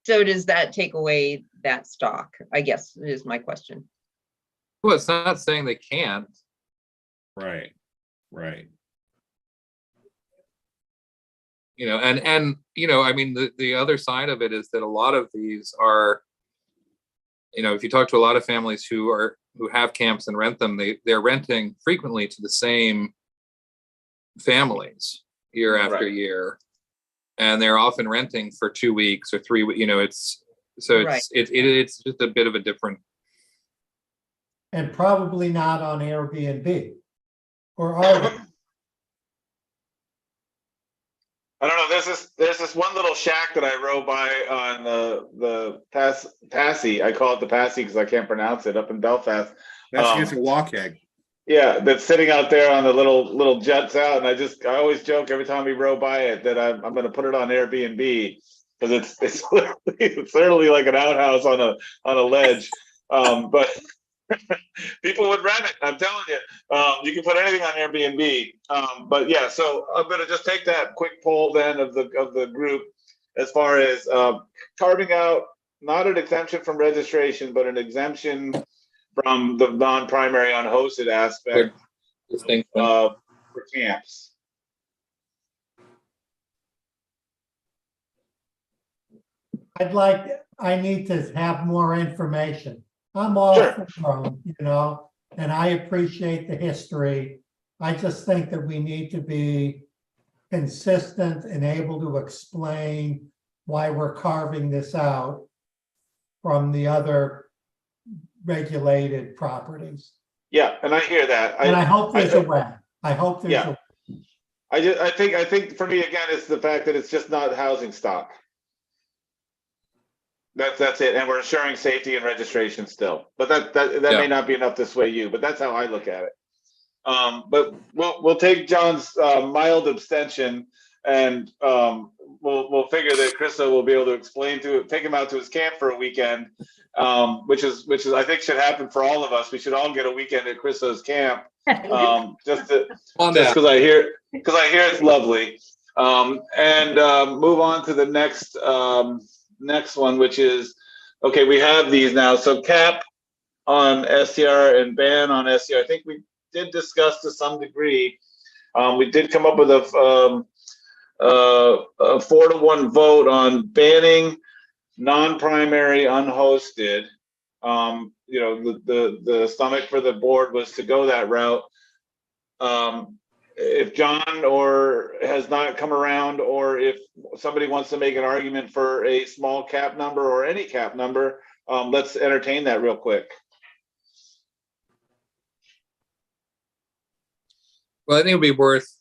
So does that take away that stock? I guess is my question. Well, it's not saying they can't. Right, right. You know, and you know, I mean, the other side of it is that a lot of these are, you know, if you talk to a lot of families who have camps and rent them, they're renting frequently to the same families year after Right. year, and they're often renting for 2 weeks or 3 weeks. You know, it's Right. it's just a bit of a different. And probably not on Airbnb. Or are they? I don't know. There's this one little shack that I rode by on the Passy. I call it the Passy because I can't pronounce it, up in Belfast. That's just a walk egg. Yeah, that's sitting out there on the little jets out, and I always joke every time we row by it that I'm going to put it on Airbnb because it's literally like an outhouse on a ledge, but people would rent it. I'm telling you, you can put anything on Airbnb. But yeah, so I'm going to just take that quick poll then of the group as far as carving out not an exemption from registration, but an exemption from the non-primary unhosted aspect for camps. I need to have more information. I'm all Sure. for them, you know, and I appreciate the history. I just think that we need to be consistent and able to explain why we're carving this out from the other regulated properties. Yeah, and I hear that. And I hope there's a way. I hope there's Yeah. a way. I think for me again, it's the fact that it's just not housing stock. That's it, and we're ensuring safety and registration still. But that Yeah. may not be enough to sway you, but that's how I look at it. But we'll take John's mild abstention, and we'll figure that Krista will be able to take him out to his camp for a weekend, which is I think should happen for all of us. We should all get a weekend at Krista's camp, just because I hear it's lovely, and move on to the next one, which is okay. We have these now, so cap on STR and ban on STR. I think we did discuss to some degree. We did come up with a 4-to-1 vote on banning non-primary unhosted. You know, the stomach for the board was to go that route. If John has not come around, or if somebody wants to make an argument for a small cap number or any cap number, let's entertain that real quick. Well, I think it would be worth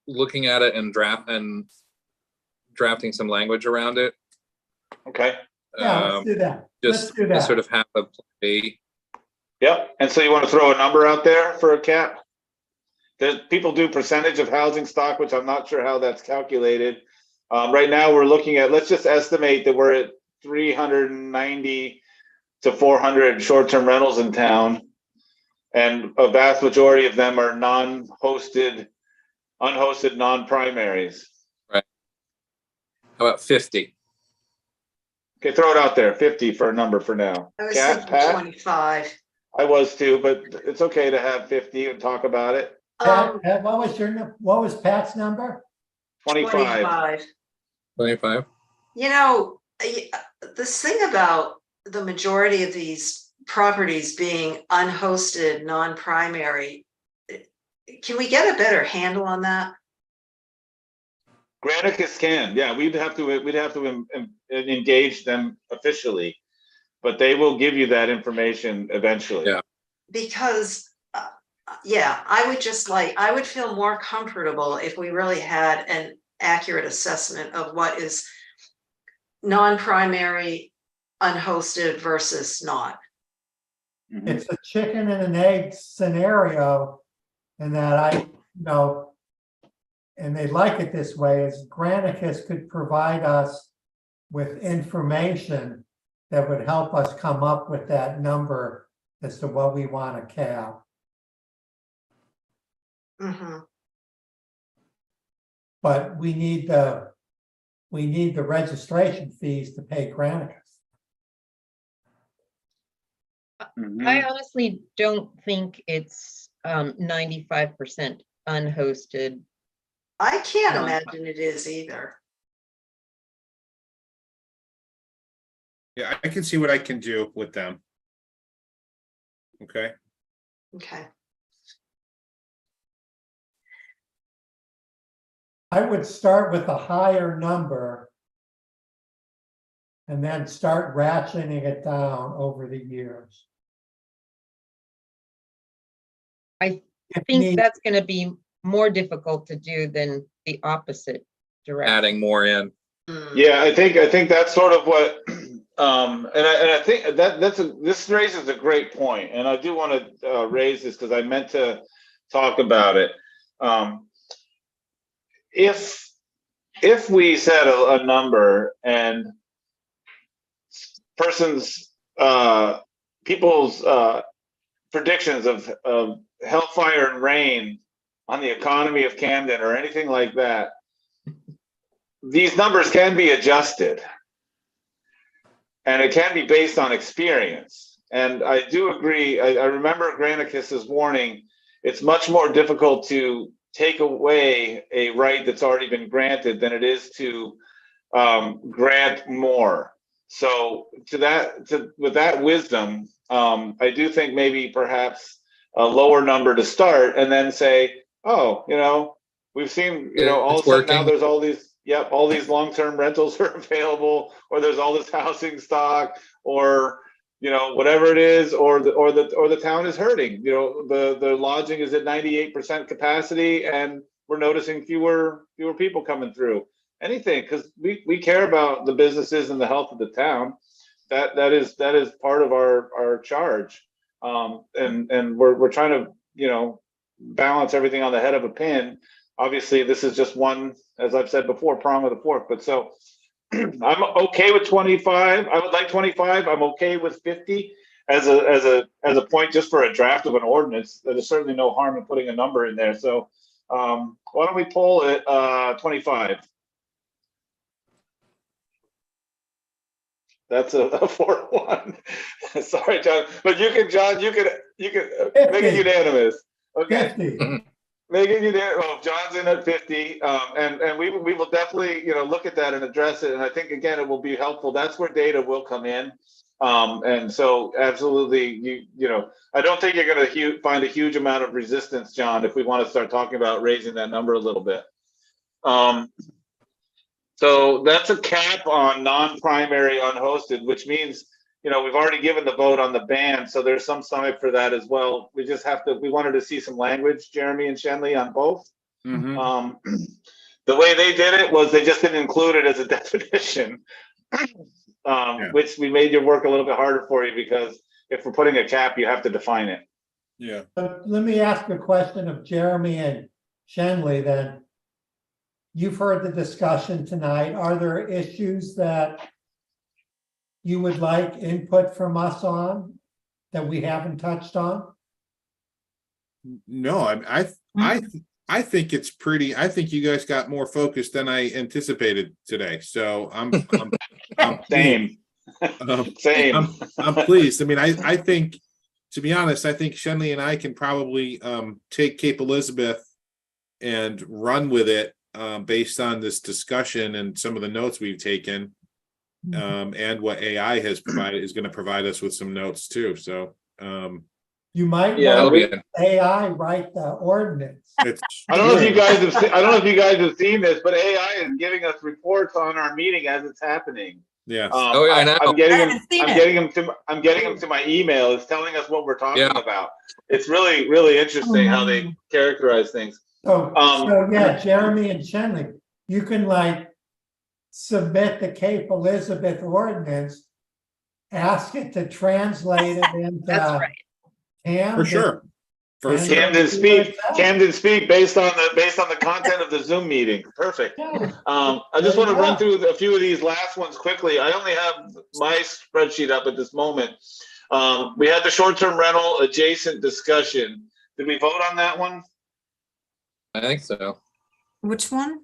looking at it and drafting some language around it. Okay. Yeah, let's do that. Just to sort of have a play. Yep. And so you want to throw a number out there for a cap? People do percentage of housing stock, which I'm not sure how that's calculated. Right now, we're looking at, let's just estimate that we're at 390 to 400 short-term rentals in town. And a vast majority of them are unhosted non-primaries. Right. How about 50? Okay, throw it out there, 50 for a number for now. I was Kat, thinking Pat? 25. I was too, but it's okay to have 50 and talk about it. Pat, what was Pat's number? 25. 25? You know, this thing about the majority of these properties being unhosted, non-primary, can we get a better handle on that? Granicus can, yeah, we'd have to engage them officially, but they will give you that information eventually. Yeah. Because, yeah, I would feel more comfortable if we really had an accurate assessment of what is non-primary, unhosted versus not. Mhm. It's a chicken and an egg scenario, and that and they like it this way, is Granicus could provide us with information that would help us come up with that number as to what we want to cap. Mm-hmm. But we need the we need the registration fees to pay Granicus. I honestly don't think it's 95% unhosted. I can't No. imagine it is either. Yeah, I can see what I can do with them. Okay, Okay. I would start with a higher number and then start ratcheting it down over the years. I If think need- that's going to be more difficult to do than the opposite direction. Adding more in. Yeah, I think that's sort of what, and I think this raises a great point, and I do want to raise this because I meant to talk about it. If we set a number and people's predictions of hellfire and rain on the economy of Camden or anything like that, these numbers can be adjusted, and it can be based on experience. And I do agree. I remember Granicus's warning. It's much more difficult to take away a right that's already been granted than it is to grant more. So with that wisdom, I do think maybe perhaps a lower number to start, and then say, oh, we've seen, all of a sudden now there's all these long-term rentals are available, or there's all this housing stock, or whatever it is, or the town is hurting. The lodging is at 98% capacity, and we're noticing fewer people coming through. Anything, because we care about the businesses and the health of the town. That is part of our charge, and we're trying to balance everything on the head of a pin. Obviously, this is just one, as I've said before, prong of the fork. But so I'm okay with 25. I would like 25. I'm okay with 50 as a point just for a draft of an ordinance. There's certainly no harm in putting a number in there. So why don't we poll it 25? That's a 4-1. Sorry, John, but you can make it unanimous. Okay. 50. Make it unanimous. Well, John's in at 50, and we will definitely look at that and address it. And I think again it will be helpful. That's where data will come in, and so absolutely, I don't think you're going to find a huge amount of resistance, John, if we want to start talking about raising that number a little bit. So that's a cap on non-primary unhosted, which means, we've already given the vote on the ban. So there's some stomach for that as well. We just we wanted to see some language, Jeremy and Shenley, on both. mm-hmm. The way they did it was they just didn't include it as a definition, which we made your work a little bit harder for you, because if we're putting a cap, you have to define it. Yeah. But let me ask a question of Jeremy and Shenley then. You've heard the discussion tonight. Are there issues that you would like input from us on that we haven't touched on? No, I think it's pretty. I think you guys got more focused than I anticipated today. So I'm Same. Same. I'm pleased. I mean, I think, to be honest, I think Shenley and I can probably take Cape Elizabeth and run with it based on this discussion and some of the notes we've taken, and what AI is going to provide us with some notes too. So You might Yeah, want AI write the ordinance. I don't know if you guys have I don't know if you guys have seen this, but AI is giving us reports on our meeting as it's happening. Yes. Oh, yeah, I know. I'm getting I haven't seen I'm getting them to my email. It's telling us what we're talking about. It's really, really interesting how they characterize things. So yeah, Jeremy and Shenley, you can submit the Cape Elizabeth ordinance, ask it to translate it into That's right. Camden. For sure. For sure. Camden speak based on the content of the Zoom meeting. Perfect. Yeah. I just want to run through a few of these last ones quickly. I only have my spreadsheet up at this moment. We had the short-term rental adjacent discussion. Did we vote on that one? I think so. Which one?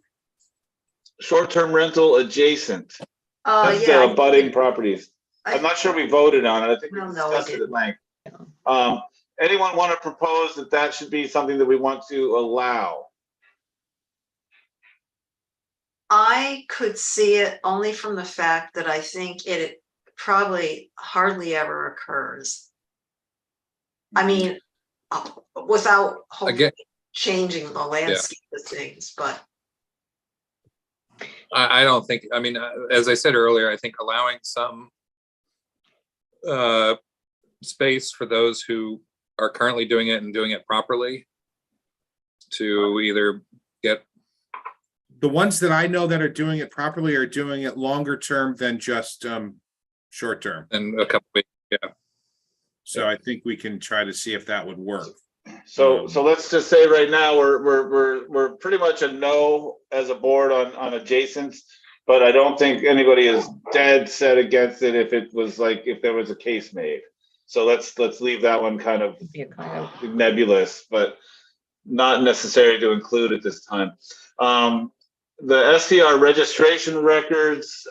short-term rental adjacent. That's Yeah. the abutting properties. I- I'm not sure we voted on it. I think we No, we discussed it at didn't. length. Anyone want to propose that that should be something that we want to allow? I could see it only from the fact that I think it probably hardly ever occurs. I mean, without hopefully Again, changing the landscape of things, but I don't think, I mean, as I said earlier, I think allowing some space for those who are currently doing it and doing it properly to either get, The ones that I know that are doing it properly are doing it longer term than just short term. in a couple weeks. So I think we can try to see if that would work. So let's just say right now, we're pretty much a no as a board on adjacents, but I don't think anybody is dead set against it if it was like, if there was a case made. So let's leave that one kind of Be a kind of- nebulous, but not necessary to include at this time. The STR registration records,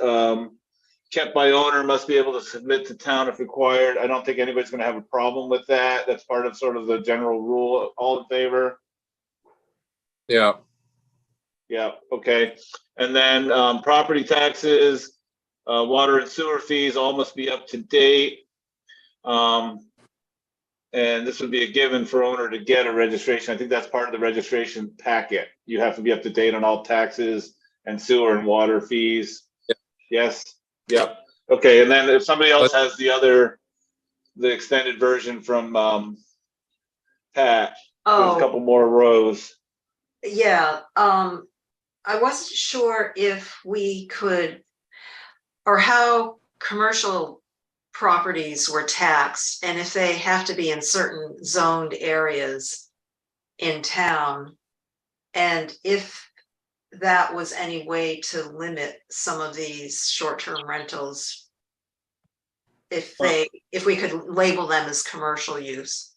kept by owner, must be able to submit to town if required. I don't think anybody's gonna have a problem with that. That's part of sort of the general rule. All in favor? Yeah, Yeah, okay. And then, property taxes, water and sewer fees, all must be up to date. And this would be a given for owner to get a registration. I think that's part of the registration packet. You have to be up to date on all taxes and sewer and water fees. Yep. Yes, yep. Okay, and then if somebody else has the extended version from Pat, there's a couple more rows. yeah, I wasn't sure if we could, or how commercial properties were taxed, and if they have to be in certain zoned areas in town, and if that was any way to limit some of these short-term rentals, if we could label them as commercial use.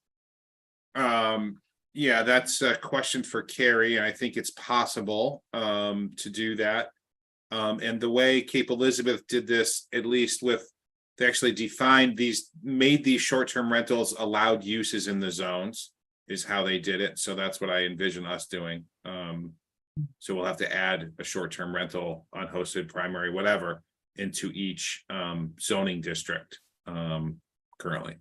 Yeah, that's a question for Carrie, and I think it's possible to do that. And the way Cape Elizabeth did this, at least with, they actually defined these, made these short-term rentals allowed uses in the zones, is how they did it. So that's what I envision us doing. So we'll have to add a short-term rental, unhosted, primary, whatever, into each zoning district currently.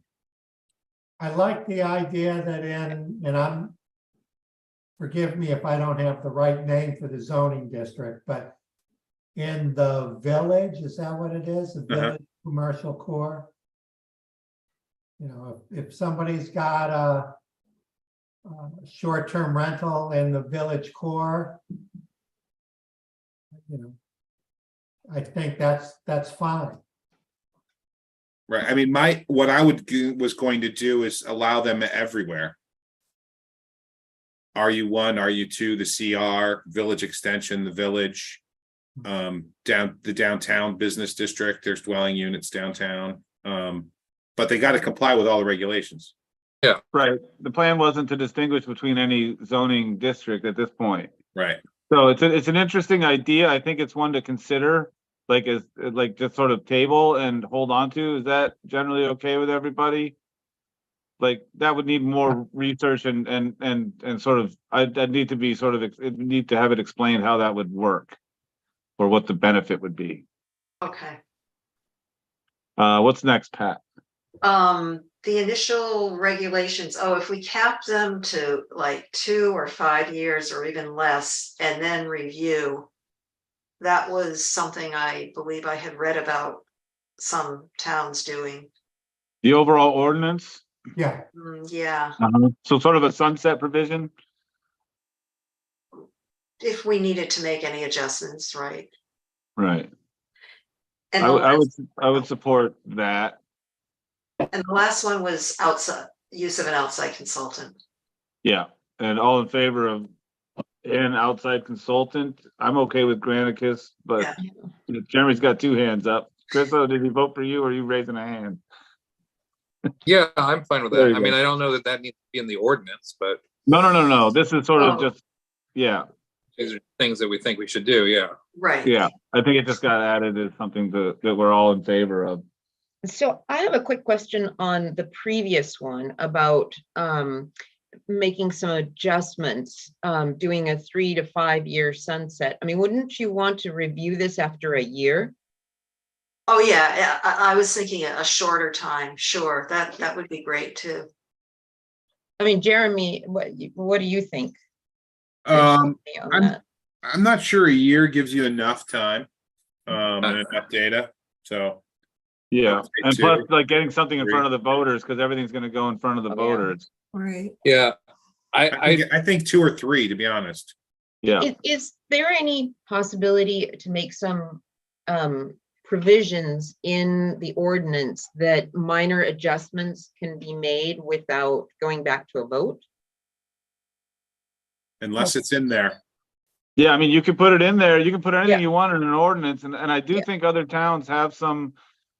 I like the idea that and forgive me if I don't have the right name for the zoning district, but in the village, is that what it is? The village commercial core? You know, if somebody's got a short-term rental in the village core, you know, I think that's fine. Right. I mean, what I was going to do is allow them everywhere. RU1, RU2, the CR, village extension, the village, the downtown business district, there's dwelling units downtown. But they got to comply with all the regulations. Right. The plan wasn't to distinguish between any zoning district at this point. Right. So it's an interesting idea. I think it's one to consider, like as like just sort of table and hold on to. Is that generally okay with everybody? Like that would need more research and sort of I'd need to be sort of need to have it explained how that would work or what the benefit would be. Okay. What's next, Pat? The initial regulations, if we cap them to like 2 or 5 years or even less, and then review, that was something I believe I had read about some towns doing. The overall ordinance? Yeah, Yeah, So sort of a sunset provision? if we needed to make any adjustments, right? Right. And I would support that. and the last one was outside use of an outside consultant. Yeah, and all in favor of an outside consultant? I'm okay with Granicus, but Jeremy's got 2 hands up. Chriso, did he vote for you or are you raising a hand? yeah, I'm fine with There that. you I mean, go. I don't know that needs to be in the ordinance, but No. This is sort of Oh. just, yeah. These are things that we think we should do, yeah. Right. Yeah, I think it just got added as something that we're all in favor of. So I have a quick question on the previous one about making some adjustments, doing a 3 to 5 year sunset. I mean, wouldn't you want to review this after a year? Oh, yeah, I was thinking a shorter time, sure, that would be great too. I mean, Jeremy, what do you think? Um, On I'm, that? I'm not sure a year gives you enough time, and enough data, so. Yeah, I'd say and 2, plus like getting something in 3. front of the voters, because everything's gonna go in front of the Oh, yeah. voters. Right. Yeah, I think 2 or 3, to be honest. Yeah, Is there any possibility to make some provisions in the ordinance that minor adjustments can be made without going back to a vote? Unless it's in there. yeah, I mean, you can put it in there, you can put anything Yeah. you want in an ordinance, and I do Yeah. think other towns have some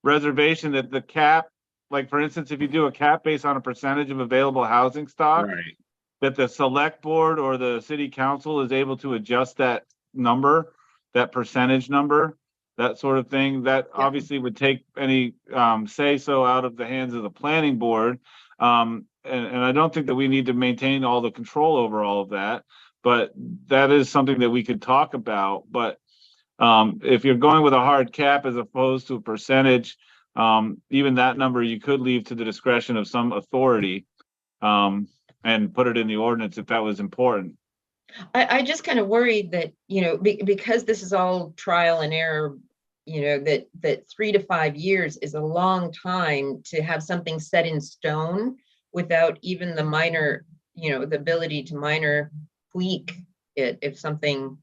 reservation that the cap, like for instance, if you do a cap based on a percentage of available housing stock, Right. that the select board or the city council is able to adjust that number, that percentage number, that sort of thing. That Yeah. obviously would take any say so out of the hands of the planning board. And I don't think that we need to maintain all the control over all of that, but that is something that we could talk about. But if you're going with a hard cap as opposed to a percentage, even that number you could leave to the discretion of some authority. And put it in the ordinance if that was important. I just kind of worried that, you know, because this is all trial and error, you know, that 3 to 5 years is a long time to have something set in stone without even the minor, you know, the ability to minor tweak it if something,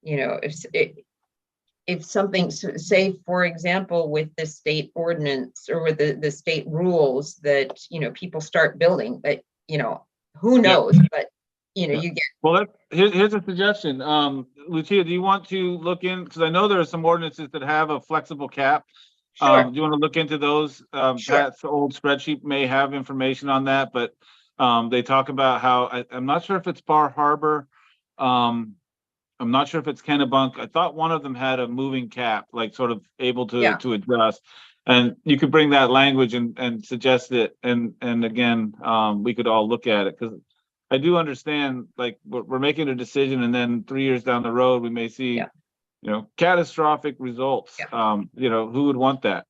you know, if something, say, for example, with the state ordinance or with the state rules that, you know, people start building, but, you know, who knows, but, you know, Yeah. you get. Well, here's a suggestion. Lucia, do you want to look in, because I know there are some ordinances that have a flexible cap. Sure. Do you want to look into those? Sure. Pat's old spreadsheet may have information on that, but they talk about how, I'm not sure if it's Bar Harbor. I'm not sure if it's Kennebunk. I thought one of them had a moving cap, like sort of able Yeah. to adjust. And you could bring that language and suggest it. And again, we could all look at it, because I do understand, like, we're making a decision and then 3 years down the road, we may see, Yeah. you know, catastrophic results. Yeah. You know, who would want that?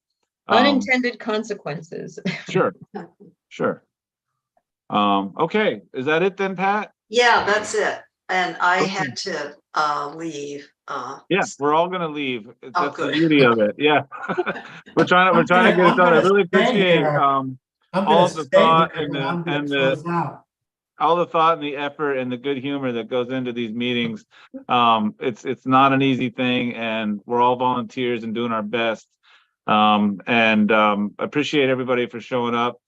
Unintended consequences. Sure, sure. Okay, is that it then, Pat? Yeah, that's it. And I Okay. had to leave. Yeah, we're all gonna leave. That's the good. beauty of it. Yeah. We're trying to get it done. I really appreciate I'm all gonna of the stay thought here, and but I'm gonna the close out. all the thought and the effort and the good humor that goes into these meetings. It's not an easy thing, and we're all volunteers and doing our best. Appreciate everybody for showing up.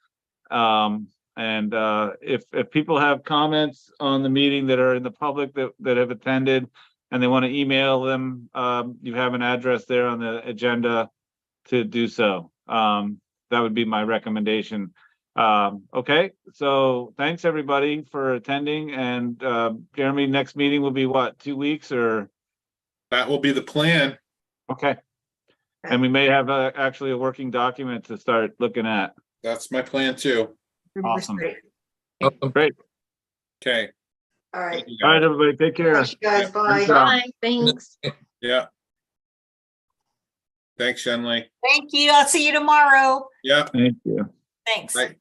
If people have comments on the meeting that are in the public that have attended and they want to email them, you have an address there on the agenda to do so. That would be my recommendation. Okay, so thanks everybody for attending, and Jeremy, next meeting will be what, 2 weeks or? That will be the plan. Okay. And we may have actually a working document to start looking at. That's my plan too. Awesome. Great. Great. Okay. All right. Thank you, All right, guys. everybody, take care. Thanks, you guys. Yeah. Bye. Good job. Bye, thanks. Yeah. Thanks, Shenley. Thank you. I'll see you tomorrow. Yeah. Thank you. Thanks. Bye.